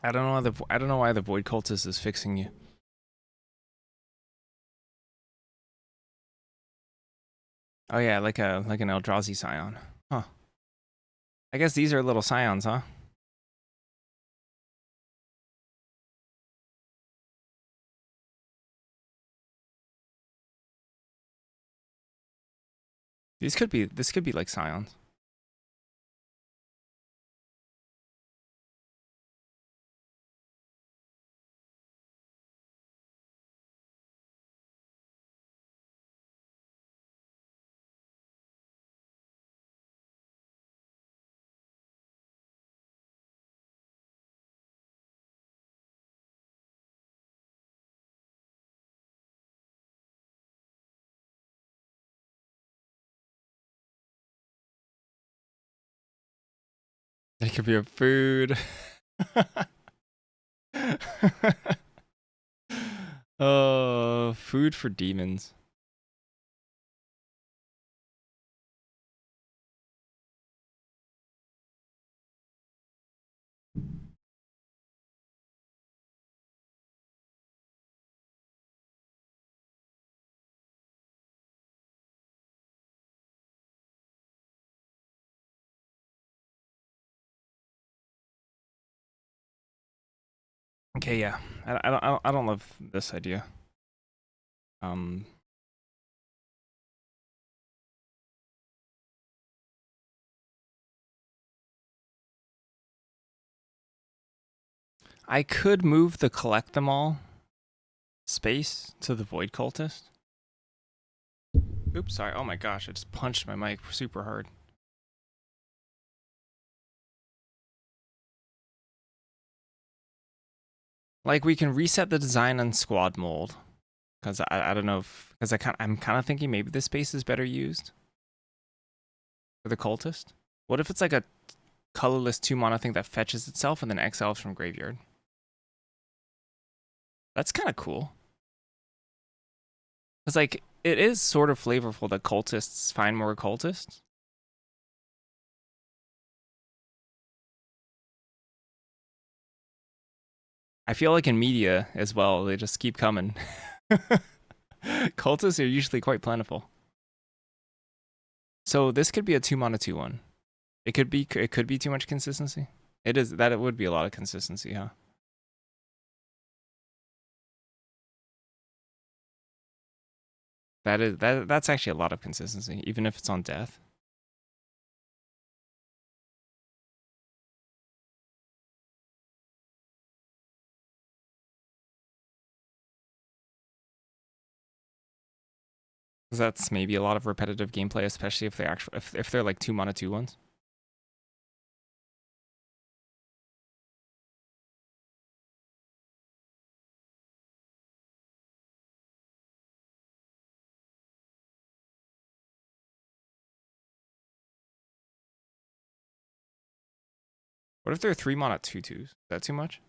I don't know why the Void Cultist is fixing you. Oh yeah, like an Eldrazi Scion. Huh. I guess these are little Scions, huh? This could be like Scions. They could be a food. Oh, food for demons. Okay, yeah. I don't love this idea. Um, I could move the collect them all space to the Void Cultist. Oops, sorry. Oh my gosh, I just punched my mic super hard. Like we can reset the design on squad mold, because I don't know if because I'm kind of thinking maybe this space is better used for the cultist. What if it's like a colorless 2 mana thing that fetches itself and then exiles from graveyard? That's kind of cool. It's like it is sort of flavorful that cultists find more cultists. I feel like in media as well, they just keep coming. Cultists are usually quite plentiful. So this could be a 2 mana 2/1. It could be too much consistency. It is that it would be a lot of consistency, huh? That's actually a lot of consistency, even if it's on death. Because that's maybe a lot of repetitive gameplay, especially if they actually if they're like 2 mana 2/1s. What if they're 3 mana 2/2s? Is that too much?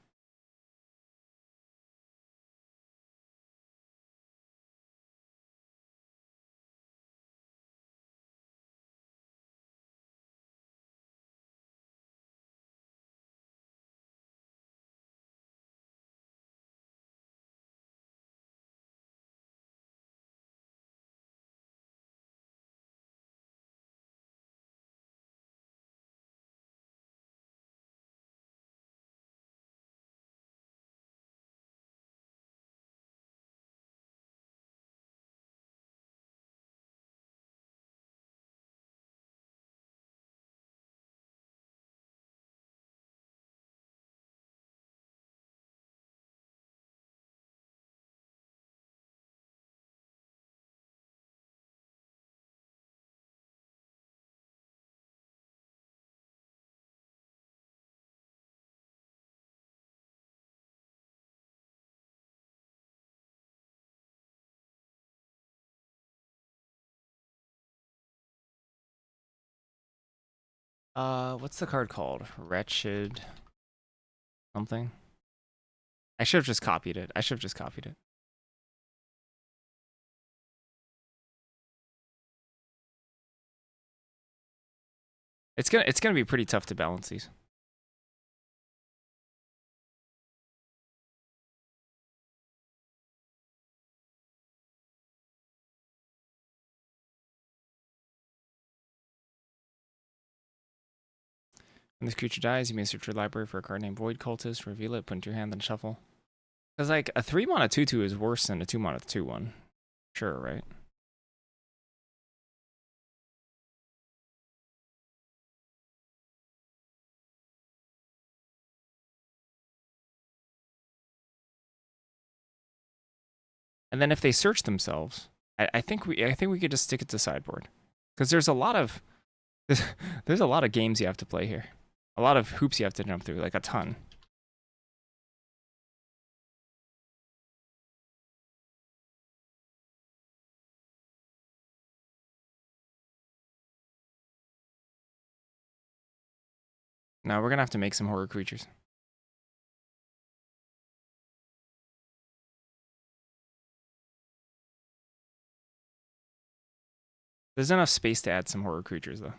What's the card called? Wretched something? I should have just copied it. I should have just copied it. It's gonna be pretty tough to balance these. When this creature dies, you may search your library for a card named Void Cultist, reveal it, put it into your hand, then shuffle. Because, like, a 3-mana 2/2 is worse than a 2-mana 2/1. Sure, right? And then if they search themselves, I think we could just stick it to sideboard. Because there's a lot of there's a lot of games you have to play here. A lot of hoops you have to jump through, like a ton. Now we're gonna have to make some horror creatures. There's enough space to add some horror creatures, though.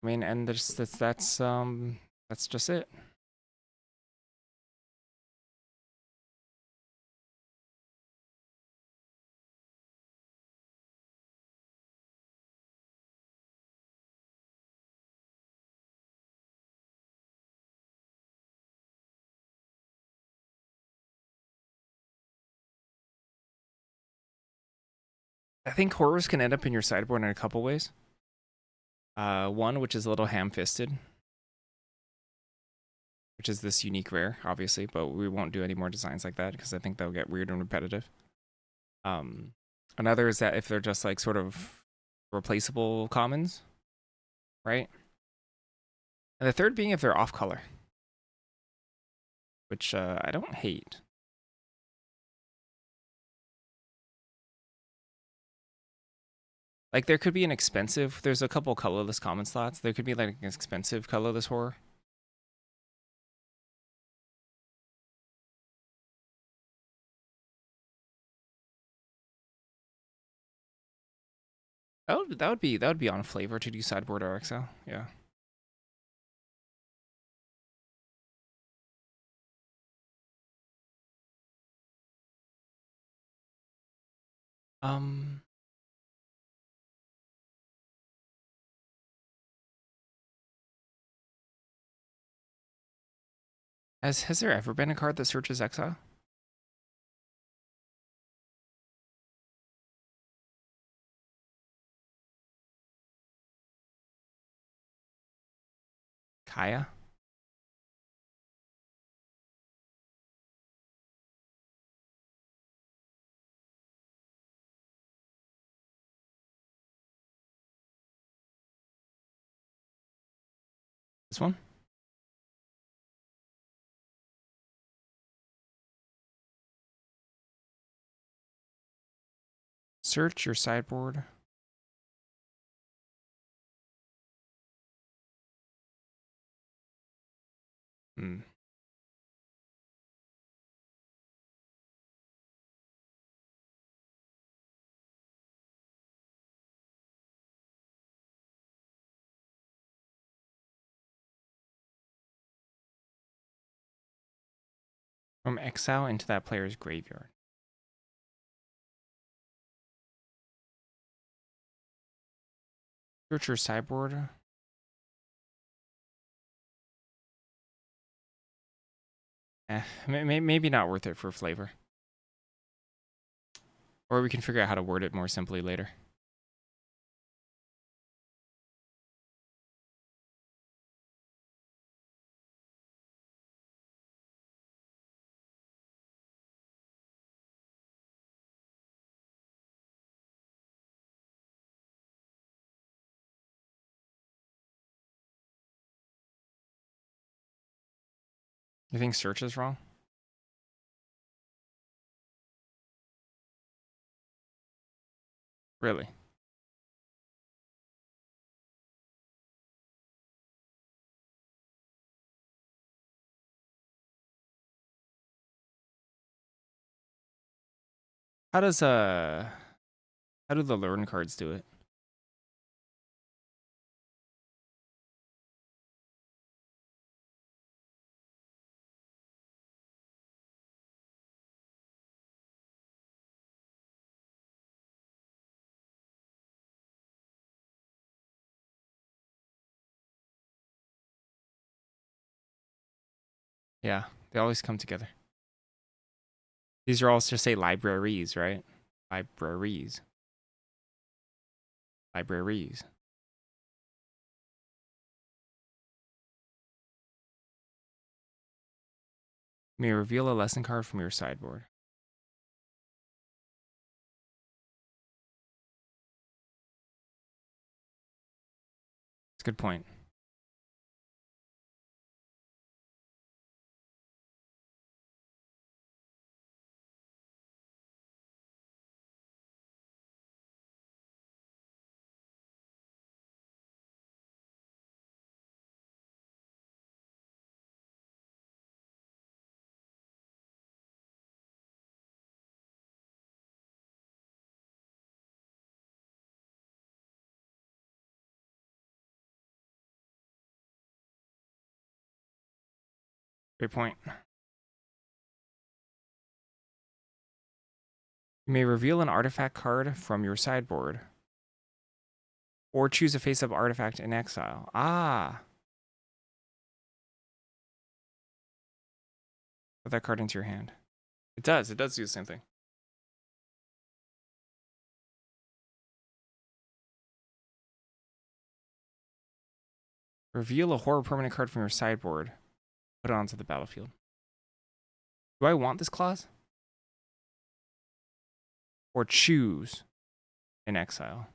I mean, and that's just it. I think horrors can end up in your sideboard in a couple ways. One, which is a little ham-fisted, which is this unique rare, obviously, but we won't do any more designs like that because I think they'll get weird and repetitive. Another is that if they're just like sort of replaceable commons, right? And the third being if they're off color, which I don't hate. Like there could be an expensive, there's a couple colorless common slots. There could be like an expensive colorless horror. That would be on flavor to do sideboard RXL. Yeah. Um has there ever been a card that searches exile? Kaya? This one? Search your sideboard. Hmm. From exile into that player's graveyard. Search your sideboard. Maybe not worth it for flavor. Or we can figure out how to word it more simply later. You think search is wrong? Really? How does how do the learn cards do it? Yeah, they always come together. These are all just say libraries, right? Libraries. Libraries. You may reveal a lesson card from your sideboard. It's a good point. Great point. You may reveal an artifact card from your sideboard. Or choose a face-up artifact in exile. Ah! Put that card into your hand. It does do the same thing. Reveal a horror permanent card from your sideboard. Put it onto the battlefield. Do I want this clause? Or choose in exile.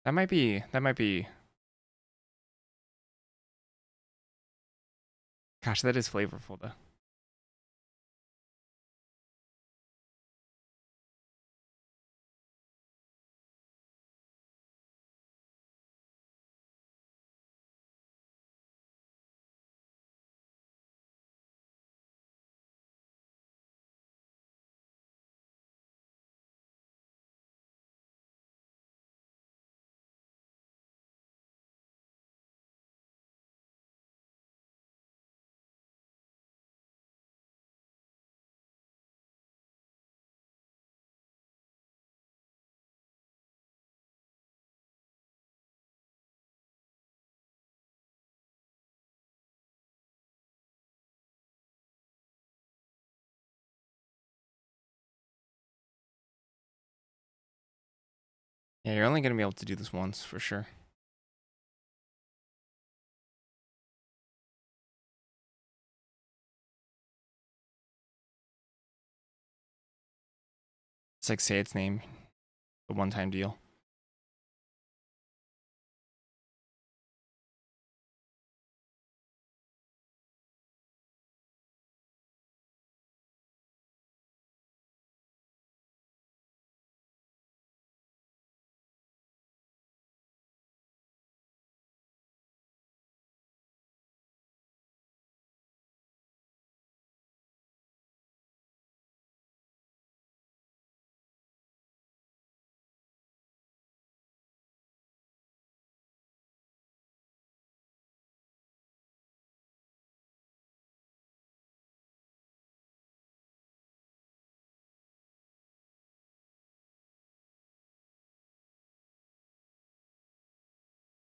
That might be gosh, that is flavorful though. Yeah, you're only gonna be able to do this once for sure. It's like say its name. A one-time deal.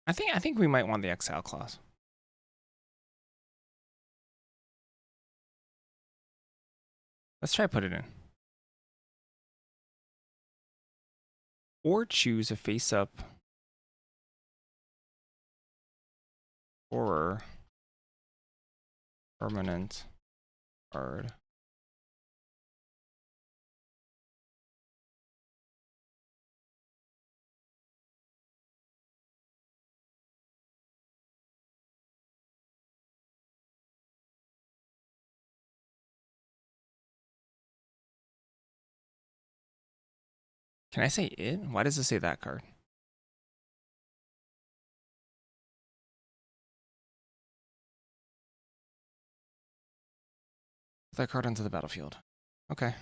I think we might want the exile clause. Let's try put it in. Or choose a face-up horror permanent card Can I say it? Why does it say that card? Put that card onto the battlefield. Okay.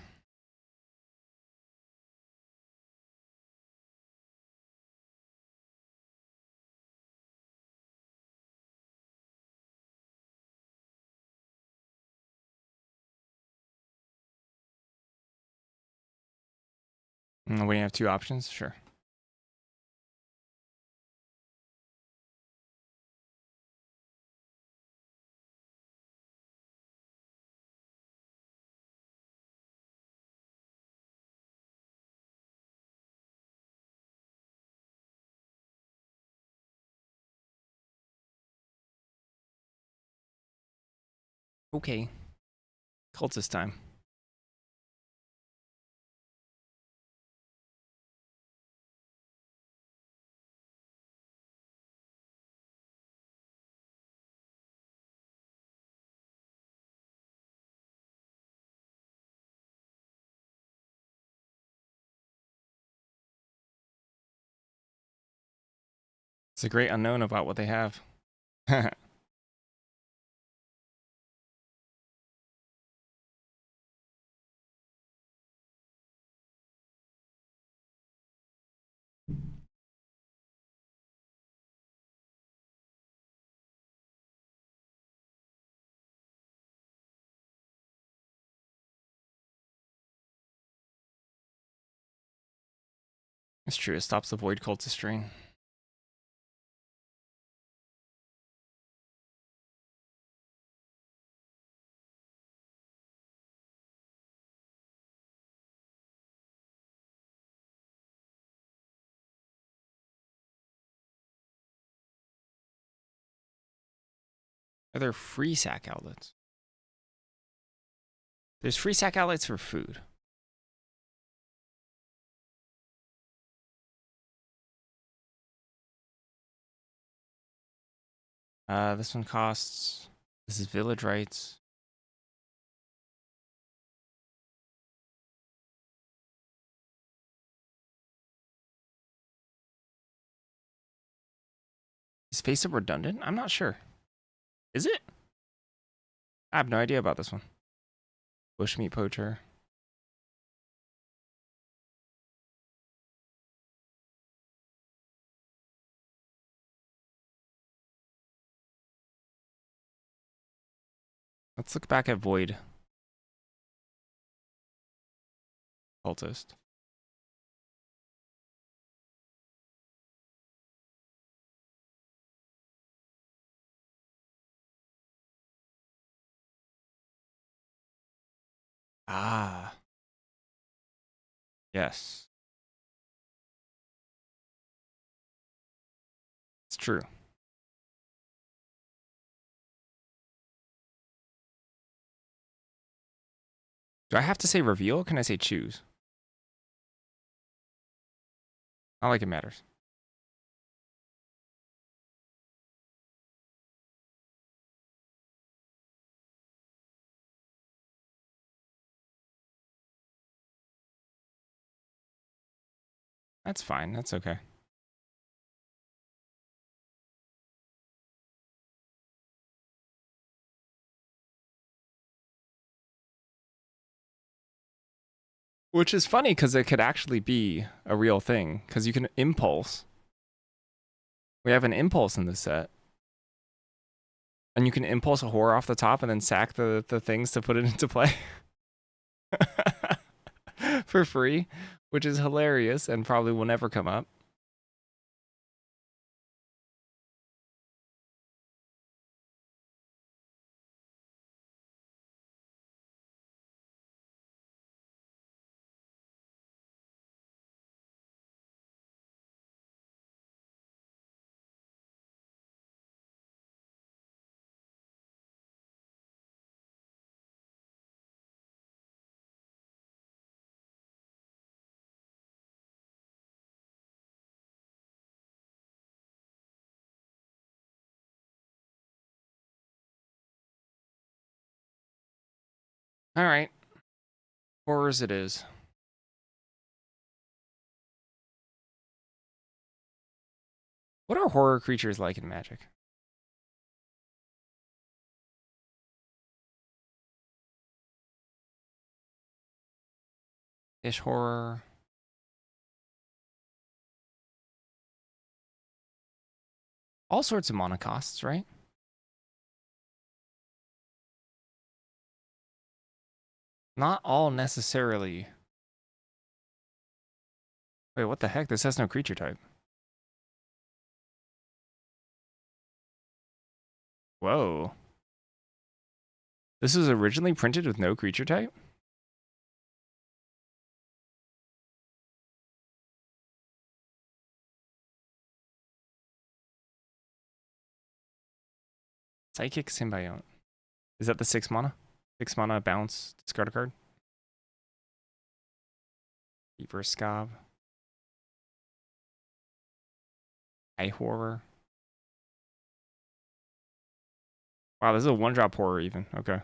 We have two options? Sure. Okay. Cultist time. It's a great unknown about what they have. It's true. It stops the Void Cultist strain. Are there free sack outlets? There's free sack outlets for food. This one costs. This is village rights. Is face up redundant? I'm not sure. Is it? I have no idea about this one. Bushmeat poacher. Let's look back at Void Cultist. Ah. Yes. It's true. Do I have to say reveal or can I say choose? Not like it matters. That's fine. That's okay. Which is funny because it could actually be a real thing because you can impulse. We have an impulse in this set. And you can impulse a horror off the top and then sack the things to put it into play. For free, which is hilarious and probably will never come up. All right. Horrors it is. What are horror creatures like in Magic? Ish horror. All sorts of mana costs, right? Not all necessarily. Wait, what the heck? This has no creature type. Whoa. This was originally printed with no creature type? Psychic Symbiont. Is that the 6 mana? 6 mana bounce, discard a card? Reverse Scob. Eye Horror. Wow, this is a 1-drop horror even. Okay.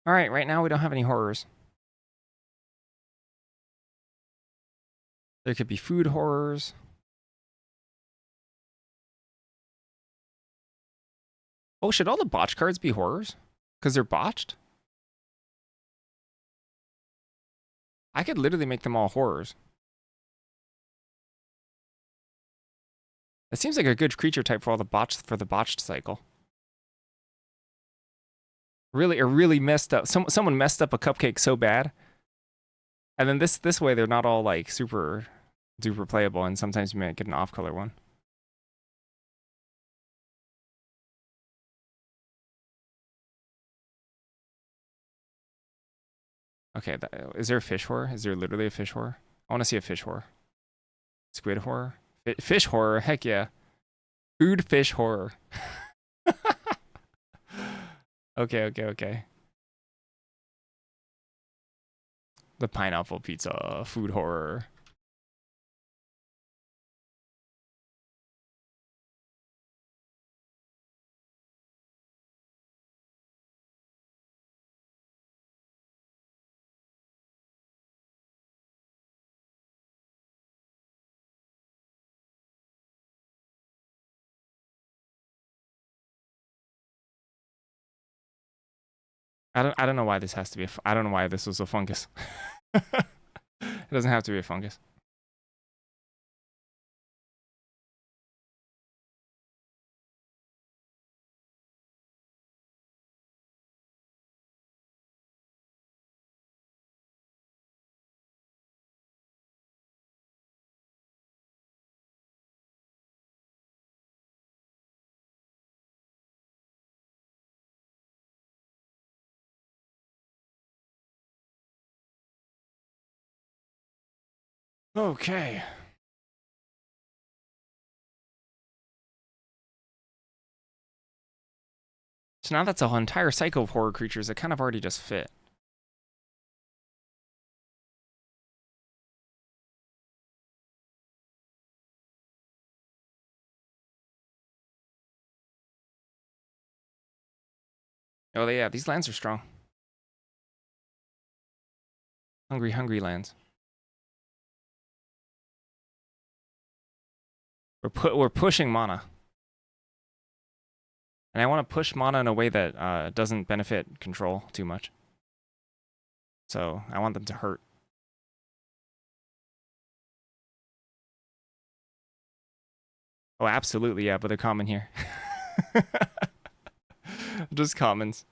All right now we don't have any horrors. There could be food horrors. Oh, should all the botch cards be horrors? Because they're botched? I could literally make them all horrors. That seems like a good creature type for all the botched cycle. Really messed up. Someone messed up a cupcake so bad. And then this way they're not all like super duper playable, and sometimes you might get an off-color one. Okay, is there a fish horror? Is there literally a fish horror? I want to see a fish horror. Squid horror? Fish horror, heck yeah. Food fish horror. Okay. The pineapple pizza, food horror. I don't know why this has to be I don't know why this was a fungus. It doesn't have to be a fungus. Okay. So now that's a whole entire cycle of horror creatures that kind of already just fit. Oh yeah, these lands are strong. Hungry lands. We're pushing mana. And I want to push mana in a way that doesn't benefit control too much. So I want them to hurt. Oh, absolutely, yeah, but they're common here. Just commons.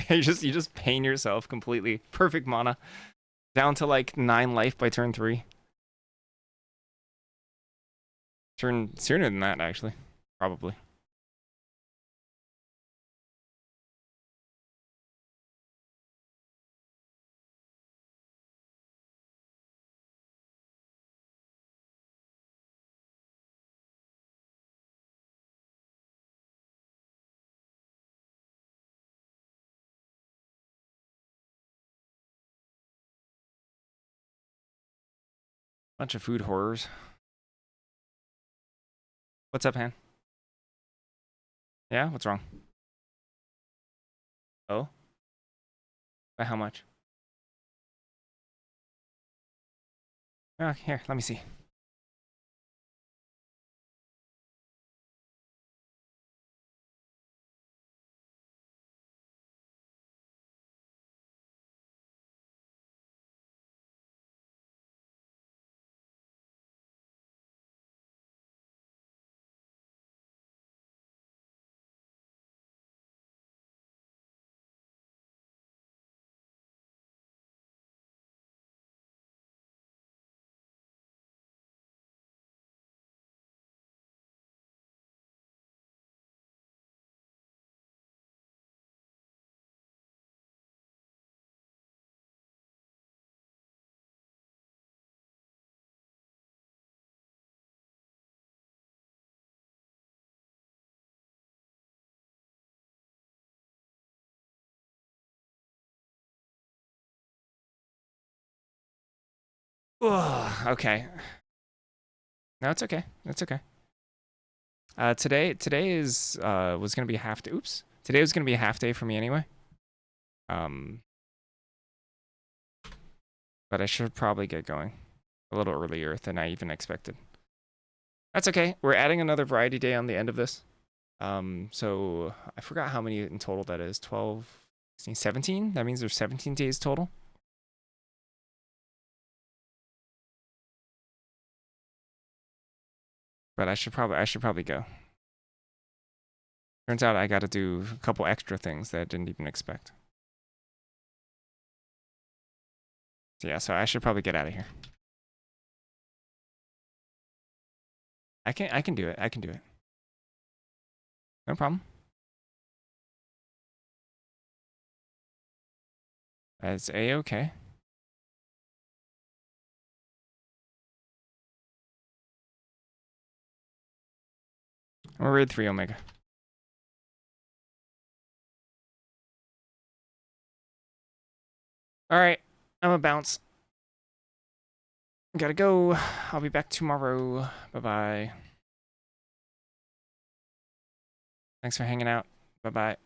You just pain yourself completely. Perfect mana. Down to like 9 life by turn 3. Turn sooner than that, actually. Probably. Bunch of food horrors. What's up, Han? Yeah, what's wrong? Oh? By how much? Oh, here, let me see. Ugh, okay. No, it's okay. It's okay. Today is was gonna be a half day. Oops. Today was gonna be a half day for me anyway. Um, but I should probably get going a little earlier than I even expected. That's okay. We're adding another variety day on the end of this. So I forgot how many in total that is. 12, 16, 17? That means there's 17 days total. But I should probably go. Turns out I got to do a couple extra things that I didn't even expect. So yeah, so I should probably get out of here. I can do it. I can do it. No problem. That's A-okay. I'm gonna raid 3 Omega. Alright, I'm a bounce. Gotta go. I'll be back tomorrow. Bye-bye. Thanks for hanging out. Bye-bye.